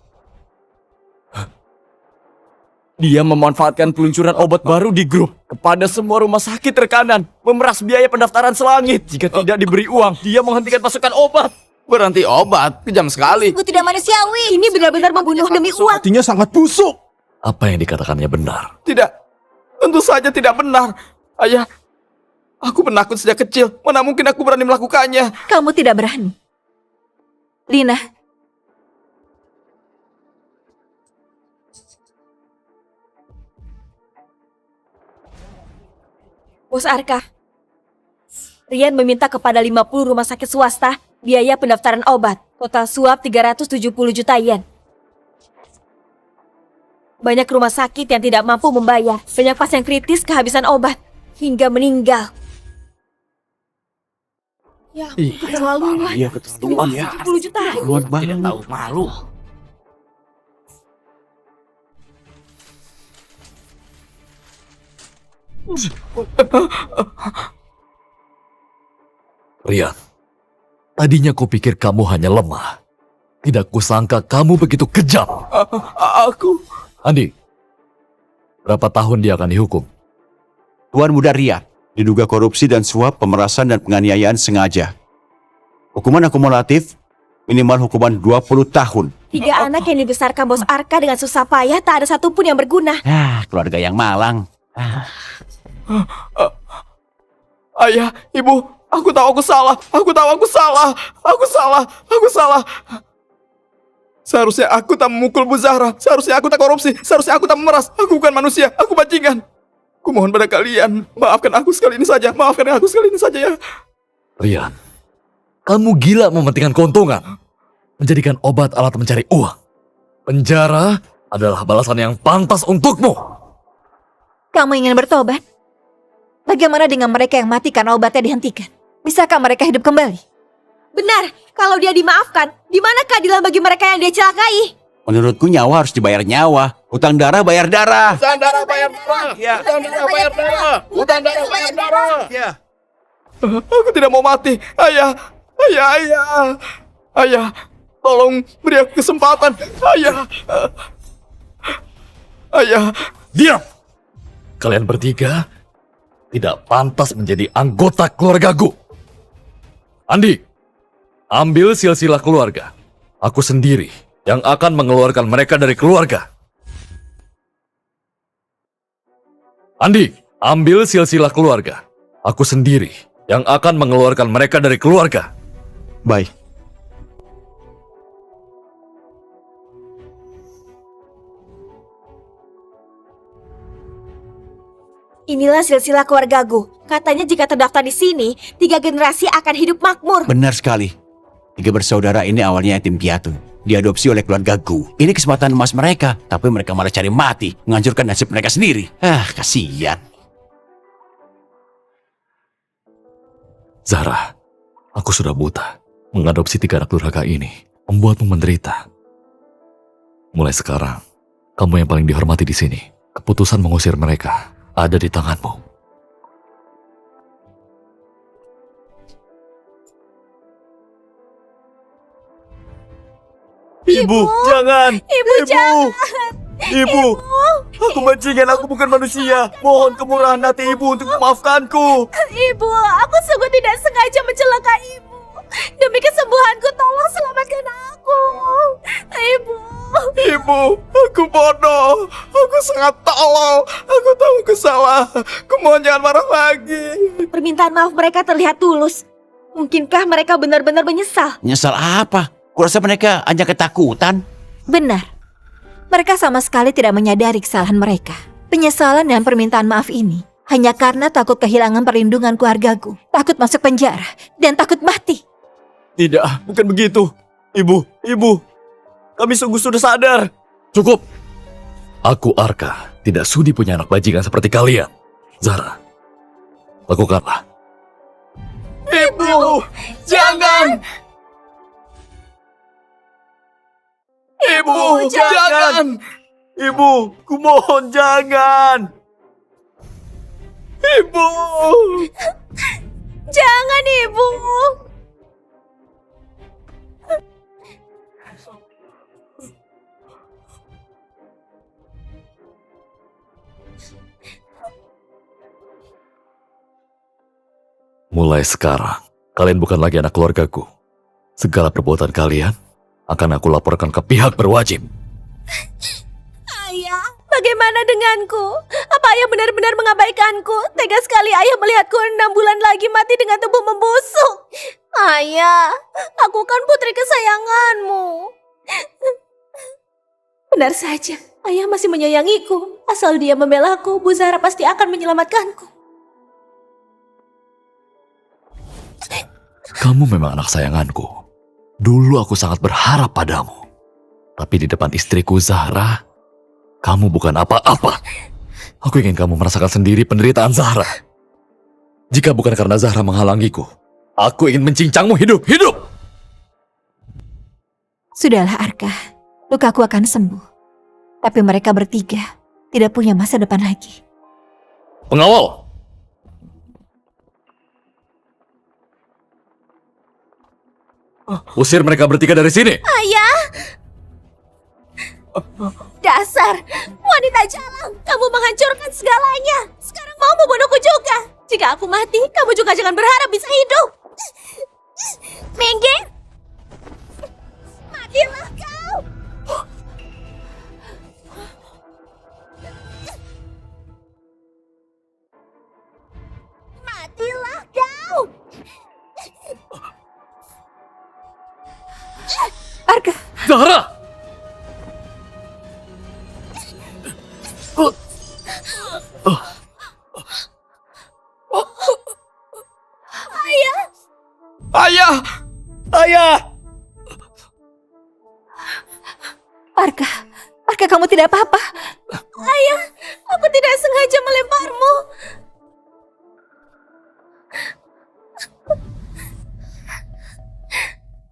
Speaker 6: Dia memanfaatkan peluncuran obat baru di grup kepada semua rumah sakit rekanan, memeras biaya pendaftaran selangit. Jika tidak diberi uang, dia menghentikan pasukan obat.
Speaker 4: Berhenti obat, kejam sekali.
Speaker 1: Sungguh tidak manusiawi.
Speaker 8: Ini benar-benar membunuh demi uang.
Speaker 5: Hatinya sangat busuk.
Speaker 3: Apa yang dikatakannya benar.
Speaker 4: Tidak, tentu saja tidak benar. Ayah, aku penakut sejak kecil. Mana mungkin aku berani melakukannya.
Speaker 2: Kamu tidak berani. Lina,
Speaker 8: Bos Arka, Rian meminta kepada 50 rumah sakit swasta biaya pendaftaran obat. Total suap 370 juta yen. Banyak rumah sakit yang tidak mampu membayar. Banyak pasien kritis kehabisan obat hingga meninggal. Ya, keterlaluan.
Speaker 5: Iya, keterlaluan ya.
Speaker 8: 70 juta.
Speaker 5: Keterlaluan banget.
Speaker 4: Tahu malu.
Speaker 3: Rian, tadinya kupikir kamu hanya lemah. Tidak kusangka kamu begitu kejam.
Speaker 4: Aku...
Speaker 3: Andi, berapa tahun dia akan dihukum?
Speaker 5: Tuan Muda Rian diduga korupsi dan suap, pemerasan dan penganiayaan sengaja. Hukuman akumulatif minimal hukuman 20 tahun.
Speaker 8: 3 anak yang dibesarkan Bos Arka dengan susah payah tak ada satupun yang berguna.
Speaker 5: Keluarga yang malang.
Speaker 4: Ayah, ibu, aku tahu aku salah. Aku tahu aku salah. Aku salah. Seharusnya aku tak memukul Bu Zahra. Seharusnya aku tak korupsi. Seharusnya aku tak memeras. Aku bukan manusia. Aku bajingan. Kumohon pada kalian, maafkan aku sekali ini saja. Maafkan aku sekali ini saja ya.
Speaker 3: Rian, kamu gila mementingkan keuntungan. Menjadikan obat alat mencari uang. Penjara adalah balasan yang pantas untukmu.
Speaker 2: kamu ingin bertobat? Bagaimana dengan mereka yang mati karena obatnya dihentikan? Bisakah mereka hidup kembali?
Speaker 8: Benar, kalau dia dimaafkan, di mana keadilan bagi mereka yang dia celakai?
Speaker 5: Menurutku nyawa harus dibayar nyawa. Utang darah bayar darah.
Speaker 4: Utang darah bayar darah.
Speaker 5: Ya.
Speaker 4: Utang darah bayar darah. Utang darah bayar darah.
Speaker 5: Ya.
Speaker 4: Aku tidak mau mati. Ayah. Ayah, tolong beri aku kesempatan. Ayah.
Speaker 3: Diam! Kalian bertiga tidak pantas menjadi anggota keluargaku. Andi, ambil silsilah keluarga. Aku sendiri yang akan mengeluarkan mereka dari keluarga. Andi, ambil silsilah keluarga. Aku sendiri yang akan mengeluarkan mereka dari keluarga.
Speaker 5: Baik.
Speaker 8: Inilah silsilah keluargaku. Katanya jika terdaftar di sini, 3 generasi akan hidup makmur.
Speaker 5: Benar sekali. 3 bersaudara ini awalnya yatim piatu. Diadopsi oleh keluargaku. Ini kesempatan emas mereka. Tapi mereka malah cari mati. Menghancurkan nasib mereka sendiri. Kasihan.
Speaker 3: Zahra, aku sudah buta. Mengadopsi 3 anak durhaka ini membuatmu menderita. Mulai sekarang, kamu yang paling dihormati di sini. Keputusan mengusir mereka ada di tanganmu.
Speaker 6: Ibu, jangan!
Speaker 7: Ibu, jangan!
Speaker 6: Ibu! Aku bajingan, aku bukan manusia. Mohon kemurahan hati ibu untuk memaafkanku.
Speaker 7: Ibu, aku sungguh tidak sengaja mencelakai ibu. Demi kesembuhanku, tolong selamatkan aku. Ibu.
Speaker 4: Ibu, aku bodoh. Aku sangat tolol. Aku tahu aku salah. Aku mohon jangan marah lagi.
Speaker 8: Permintaan maaf mereka terlihat tulus. Mungkinkah mereka benar-benar menyesal?
Speaker 5: Nyesal apa? Kurasa mereka hanya ketakutan.
Speaker 2: Benar. Mereka sama sekali tidak menyadari kesalahan mereka. Penyesalan dan permintaan maaf ini hanya karena takut kehilangan perlindungan keluargaku, takut masuk penjara, dan takut mati.
Speaker 6: Tidak, bukan begitu. Ibu. Kami sungguh sudah sadar.
Speaker 3: Cukup. Aku Arka tidak sudi punya anak bajingan seperti kalian. Zahra, lakukanlah.
Speaker 4: Ibu, jangan. Ibu, jangan.
Speaker 6: Ibu, kumohon jangan.
Speaker 4: Ibu.
Speaker 7: Jangan, Ibu.
Speaker 3: Mulai sekarang, kalian bukan lagi anak keluargaku. Segala perbuatan kalian akan aku laporkan ke pihak berwajib.
Speaker 7: Ayah, bagaimana denganku? Apa ayah benar-benar mengabaikanku? Tega sekali ayah melihatku 6 bulan lagi mati dengan tubuh membusuk. Ayah, aku kan putri kesayanganmu. Benar saja, ayah masih menyayangiku. Asal dia membelaku, Bu Zahra pasti akan menyelamatkanku.
Speaker 3: Kamu memang anak sayanganku. Dulu aku sangat berharap padamu. Tapi di depan istriku Zahra, kamu bukan apa-apa. Aku ingin kamu merasakan sendiri penderitaan Zahra. Jika bukan karena Zahra menghalangiku, aku ingin mencincangmu hidup-hidup.
Speaker 2: Sudahlah Arka, lukaku akan sembuh. Tapi mereka bertiga tidak punya masa depan lagi.
Speaker 3: Pengawal! Usir mereka bertiga dari sini.
Speaker 7: Ayah! Dasar wanita jalang, kamu menghancurkan segalanya. Sekarang mau membunuhku juga. Jika aku mati, kamu juga jangan berharap bisa hidup. Minggir! Matilah kau! Matilah kau!
Speaker 2: Arka,
Speaker 3: Zahra!
Speaker 4: Ayah.
Speaker 2: Arka kamu tidak apa-apa.
Speaker 7: Ayah, aku tidak sengaja melemparmu.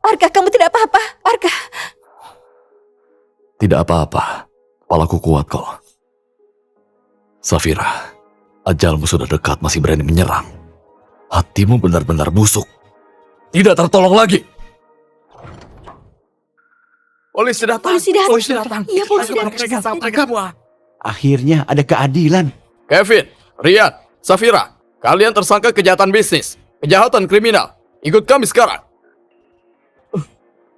Speaker 2: Arka kamu tidak apa-apa. Arka.
Speaker 3: Tidak apa-apa. Kepalaku kuat kok. Safira, ajalmu sudah dekat masih berani menyerang. Hatimu benar-benar busuk. Tidak tertolong lagi.
Speaker 4: Polisi datang.
Speaker 8: Polisi datang. Iya, polisi datang.
Speaker 5: Akhirnya ada keadilan.
Speaker 4: Kevin, Rian, Safira, kalian tersangka kejahatan bisnis, kejahatan kriminal. Ikut kami sekarang.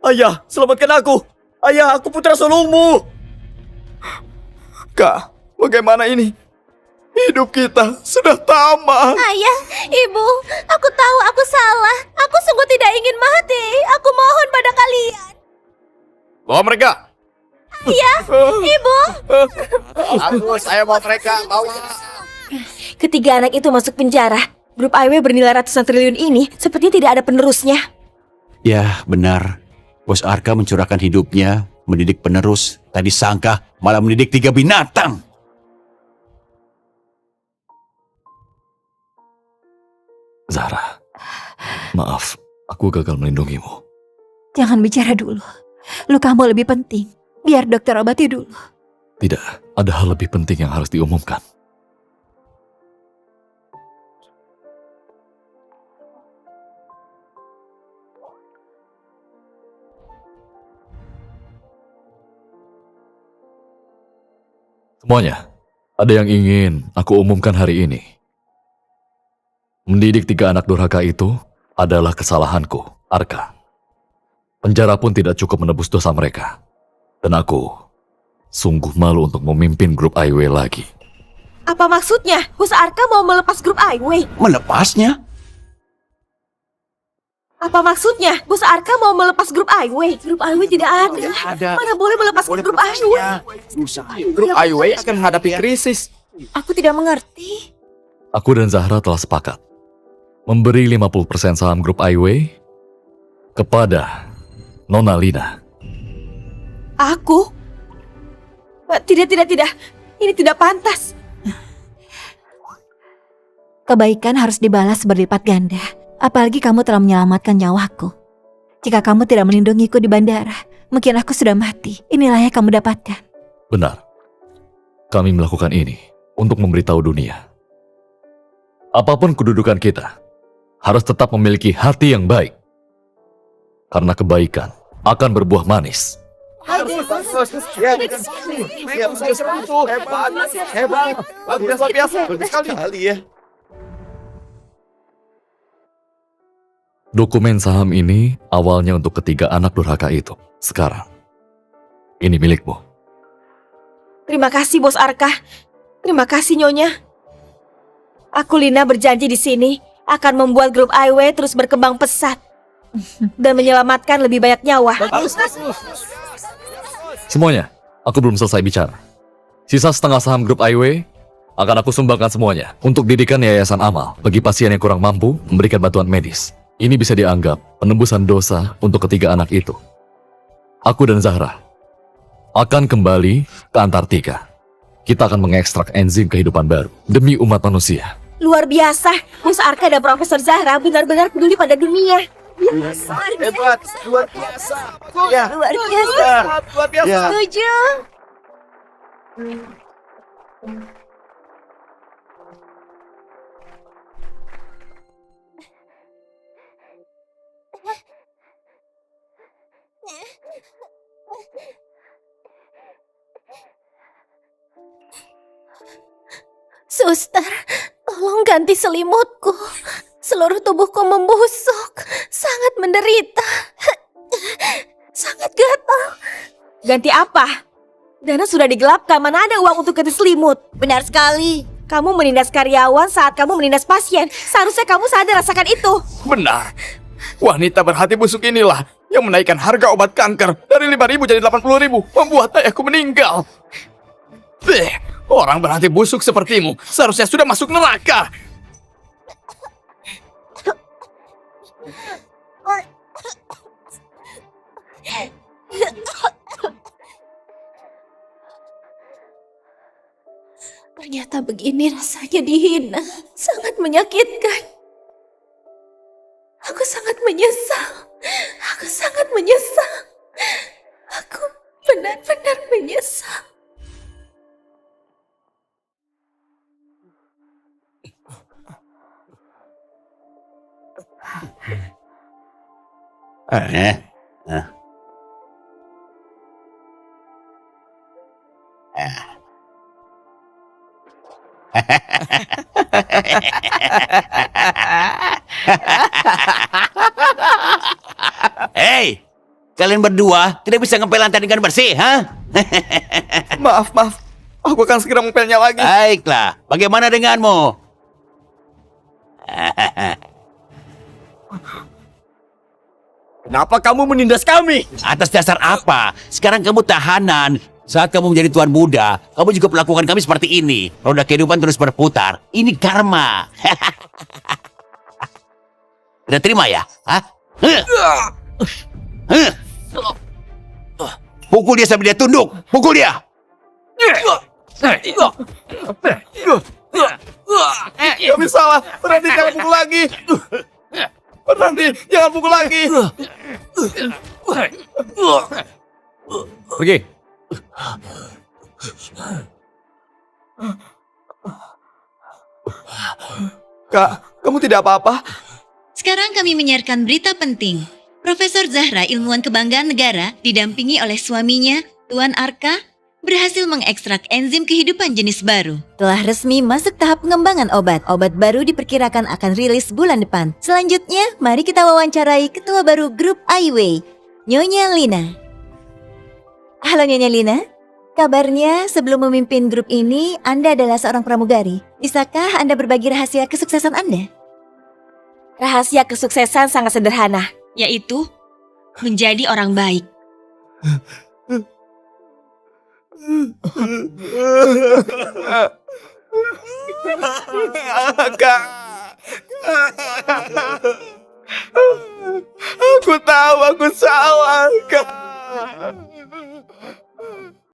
Speaker 6: Ayah, selamatkan aku. Ayah, aku putra sulungmu.
Speaker 4: Kak, bagaimana ini? Hidup kita sudah tamat.
Speaker 7: Ayah, ibu, aku tahu aku salah. Aku sungguh tidak ingin mati. Aku mohon pada kalian.
Speaker 4: Bawa mereka.
Speaker 7: Ayah, ibu.
Speaker 4: Saya mau mereka bawa.
Speaker 8: Ketiga anak itu masuk penjara. Grup AIW bernilai ratusan triliun ini sepertinya tidak ada penerusnya.
Speaker 5: Ya, benar. Bos Arka mencurahkan hidupnya, mendidik penerus. Tadi sangka malah mendidik 3 binatang.
Speaker 3: Zahra, maaf, aku gagal melindungimu.
Speaker 2: Jangan bicara dulu. Lukamu lebih penting. Biar dokter obati dulu.
Speaker 3: Tidak, ada hal lebih penting yang harus diumumkan. Semuanya, ada yang ingin aku umumkan hari ini. Mendidik 3 anak durhaka itu adalah kesalahanku, Arka. Penjara pun tidak cukup menebus dosa mereka. Dan aku sungguh malu untuk memimpin grup IW lagi.
Speaker 8: Apa maksudnya? Bos Arka mau melepas grup IW?
Speaker 5: Melepasnya?
Speaker 8: Apa maksudnya? Bos Arka mau melepas grup IW? Grup IW tidak ada. Mana boleh melepas grup IW?
Speaker 4: Grup IW akan menghadapi krisis.
Speaker 1: Aku tidak mengerti.
Speaker 3: Aku dan Zahra telah sepakat memberi 50% saham grup IW kepada Nona Lina.
Speaker 8: Aku? Tidak. Ini tidak pantas.
Speaker 2: Kebaikan harus dibalas berlipat ganda. Apalagi kamu telah menyelamatkan nyawaku. Jika kamu tidak melindungiku di bandara, mungkin aku sudah mati. Inilah yang kamu dapatkan.
Speaker 3: Benar. Kami melakukan ini untuk memberitahu dunia. Apapun kedudukan kita, harus tetap memiliki hati yang baik. Karena kebaikan akan berbuah manis.
Speaker 4: Hebat. Luar biasa sekali ya.
Speaker 3: Dokumen saham ini awalnya untuk ketiga anak durhaka itu. Sekarang, ini milikmu.
Speaker 8: Terima kasih Bos Arka. Terima kasih Nyonya. Aku Lina berjanji di sini akan membuat grup IW terus berkembang pesat dan menyelamatkan lebih banyak nyawa.
Speaker 3: Semuanya, aku belum selesai bicara. Sisa setengah saham grup IW akan aku sumbangkan semuanya untuk didikan yayasan amal bagi pasien yang kurang mampu memberikan bantuan medis. Ini bisa dianggap penebusan dosa untuk ketiga anak itu. Aku dan Zahra akan kembali ke Antartika. Kita akan mengekstrak enzim kehidupan baru demi umat manusia.
Speaker 8: Luar biasa. Bos Arka dan Profesor Zahra benar-benar peduli pada dunia.
Speaker 4: Hebat, luar biasa. Ya,
Speaker 1: Luar biasa.
Speaker 4: luar biasa.
Speaker 1: Setuju.
Speaker 7: Suster, tolong ganti selimutku. Seluruh tubuhku membusuk, sangat menderita. Sangat gatal.
Speaker 8: Ganti apa? Dana sudah digelapkan, mana ada uang untuk ganti selimut?
Speaker 1: Benar sekali.
Speaker 8: Kamu menindas karyawan saat kamu menindas pasien. Seharusnya kamu sadar rasakan itu.
Speaker 4: Benar. Wanita berhati busuk inilah yang menaikkan harga obat kanker dari 5.000 jadi 80.000, membuat ayahku meninggal. Orang berhati busuk sepertimu seharusnya sudah masuk neraka.
Speaker 7: Ternyata begini rasanya dihina. Sangat menyakitkan. Aku sangat menyesal. Aku sangat menyesal. Aku benar-benar menyesal.
Speaker 5: Hei, kalian berdua tidak bisa ngepel lantai dengan bersih, ha?
Speaker 4: Maaf. Aku akan segera mengepelnya lagi.
Speaker 5: Baiklah, bagaimana denganmu?
Speaker 6: Kenapa kamu menindas kami?
Speaker 5: Atas dasar apa? Sekarang kamu tahanan. Saat kamu menjadi tuan muda, kamu juga perlakukan kami seperti ini. Roda kehidupan terus berputar. Ini karma. Tidak terima ya? Hah? Pukul dia sampai dia tunduk. Pukul dia.
Speaker 4: Kami salah. Berhenti, jangan pukul lagi. Berhenti, jangan pukul lagi.
Speaker 6: Pergi.
Speaker 4: Kak, kamu tidak apa-apa?
Speaker 1: Sekarang kami menyiarkan berita penting. Profesor Zahra, ilmuwan kebanggaan negara, didampingi oleh suaminya, Tuan Arka, berhasil mengekstrak enzim kehidupan jenis baru. Telah resmi masuk tahap pengembangan obat. Obat baru diperkirakan akan rilis bulan depan. Selanjutnya, mari kita wawancarai ketua baru grup Aiwei, Nyonya Lina. Halo Nyonya Lina. Kabarnya sebelum memimpin grup ini, Anda adalah seorang pramugari. Bisakah Anda berbagi rahasia kesuksesan Anda?
Speaker 8: Rahasia kesuksesan sangat sederhana.
Speaker 1: Yaitu menjadi orang baik.
Speaker 4: Kak. Aku tahu aku salah, Kak.